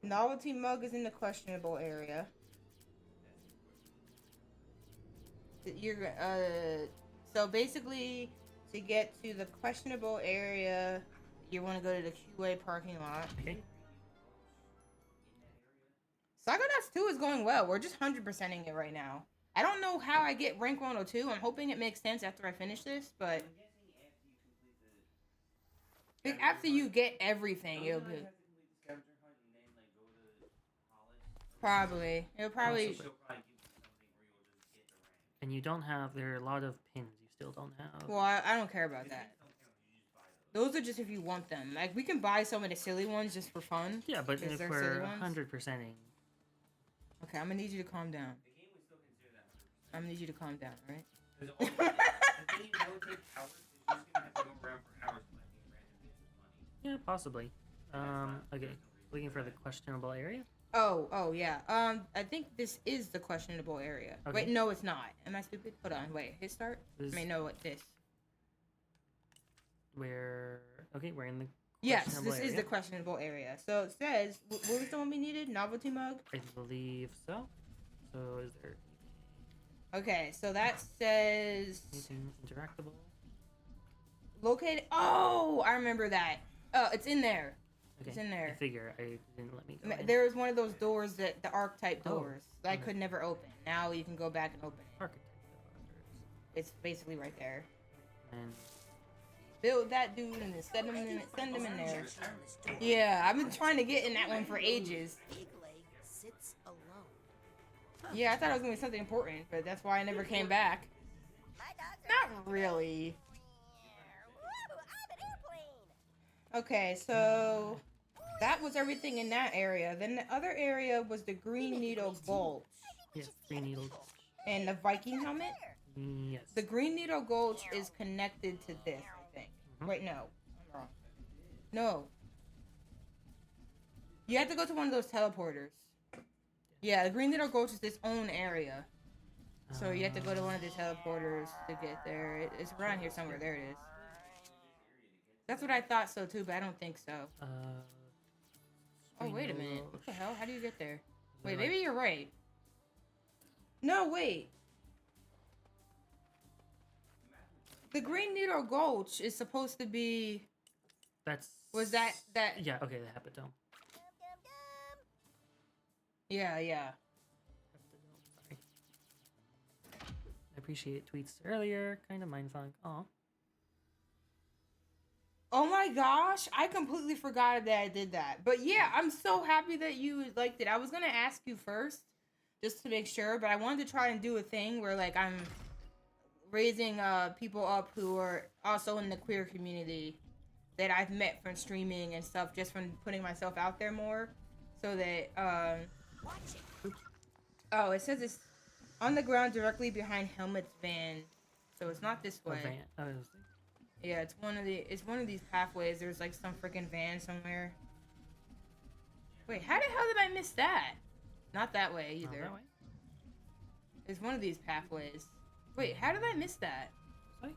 Novelty Mug is in the questionable area. So basically, to get to the questionable area, you want to go to the QA parking lot. Okay. Psychonauts 2 is going well. We're just 100%ing it right now. I don't know how I get rank 102. I'm hoping it makes sense after I finish this, but like after you get everything, it'll be probably. It'll probably. And you don't have. There are a lot of pins you still don't have. Well, I don't care about that. Those are just if you want them. Like we can buy some of the silly ones just for fun. Yeah, but 'cause if they're we're silly ones. 100%ing. Okay, I'm gonna need you to calm down. I'm gonna need you to calm down, right? Yeah, possibly. Okay. Looking for the questionable area. Oh, yeah. I think this is the questionable area. Okay. Wait, no, it's not. Am I stupid? Hold on, wait. Hit start? This- I mean, no, what this? Okay, we're in the Yes, questionable this is area. the questionable area. So it says, what was the one we needed? Novelty mug? I believe so. So is there Okay, so that says anything interactable? located. Oh, I remember that. Oh, it's in there. Okay. It's in I there. figure I didn't let me go. in. There was one of those doors that the archetype Oh, doors that I okay. could never open. Now you can go back and open it. Archetype It's basically right there. and Build that dude and then send him in there. Yeah, I've been trying to get in that one for ages. Big Leg sits alone. Yeah, I thought it was gonna be something important, but that's why I never came back. Not really. Okay, so that was everything in that area. Then the other area was the Green Needle Gulch yes, Green Needle Gulch. and the Viking helmet. Yes. The Green Needle Gulch is connected to this, I think. Wait, no. I'm wrong. No. You have to go to one of those teleporters. Yeah, the Green Needle Gulch is its own area. So you have to go to one of the teleporters to get there. It's around here somewhere. There it is. That's what I thought so too, but I don't think so. Oh, wait a minute. What the hell? How do you get there? Wait, maybe you're right. No, wait. The Green Needle Gulch is supposed to be... Was that... Yeah, okay, the Habit Dome. Yeah. Sorry. I appreciate tweets earlier. Kind of mindfuck. Aw. Oh my gosh, I completely forgot that I did that. But yeah, I'm so happy that you liked it. I was gonna ask you first, just to make sure, but I wanted to try and do a thing where like I'm raising people up who are also in the queer community that I've met from streaming and stuff, just from putting myself out there more, so that oh, it says it's on the ground directly behind Helmet's van, so it's not this way. Van. Yeah, it's one of these pathways. There's like some freaking van somewhere. Wait, how the hell did I miss that? Not that way either. Not that way. It's one of these pathways. Wait, how did I miss that? This way?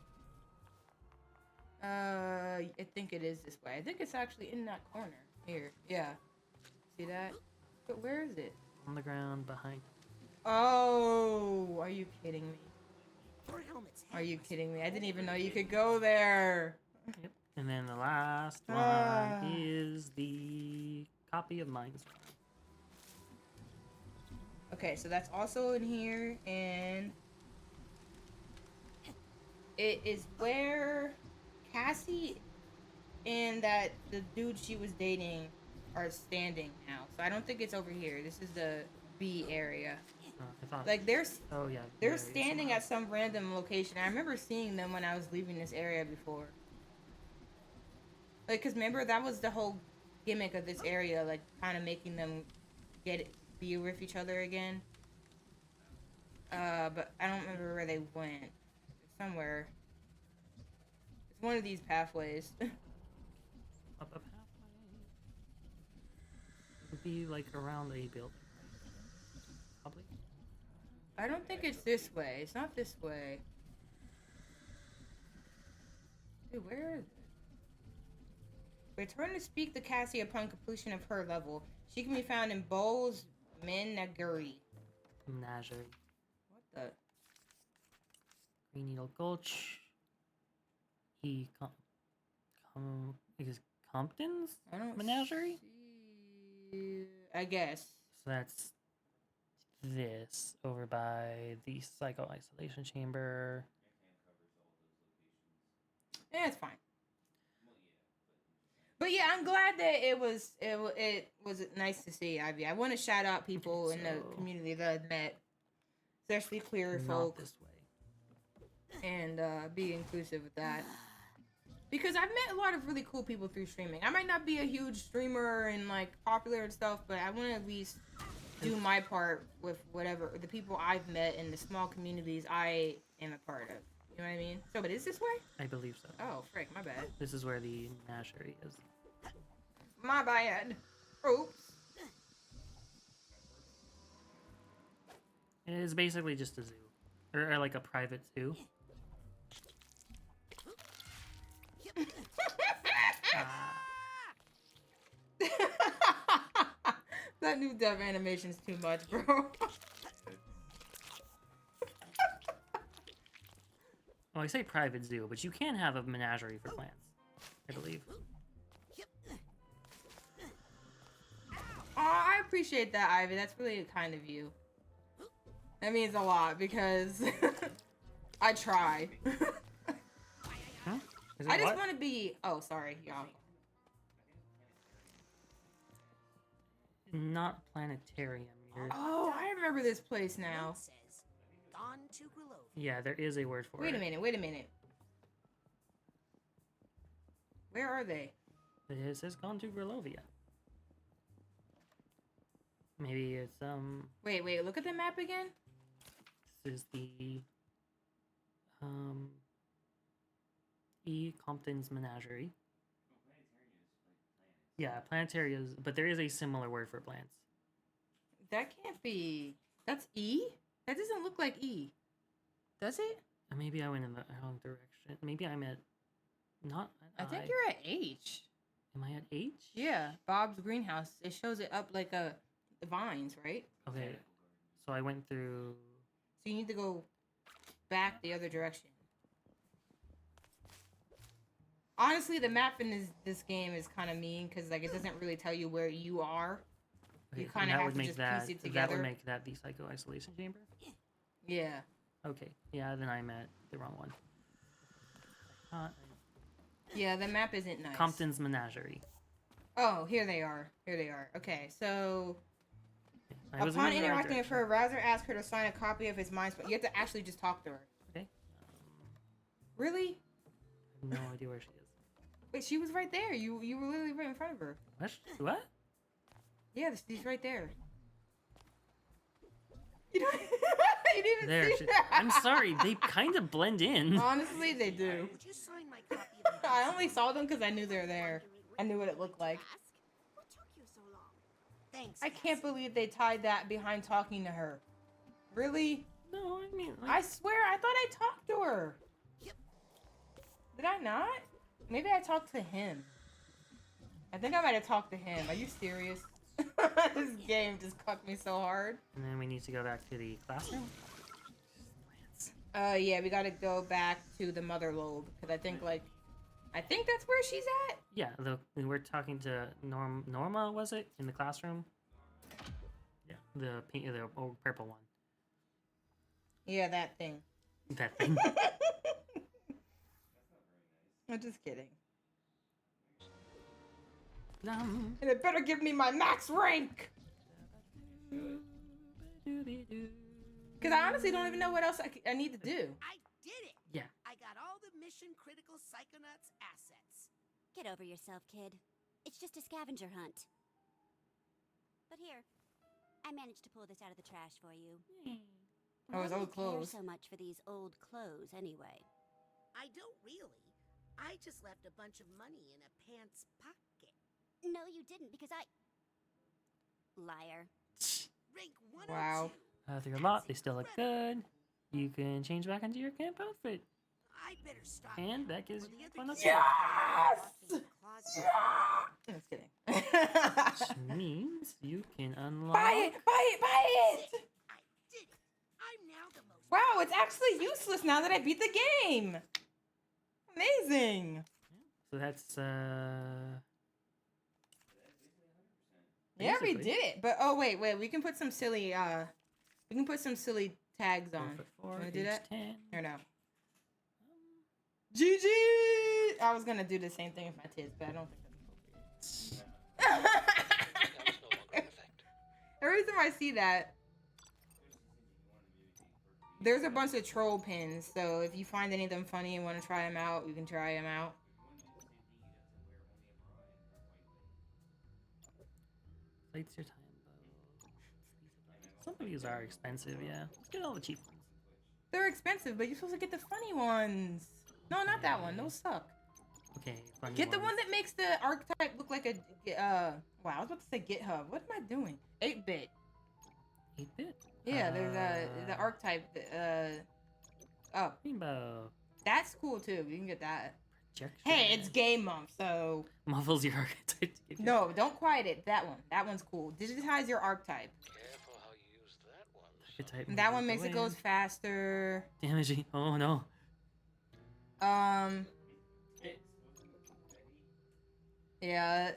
I think it is this way. I think it's actually in that corner. Here, yeah. See that? But where is it? On the ground behind. Oh, are you kidding me? Are you kidding me? I didn't even know you could go there. Yep. And then the last one is the copy of Mindstorm. Okay, so that's also in here, and it is where Cassie and the dude she was dating are standing now. So I don't think it's over here. This is the B area. Like they're standing at some random location. I remember seeing them when I was leaving this area before. Like, cause remember that was the whole gimmick of this area, like kind of making them be with each other again. But I don't remember where they went. Somewhere. It's one of these pathways. Up a pathway. It would be like around a building. Probably. I don't think it's this way. It's not this way. Dude, where is it? Return to speak to Cassie upon completion of her level. She can be found in Bowles Menagerie. Menagerie. What the? Green Needle Gulch. Is Compton's I don't Menagerie? See, I guess. So that's this over by the Psycho Isolation Chamber. Yeah, it's fine. But yeah, I'm glad that it was nice to see Ivy. I want to shout out people in the community that I've met, especially queer folk. Not this way. And be inclusive with that. Because I've met a lot of really cool people through streaming. I might not be a huge streamer and like popular and stuff, but I want to at least do my part with whatever the people I've met in the small communities I am a part of. You know what I mean? So, but is this way? I believe so. Oh, frick, my bad. This is where the menagerie is. My bad. Oops. It is basically just a zoo. Or like a private zoo. That new dove animation's too much, bro. Well, I say private zoo, but you can have a menagerie for plants, I believe. Oh, I appreciate that, Ivy. That's really kind of you. That means a lot because I try. Huh? I just want to be. Oh, sorry, y'all. Not planetarium. Oh, I remember this place now. Gone to Grillovia. Yeah, there is a word for it. Wait a minute. Where are they? It says gone to Grillovia. Maybe it's Wait, look at the map again. This is the E. Compton's Menagerie. Yeah, planetarias, but there is a similar word for plants. That can't be. That's E? That doesn't look like E. Does it? Maybe I went in the wrong direction. Maybe I'm at not. I think you're at H. Am I at H? Yeah, Bob's greenhouse. It shows it up like the vines, right? Okay, so I went through. So you need to go back the other direction. Honestly, the map in this game is kind of mean because like it doesn't really tell you where you are. Okay, You kind of have to just piece it together. That would make that the Psycho Isolation Chamber? Yeah. Okay, yeah, then I'm at the wrong one. Yeah, the map isn't nice. Compton's Menagerie. Oh, here they are. Here they are. Okay, so Upon interacting with her, Rouser asks her to sign a copy of his mind spell. You have to actually just talk to her. Okay. Really? I have no idea where she is. Wait, she was right there. You were literally right in front of her. What? Yeah, she's right there. You don't, you didn't even There. see that. I'm sorry. They kind of blend in. Honestly, they do. Would you sign my copy of the I only saw them because I knew they were there. I knew what it looked like. What took you so long? Thanks. I can't believe they tied that behind talking to her. Really? No, I mean... I swear, I thought I talked to her. Did I not? Maybe I talked to him. I think I might have talked to him. Are you serious? This game just cucked me so hard. And then we need to go back to the classroom? Yeah, we gotta go back to the mother lobe. Because I think that's where she's at. Yeah, we were talking to Norma, was it? In the classroom? Yeah. The old purple one. Yeah, that thing. That thing. I'm just kidding. And it better give me my max rank! Because I honestly don't even know what else I need to do. I did it! Yeah. I got all the mission-critical Psychonauts assets. Get over yourself, kid. It's just a scavenger hunt. But here, I managed to pull this out of the trash for you. Oh, his Why do old you care clothes. so much for these old clothes, anyway? I don't really. I just left a bunch of money in a pants pocket. No, you didn't, because I... Liar. Rank 102. Wow. Through a lot, they still look good. You can change back into your camp outfit. I better stop. And that gives you fun of Yes! Just kidding. Which means you can unlock... Buy it! Buy it! Buy it! I did it. I'm now the most... Wow, it's actually useless now that I beat the game. Amazing. So that's, Yeah, we basically. did it. But oh wait, we can put some silly tags on. 4 Wanna do that? 10. Or no? GG! I was gonna do the same thing with my tits, but I don't think that's appropriate. Every time I see that, there's a bunch of troll pins. So if you find any of them funny and want to try them out, you can try them out. Lights your time, though. Some of these are expensive, yeah. Let's get all the cheap ones. They're expensive, but you're supposed to get the funny ones. No, not that one. Those suck. Okay, funny Get the ones. one that makes the archetype look like a wow, I was about to say GitHub. What am I doing? 8-bit. 8-bit? Yeah, there's the archetype oh. Rainbow. That's cool too. You can get that. Projection. Hey, it's game month, so Muffles your archetype. to give you- no, don't quiet it. That one. That one's cool. Digitize your archetype. Careful how you use that one. Archetype That moves one makes it away. goes faster. Damaging. Oh no. Yeah.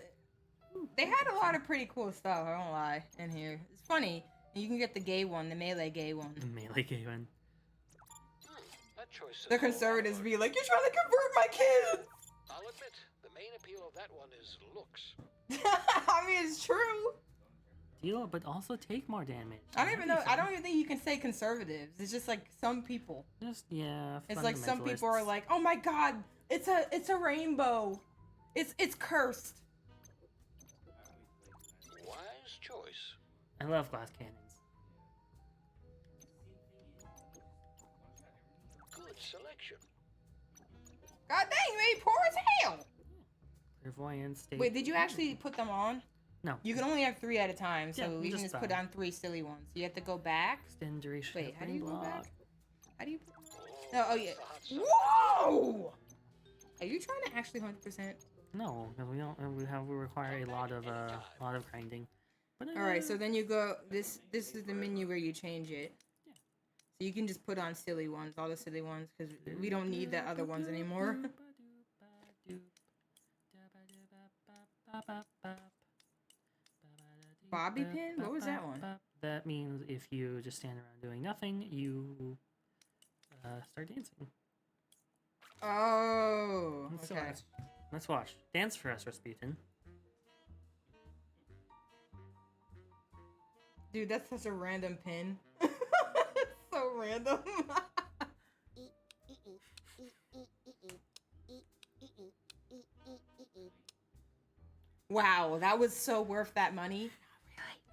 They had a lot of pretty cool stuff, I won't lie, in here. It's funny. You can get the gay one, the melee gay one. The melee gay one. That choice The conservatives be like, you're trying to convert my kids! I'll admit, the main appeal of that one is looks. I mean, it's true. Deal, but also take more damage. I don't even know. I don't even think you can say conservatives. It's just like some people. Just, yeah. It's like some people are fundamentalists. like, oh my god, it's a rainbow. It's cursed. Wise choice. I love glass cannons. Good selection. God dang, you made poor as hell. Clairvoyance. Wait, did you actually put them on? No. You can only have 3 at a time, so Yeah, you can just put on 3 silly ones. You have to go back. Extend duration. Wait, how do you go block. back? How do you? No, oh yeah. Whoa! Are you trying to actually 100%? No, because we don't. We require a lot of grinding. But All right, so then you go. This is the menu where you change it. Yeah. So you can just put on silly ones, all the silly ones, because we don't need the other ones anymore. Bobby pin? What was that one? That means if you just stand around doing nothing, you start dancing. Oh, Let's okay. watch. Let's watch. Dance for us, Rasputin. Dude, that's such a random pin. So random. Wow, that was so worth that money.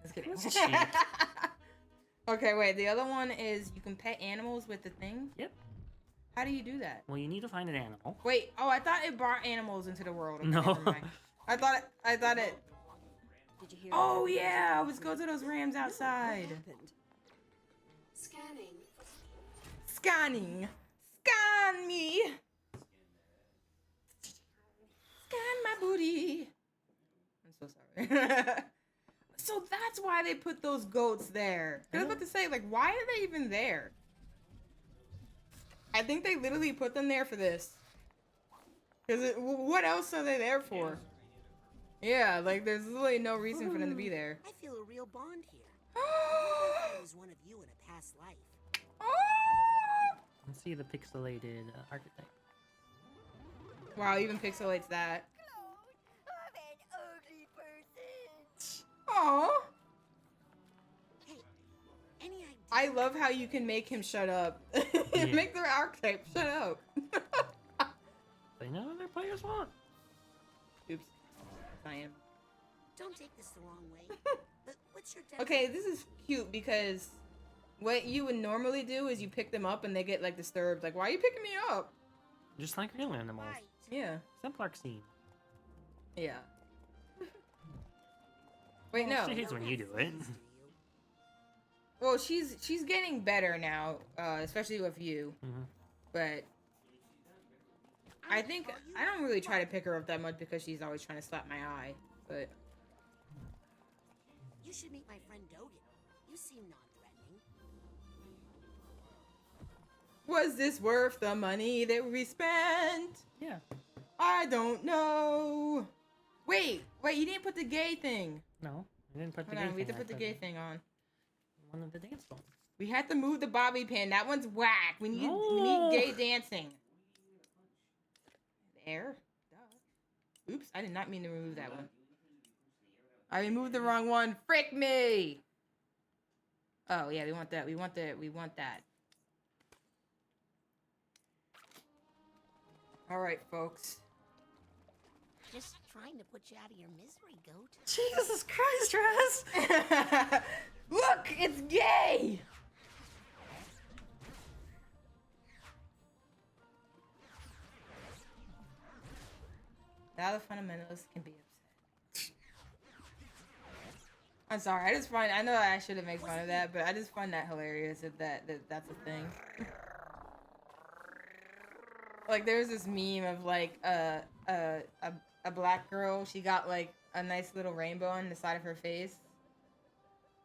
Just kidding. That's cheap. Okay, wait. The other one is you can pet animals with the thing. Yep. How do you do that? Well, you need to find an animal. Wait. Oh, I thought it brought animals into the world. Okay, No. never mind. I thought it. Did you hear? Oh yeah, let's go to those rams outside. Scanning. Scanning. Scan me. Scan my booty. I'm so sorry. So that's why they put those goats there. I was about to say, like, why are they even there? I think they literally put them there for this. Because what else are they there for? Yeah, like, there's literally no reason for them to be there. I feel a real bond here. I was one of you in a past life. Let's see the pixelated archetype. Wow, even pixelates that. I'm an ugly person. Aww. Hey, any idea? I love how you can make him shut up. Yeah. Make their archetype shut up. They know what their players want. Oops. I am. Don't take this the wrong way. But what's your Okay, this is cute because what you would normally do is you pick them up and they get like disturbed. Like, why are you picking me up? Just like real animals. Right. Yeah. Simplark scene. Yeah. Wait, no. She hates when you do it. Well, she's getting better now, especially with you. Mm-hmm. But I think I don't really try to pick her up that much because she's always trying to slap my eye. But You should meet my friend Dogan. You seem non-threatening. was this worth the money that we spent? Yeah. I don't know. Wait, you didn't put the gay thing. No, I didn't put the Hold gay on, we thing. have to put the gay thing on. One of the dance ones. We had to move the bobby pin. That one's whack. We need gay dancing. There. Duh. Oops, I did not mean to remove that one. I removed the wrong one. Frick me. Oh yeah, we want that. We want that. All right, folks. Just trying to put you out of your misery, goat. Jesus Christ, Raz! Look, it's gay. Now the fundamentalists can be upset. I'm sorry. I know I shouldn't make fun of that, but I just find that hilarious that's a thing. Like there's this meme of like a black girl. She got like a nice little rainbow on the side of her face,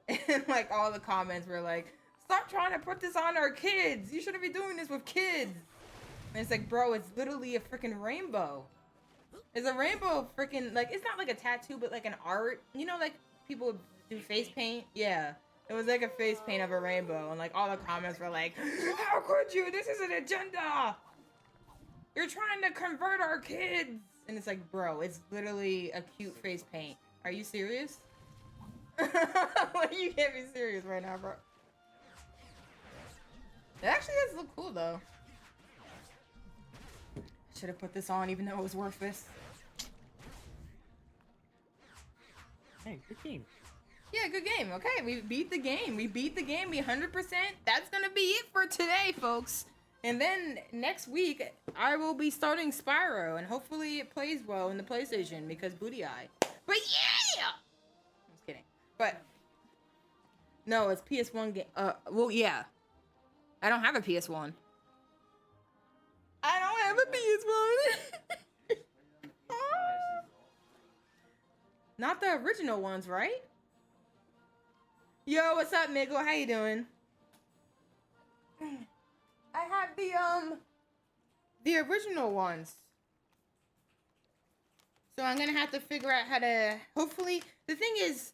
and like all the comments were like, "Stop trying to put this on our kids. You shouldn't be doing this with kids." And it's like, bro, it's literally a freaking rainbow. It's a rainbow freaking, like, it's not like a tattoo, but like an art. You know, like people do face paint? Yeah. It was like a face paint of a rainbow. And like all the comments were like, how could you? This is an agenda. You're trying to convert our kids. And it's like, bro, it's literally a cute face paint. Are you serious? Like, you can't be serious right now, bro. It actually does look cool, though. Should have put this on even though it was worthless. Hey, good game. Yeah, good game. Okay, we beat the game. We 100%. That's gonna be it for today, folks. And then next week, I will be starting Spyro, and hopefully it plays well in the PlayStation because booty eye. But yeah! I'm just kidding. But no, it's PS1 game. Well, yeah. I don't have a PS1. I don't have a PS1. Not the original ones, right? Yo, what's up, Miguel? How you doing? I have the original ones. So I'm gonna have to figure out how to. Hopefully, the thing is,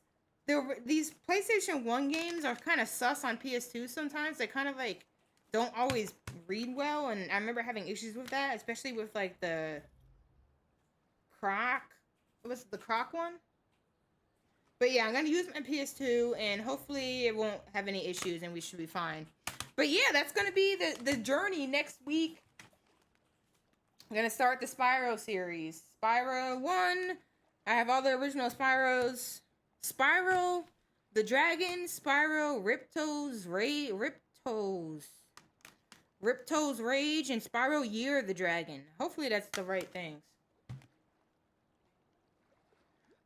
these PlayStation 1 games are kind of sus on PS2 sometimes. They kind of like don't always read well, and I remember having issues with that, especially with like the Croc. What's the Croc one? But yeah, I'm gonna use my PS2, and hopefully it won't have any issues, and we should be fine. But yeah, that's gonna be the journey next week. I'm gonna start the Spyro series. Spyro 1. I have all the original Spyros. Spyro the Dragon, Spyro Ripto's Rage, and Spyro Year of the Dragon. Hopefully that's the right things.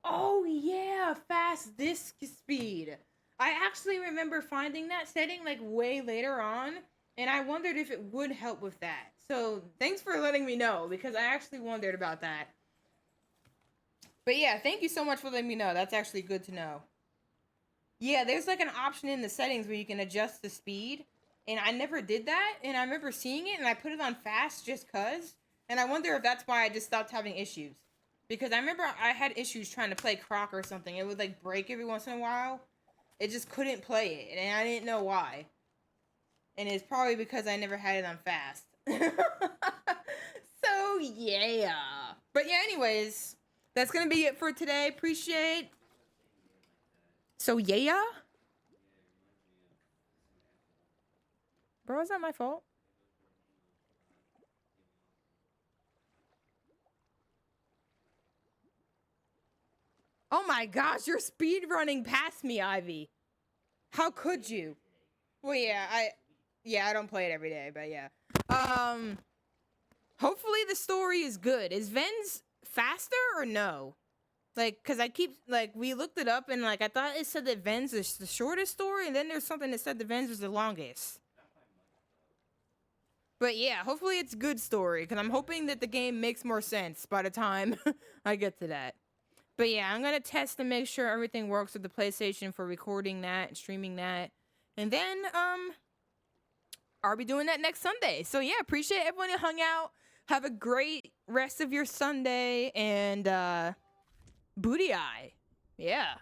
Oh yeah, fast disk speed. I actually remember finding that setting like way later on, and I wondered if it would help with that. So thanks for letting me know, because I actually wondered about that. But yeah, thank you so much for letting me know. That's actually good to know. Yeah, there's like an option in the settings where you can adjust the speed, and I never did that, and I remember seeing it, and I put it on fast just cuz, and I wonder if that's why I just stopped having issues. Because I remember I had issues trying to play Croc or something. It would like break every once in a while. It just couldn't play it, and I didn't know why. And it's probably because I never had it on fast. So, yeah. But yeah, anyways, that's gonna be it for today. Appreciate. So, yeah? Bro, is that my fault? Oh my gosh, you're speed running past me, Ivy. How could you? Well, yeah, I don't play it every day, but yeah. Hopefully the story is good. Is Ven's faster or no? Like, cause I keep, like, we looked it up and like, I thought it said that Ven's is the shortest story, and then there's something that said that Ven's was the longest. But yeah, hopefully it's good story, cause I'm hoping that the game makes more sense by the time I get to that. But yeah, I'm gonna test to make sure everything works with the PlayStation for recording that and streaming that. And then, I'll be doing that next Sunday. So yeah, appreciate everyone who hung out. Have a great rest of your Sunday, and, booty eye. Yeah.